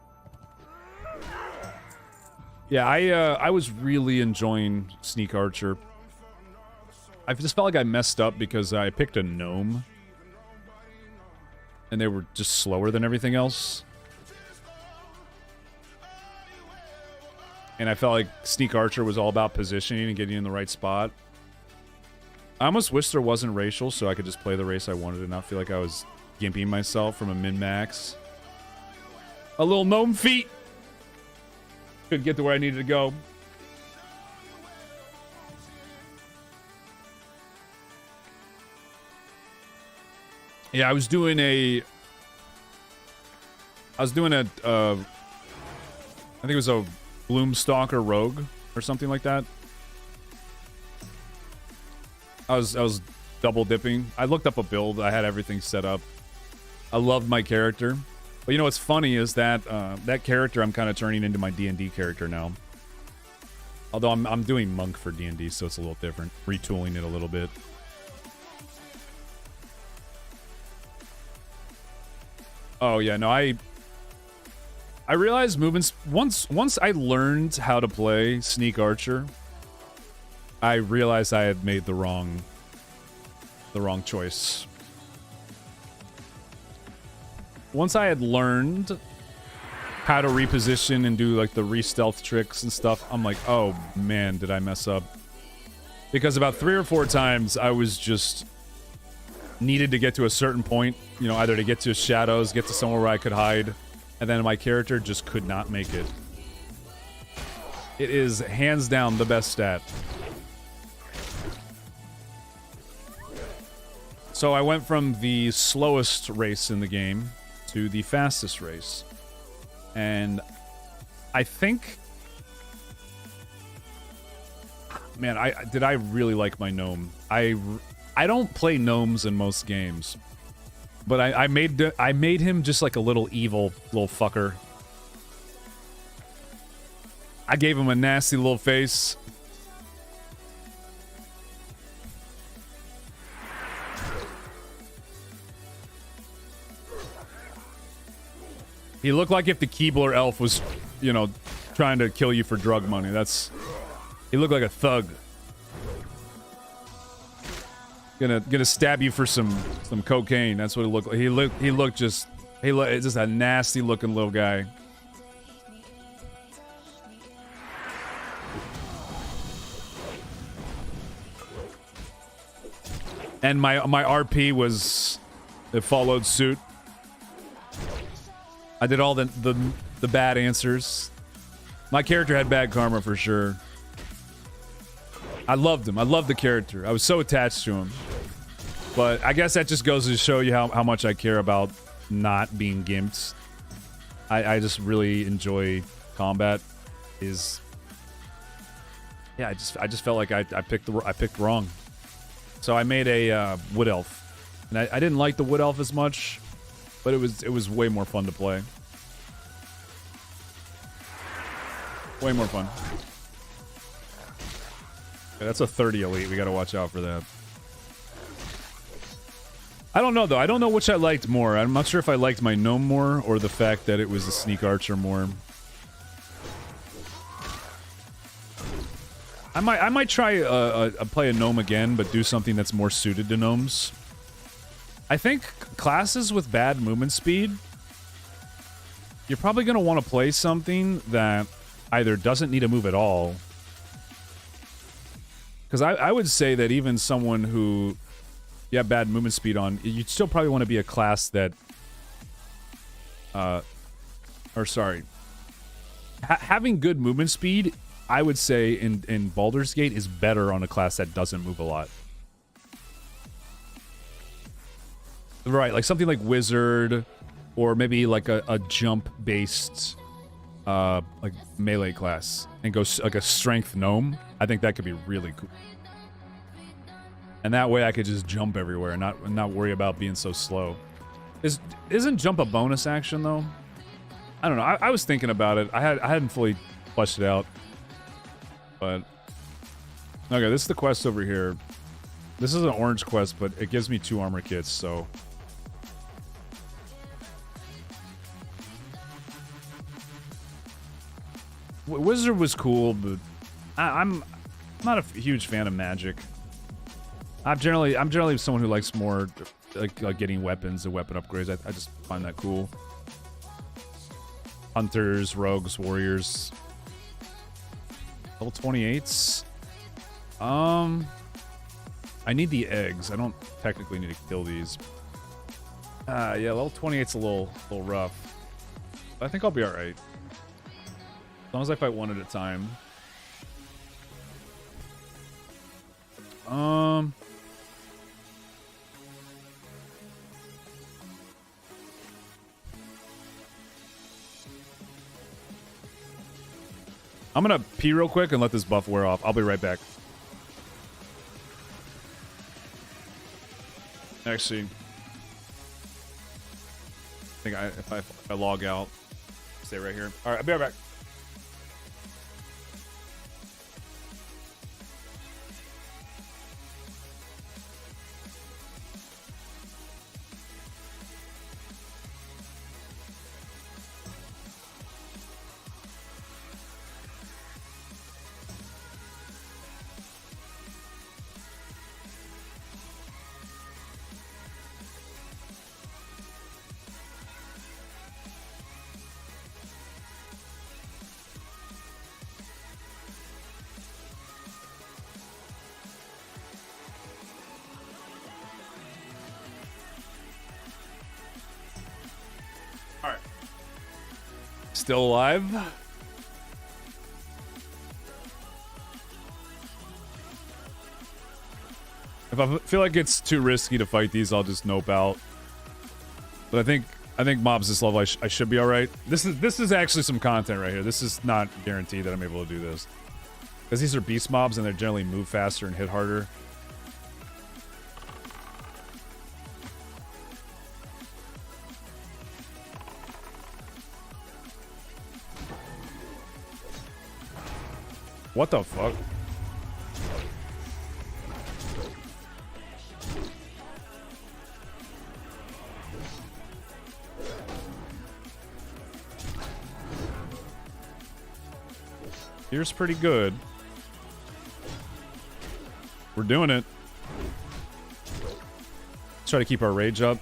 Yeah, I was really enjoying Sneak Archer. I just felt like I messed up because I picked a gnome. And they were just slower than everything else. And I felt like Sneak Archer was all about positioning and getting in the right spot. I almost wish there wasn't racial so I could just play the race I wanted and not feel like I was gimping myself from a min-max. A little gnome feat! Couldn't get to where I needed to go. Yeah, I was doing a... I think it was a Bloomstalker Rogue or something like that. I was double dipping. I looked up a build. I had everything set up. I loved my character. But you know what's funny is that that character I'm kind of turning into my D&D character now. Although I'm doing Monk for D&D, so it's a little different. Retooling it a little bit. Oh yeah, no, I realized movements once I learned how to play Sneak Archer, I realized I had made the wrong choice. Once I had learned how to reposition and do like the re-stealth tricks and stuff, I'm like, oh man, did I mess up? Because about 3 or 4 times I was just needed to get to a certain point, you know, either to get to shadows, get to somewhere where I could hide, and then my character just could not make it. It is hands down the best stat. So I went from the slowest race in the game to the fastest race. And I think... Man, I really like my gnome. I don't play gnomes in most games. But I made him just like a little evil little fucker. I gave him a nasty little face. He looked like if the Keebler elf was, you know, trying to kill you for drug money. He looked like a thug. Gonna stab you for some cocaine. That's what it looked like. He looked just a nasty looking little guy. And my RP it followed suit. I did all the bad answers. My character had bad karma for sure. I loved him. I loved the character. I was so attached to him. But I guess that just goes to show you how much I care about not being gimped. I just really enjoy combat. Yeah, I just felt like I picked wrong. So I made a wood elf, and I didn't like the wood elf as much, but it was way more fun to play. Way more fun. Yeah, that's a 30 elite. We gotta watch out for that. I don't know though. I don't know which I liked more. I'm not sure if I liked my gnome more or the fact that it was a Sneak Archer more. I might try play a gnome again, but do something that's more suited to gnomes. I think classes with bad movement speed, you're probably going to want to play something that either doesn't need a move at all. Because I would say that even someone who you have bad movement speed on, you'd still probably want to be a class that... having good movement speed I would say in Baldur's Gate is better on a class that doesn't move a lot. Right, like something like Wizard, or maybe like a jump-based like melee class, and go like a strength gnome. I think that could be really cool. And that way I could just jump everywhere and not worry about being so slow. Isn't jump a bonus action though? I don't know. I was thinking about it. I hadn't fully fleshed it out. But okay, this is the quest over here. This is an orange quest, but it gives me 2 armor kits, so Wizard was cool, but I'm not a huge fan of magic. I'm generally someone who likes more like getting weapons and weapon upgrades. I just find that cool. Hunters, rogues, warriors. Level 28s. I need the eggs. I don't technically need to kill these. Yeah, level 28's a little rough. But I think I'll be all right. As long as I fight one at a time. I'm gonna pee real quick and let this buff wear off. I'll be right back. Actually, I think if I log out, stay right here. All right, I'll be right back. Still alive? If I feel like it's too risky to fight these, I'll just nope out. But I think mobs this level, I should be all right. This is actually some content right here. This is not guaranteed that I'm able to do this, because these are beast mobs and they generally move faster and hit harder. What the fuck? Here's pretty good. We're doing it. Let's try to keep our rage up.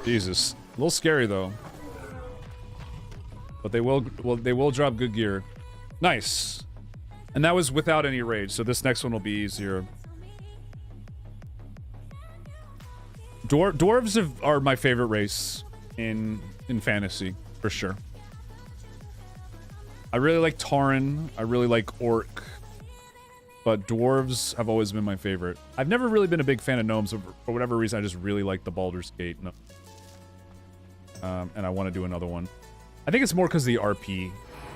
Jesus. A little scary though. But they will drop good gear. Nice. And that was without any rage, so this next one will be easier. Dwarves are my favorite race in fantasy, for sure. I really like Tauren. I really like Orc. But dwarves have always been my favorite. I've never really been a big fan of gnomes. For whatever reason, I just really like the Baldur's Gate. And I want to do another one. I think it's more because the RP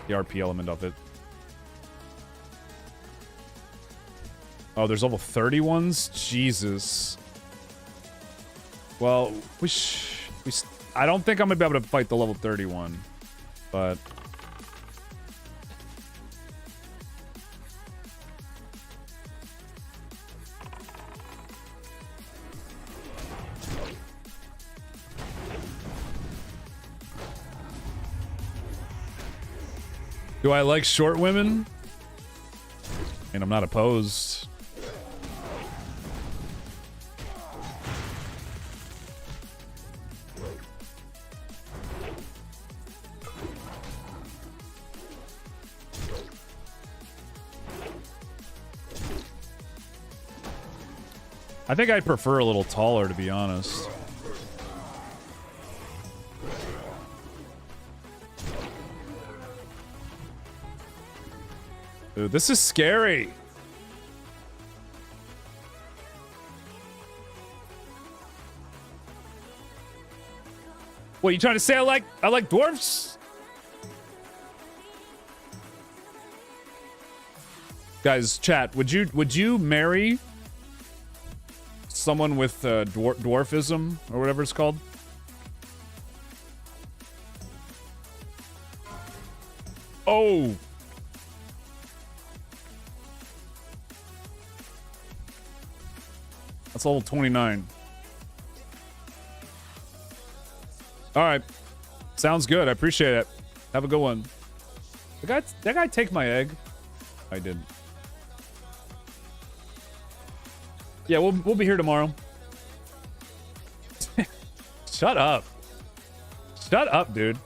element of it. Oh, there's level 30 ones? Jesus. Well, I don't think I'm gonna be able to fight the level 31, but do I like short women? And I'm not opposed. I think I prefer a little taller, to be honest. Dude, this is scary. What, you trying to say I like dwarfs? Guys, chat, would you marry someone with dwarfism or whatever it's called? Oh. That's level 29. All right. Sounds good. I appreciate it. Have a good one. That guy take my egg? I did. Yeah, we'll be here tomorrow. Shut up. Shut up, dude.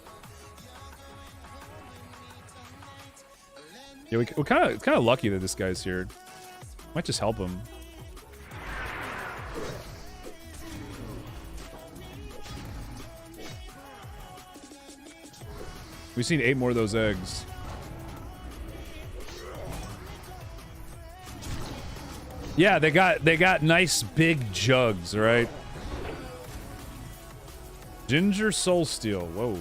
Yeah, we're kind of lucky that this guy's here. Might just help him. We've seen 8 more of those eggs. Yeah, they got nice big jugs, right? Ginger soul steel. Whoa.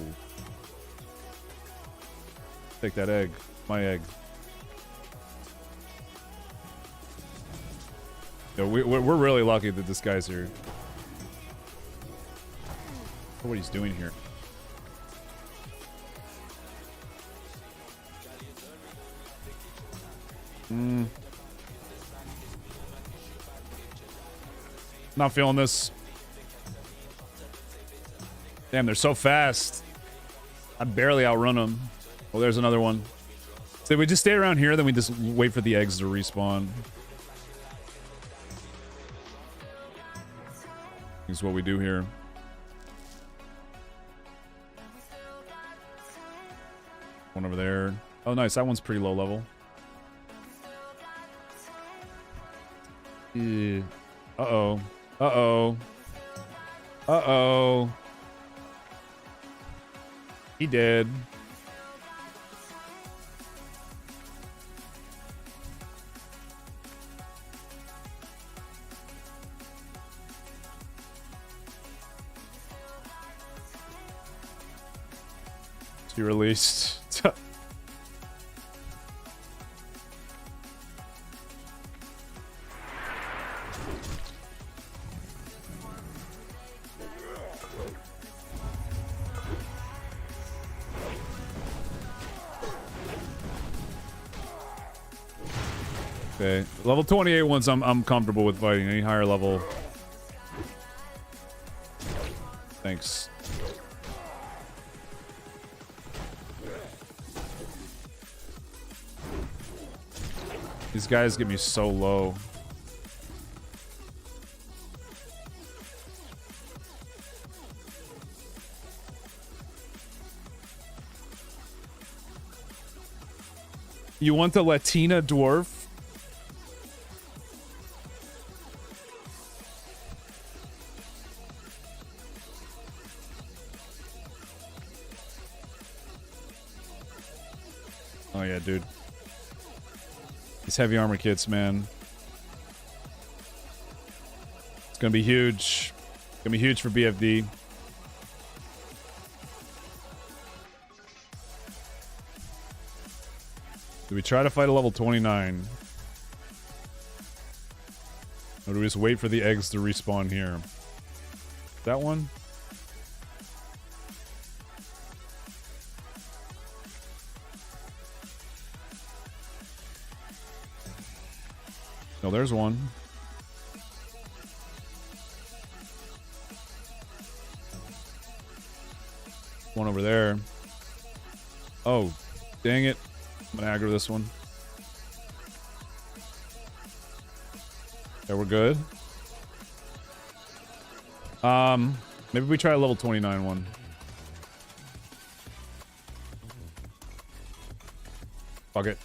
Take that egg. My egg. Yo, we're really lucky that this guy's here. What he's doing here. Not feeling this. Damn, they're so fast. I barely outrun them. Well, there's another one. So we just stay around here, then we just wait for the eggs to respawn. Is what we do here. One over there. Oh, nice. That one's pretty low level. Yeah. Uh-oh. Uh-oh. Uh-oh. He did. He released. Okay, level 28 ones I'm comfortable with fighting. Any higher level? Thanks. These guys get me so low. You want the Latina dwarf? Oh yeah, dude. These heavy armor kits, man. It's gonna be huge. It's gonna be huge for BFD. Do we try to fight a level 29? Or do we just wait for the eggs to respawn here? That one? No, there's one. One over there. Oh, dang it. I'm gonna aggro this one. Yeah, we're good. Maybe we try a level 29 one. Fuck it.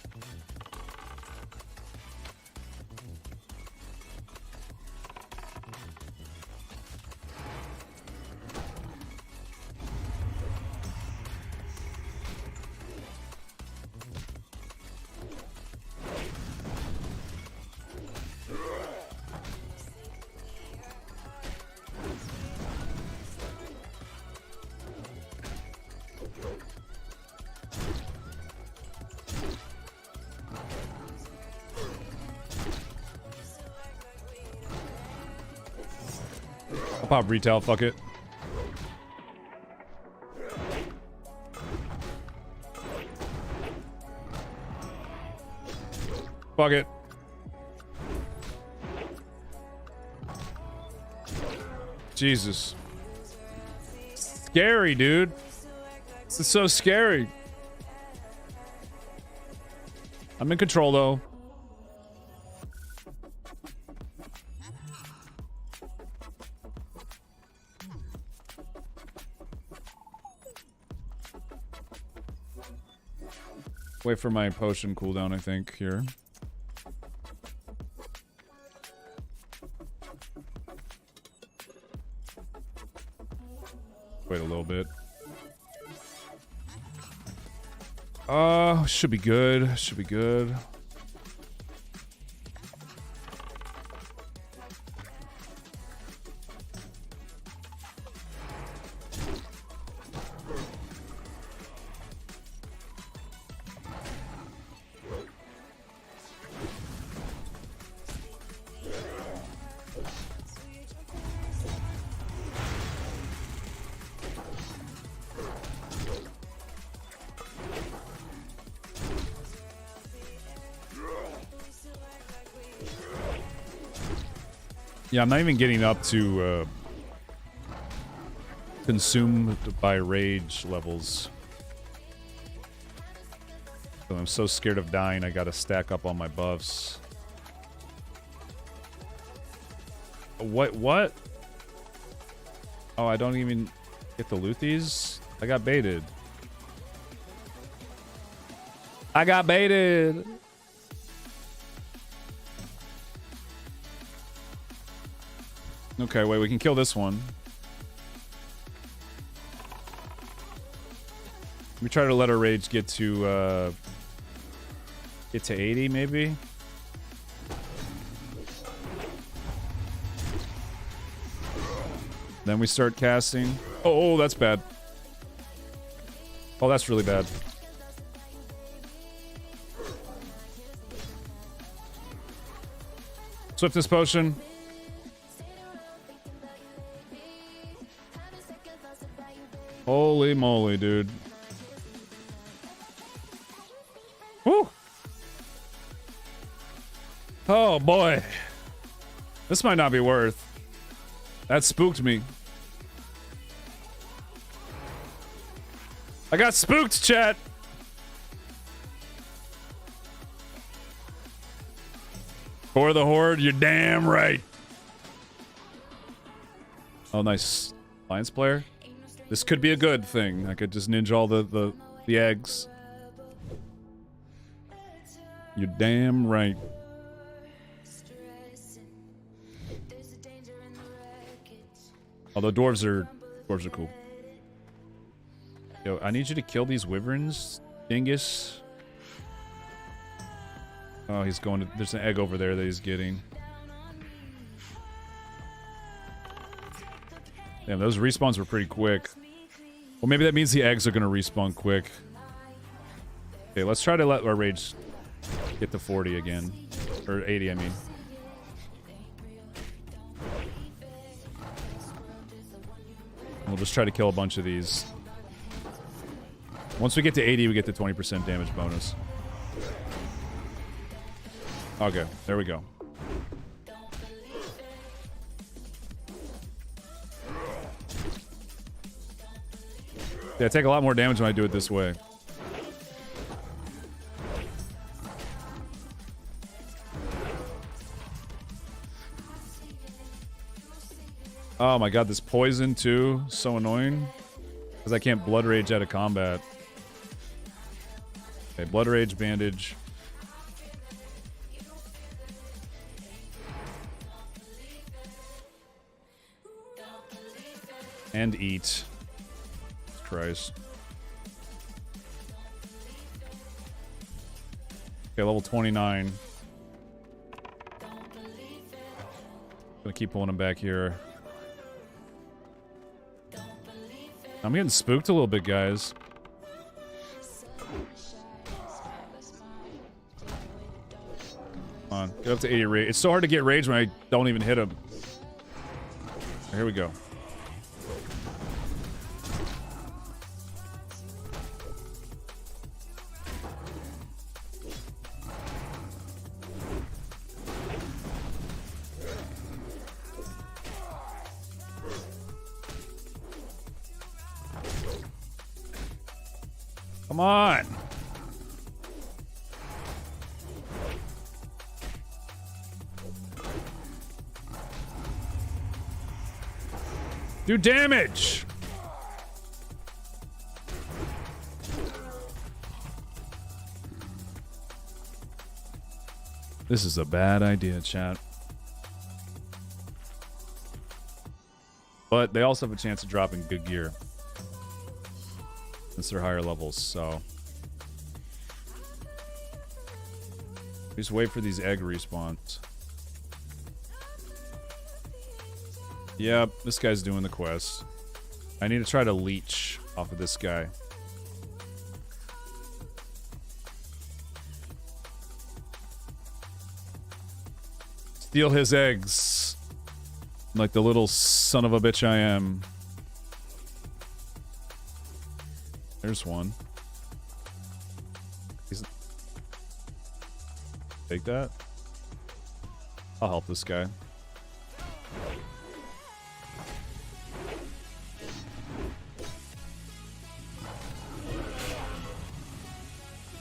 pop retail, fuck it. Fuck it. Jesus. Scary, dude. This is so scary. I'm in control, though. Wait for my potion cooldown, I think, here. Wait a little bit. Should be good. Should be good. Yeah, I'm not even getting up to consumed by rage levels. So I'm so scared of dying, I gotta stack up on my buffs. What? Oh, I don't even get to loot these? I got baited. I got baited! Okay, wait, we can kill this one. We try to let our rage get to 80, maybe? Then we start casting. Oh, that's bad. Oh, that's really bad. Swiftness potion. Holy moly, dude. Woo! Oh, boy. This might not be worth. That spooked me. I got spooked, chat! For the horde, you're damn right. Oh, nice. Alliance player. This could be a good thing. I could just ninja all the eggs. You're damn right. Although dwarves are cool. Yo, I need you to kill these wyverns, dingus. Oh, he's going to... There's an egg over there that he's getting. Damn, those respawns were pretty quick. Well, maybe that means the eggs are going to respawn quick. Okay, let's try to let our rage get to 40 again. Or 80, I mean. We'll just try to kill a bunch of these. Once we get to 80, we get the 20% damage bonus. Okay, there we go. Yeah, I take a lot more damage when I do it this way. Oh my god, this poison too. So annoying. Because I can't blood rage out of combat. Okay, blood rage, bandage. And eat. Christ. Okay, level 29. Gonna keep pulling him back here. I'm getting spooked a little bit, guys. Come on, get up to 80 rage. It's so hard to get rage when I don't even hit him. Here we go. Come on. Do damage. This is a bad idea, chat. But they also have a chance of dropping good gear. Since they're higher levels, so. Just wait for these egg respawns. Yep, this guy's doing the quest. I need to try to leech off of this guy. Steal his eggs. Like the little son of a bitch I am. There's one. Take that. I'll help this guy.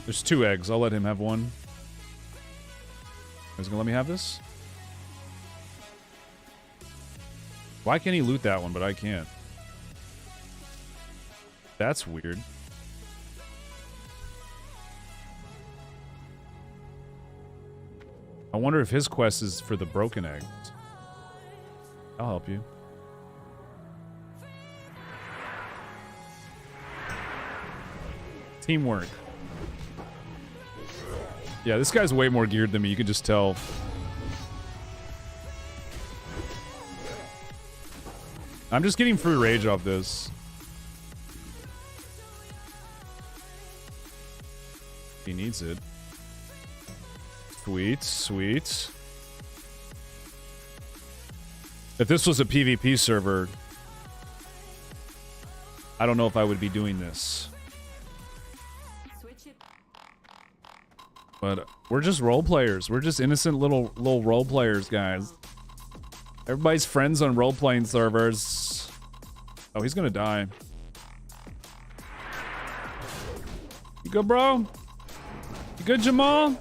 There's 2 eggs. I'll let him have one. He's gonna let me have this? Why can't he loot that one, but I can't? That's weird. I wonder if his quest is for the broken eggs. I'll help you. Teamwork. Yeah, this guy's way more geared than me. You can just tell. I'm just getting free rage off this. He needs it. Sweet, sweet. If this was a PvP server, I don't know if I would be doing this. But we're just role players. We're just innocent little role players, guys. Everybody's friends on role-playing servers. Oh, he's gonna die. You good, bro? You good, Jamal?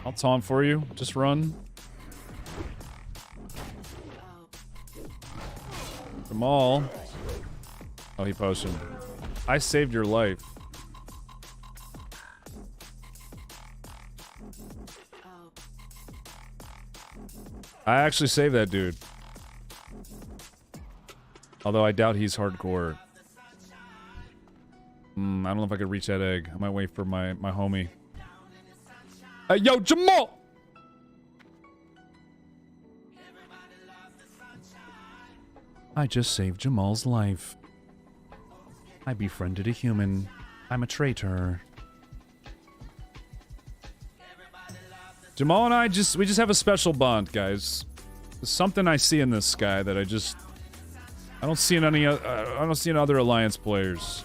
I'll taunt for you. Just run. Jamal. Oh, he potioned. I saved your life. I actually saved that dude. Although I doubt he's hardcore. I don't know if I could reach that egg. I might wait for my homie. Hey, yo, Jamal! I just saved Jamal's life. I befriended a human. I'm a traitor. Jamal and I we just have a special bond, guys. There's something I see in this guy that I don't see in any I don't see in other Alliance players.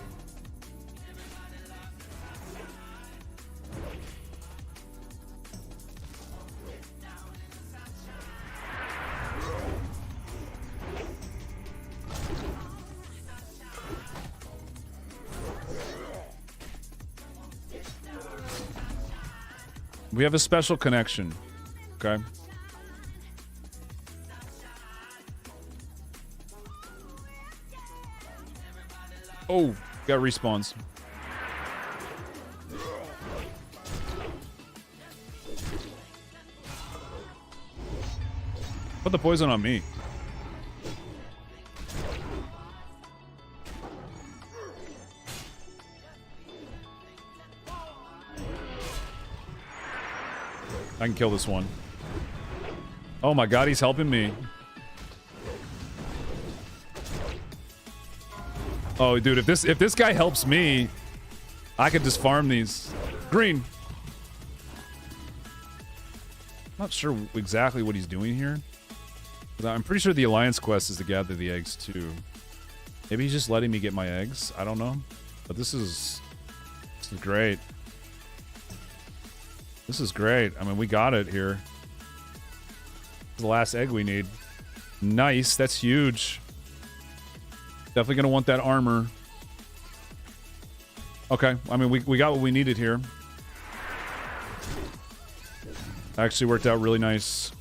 We have a special connection, okay? Oh, got respawns. Put the poison on me. I can kill this one. Oh my god, he's helping me. Oh, dude, if this guy helps me, I could just farm these. Green. Not sure exactly what he's doing here. But I'm pretty sure the Alliance quest is to gather the eggs too. Maybe he's just letting me get my eggs. I don't know. But this is great. This is great. I mean, we got it here. The last egg we need. Nice. That's huge. Definitely going to want that armor. Okay. I mean, we got what we needed here. Actually worked out really nice.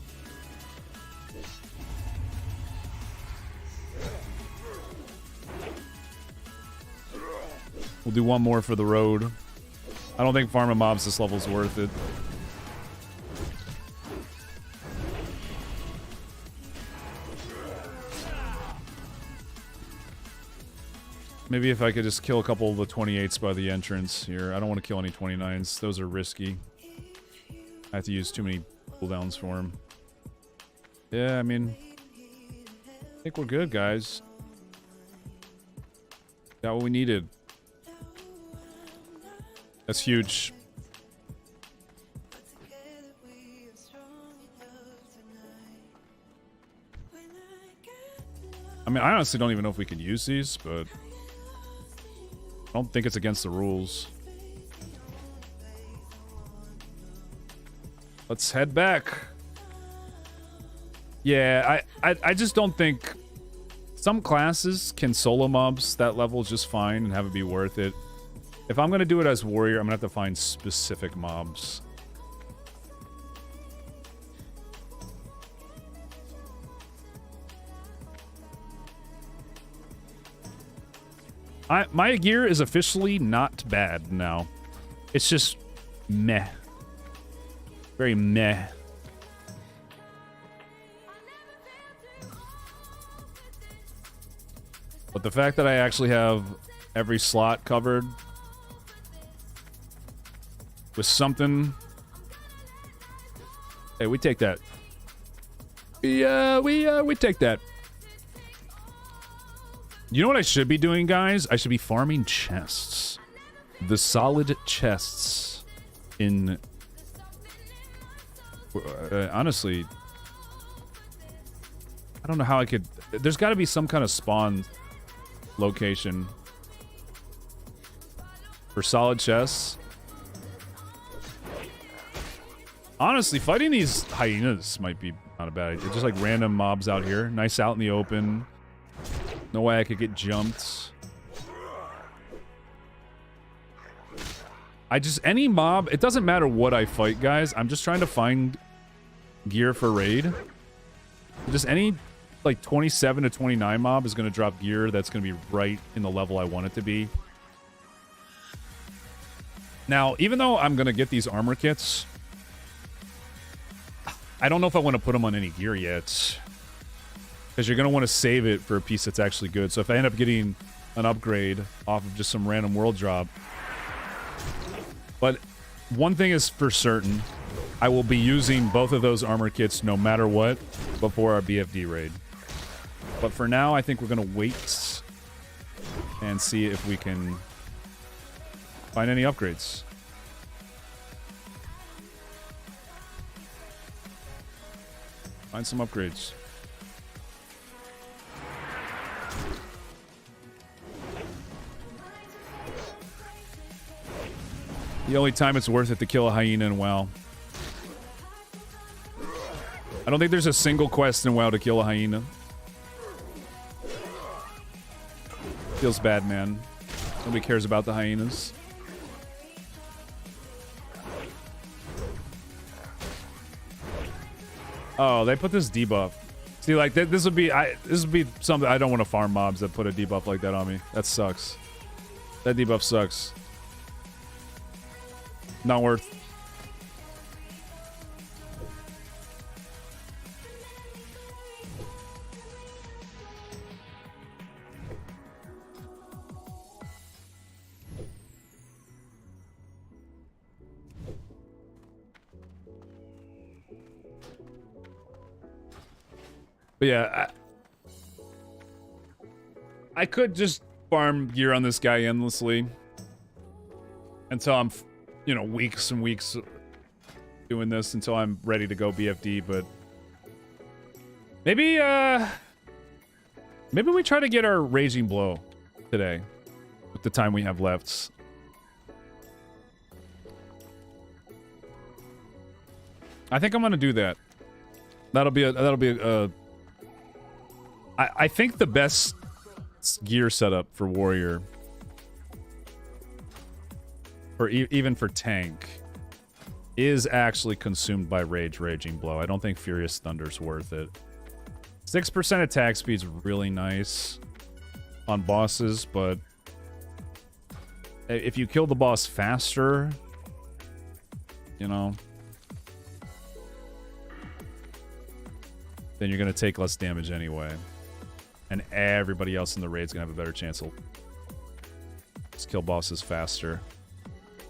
We'll do one more for the road. I don't think farming mobs this level is worth it. Maybe if I could just kill a couple of the 28s by the entrance here. I don't want to kill any 29s. Those are risky. I have to use too many cooldowns for them. Yeah, I mean... I think we're good, guys. Got what we needed. That's huge. I mean, I honestly don't even know if we can use these, but... I don't think it's against the rules. Let's head back. Yeah, I just don't think... Some classes can solo mobs that level just fine and have it be worth it. If I'm going to do it as warrior, I'm going to have to find specific mobs. My gear is officially not bad now. It's just meh. Very meh. But the fact that I actually have every slot covered with something... Hey, we take that. We take that. You know what I should be doing, guys? I should be farming chests. The solid chests in... honestly... I don't know how I could... There's got to be some kind of spawn location for solid chests. Honestly, fighting these hyenas might be not a bad idea. Just like random mobs out here. Nice out in the open. No way I could get jumped. Any mob, it doesn't matter what I fight, guys. I'm just trying to find gear for raid. Just any, like, 27 to 29 mob is going to drop gear that's going to be right in the level I want it to be. Now, even though I'm going to get these armor kits, I don't know if I want to put them on any gear yet. Because you're going to want to save it for a piece that's actually good. So if I end up getting an upgrade off of just some random world drop. But one thing is for certain. I will be using both of those armor kits no matter what before our BFD raid. But for now, I think we're going to wait and see if we can find any upgrades. Find some upgrades. The only time it's worth it to kill a hyena in WoW. I don't think there's a single quest in WoW to kill a hyena. Feels bad, man. Nobody cares about the hyenas. Oh, they put this debuff. See, like this would be something I don't want to farm mobs that put a debuff like that on me. That sucks. That debuff sucks. Not worth. But yeah, I could just farm gear on this guy endlessly until I'm, you know, weeks and weeks doing this until I'm ready to go BFD, but maybe maybe we try to get our Raging Blow today with the time we have left. I think I'm gonna do that. That'll be a I think the best gear setup for warrior, or even for tank, is actually consumed by Raging Blow. I don't think Furious Thunder's worth it. 6% attack speed's really nice on bosses, but if you kill the boss faster, you know, then you're gonna take less damage anyway. And everybody else in the raid's gonna have a better chance to just kill bosses faster.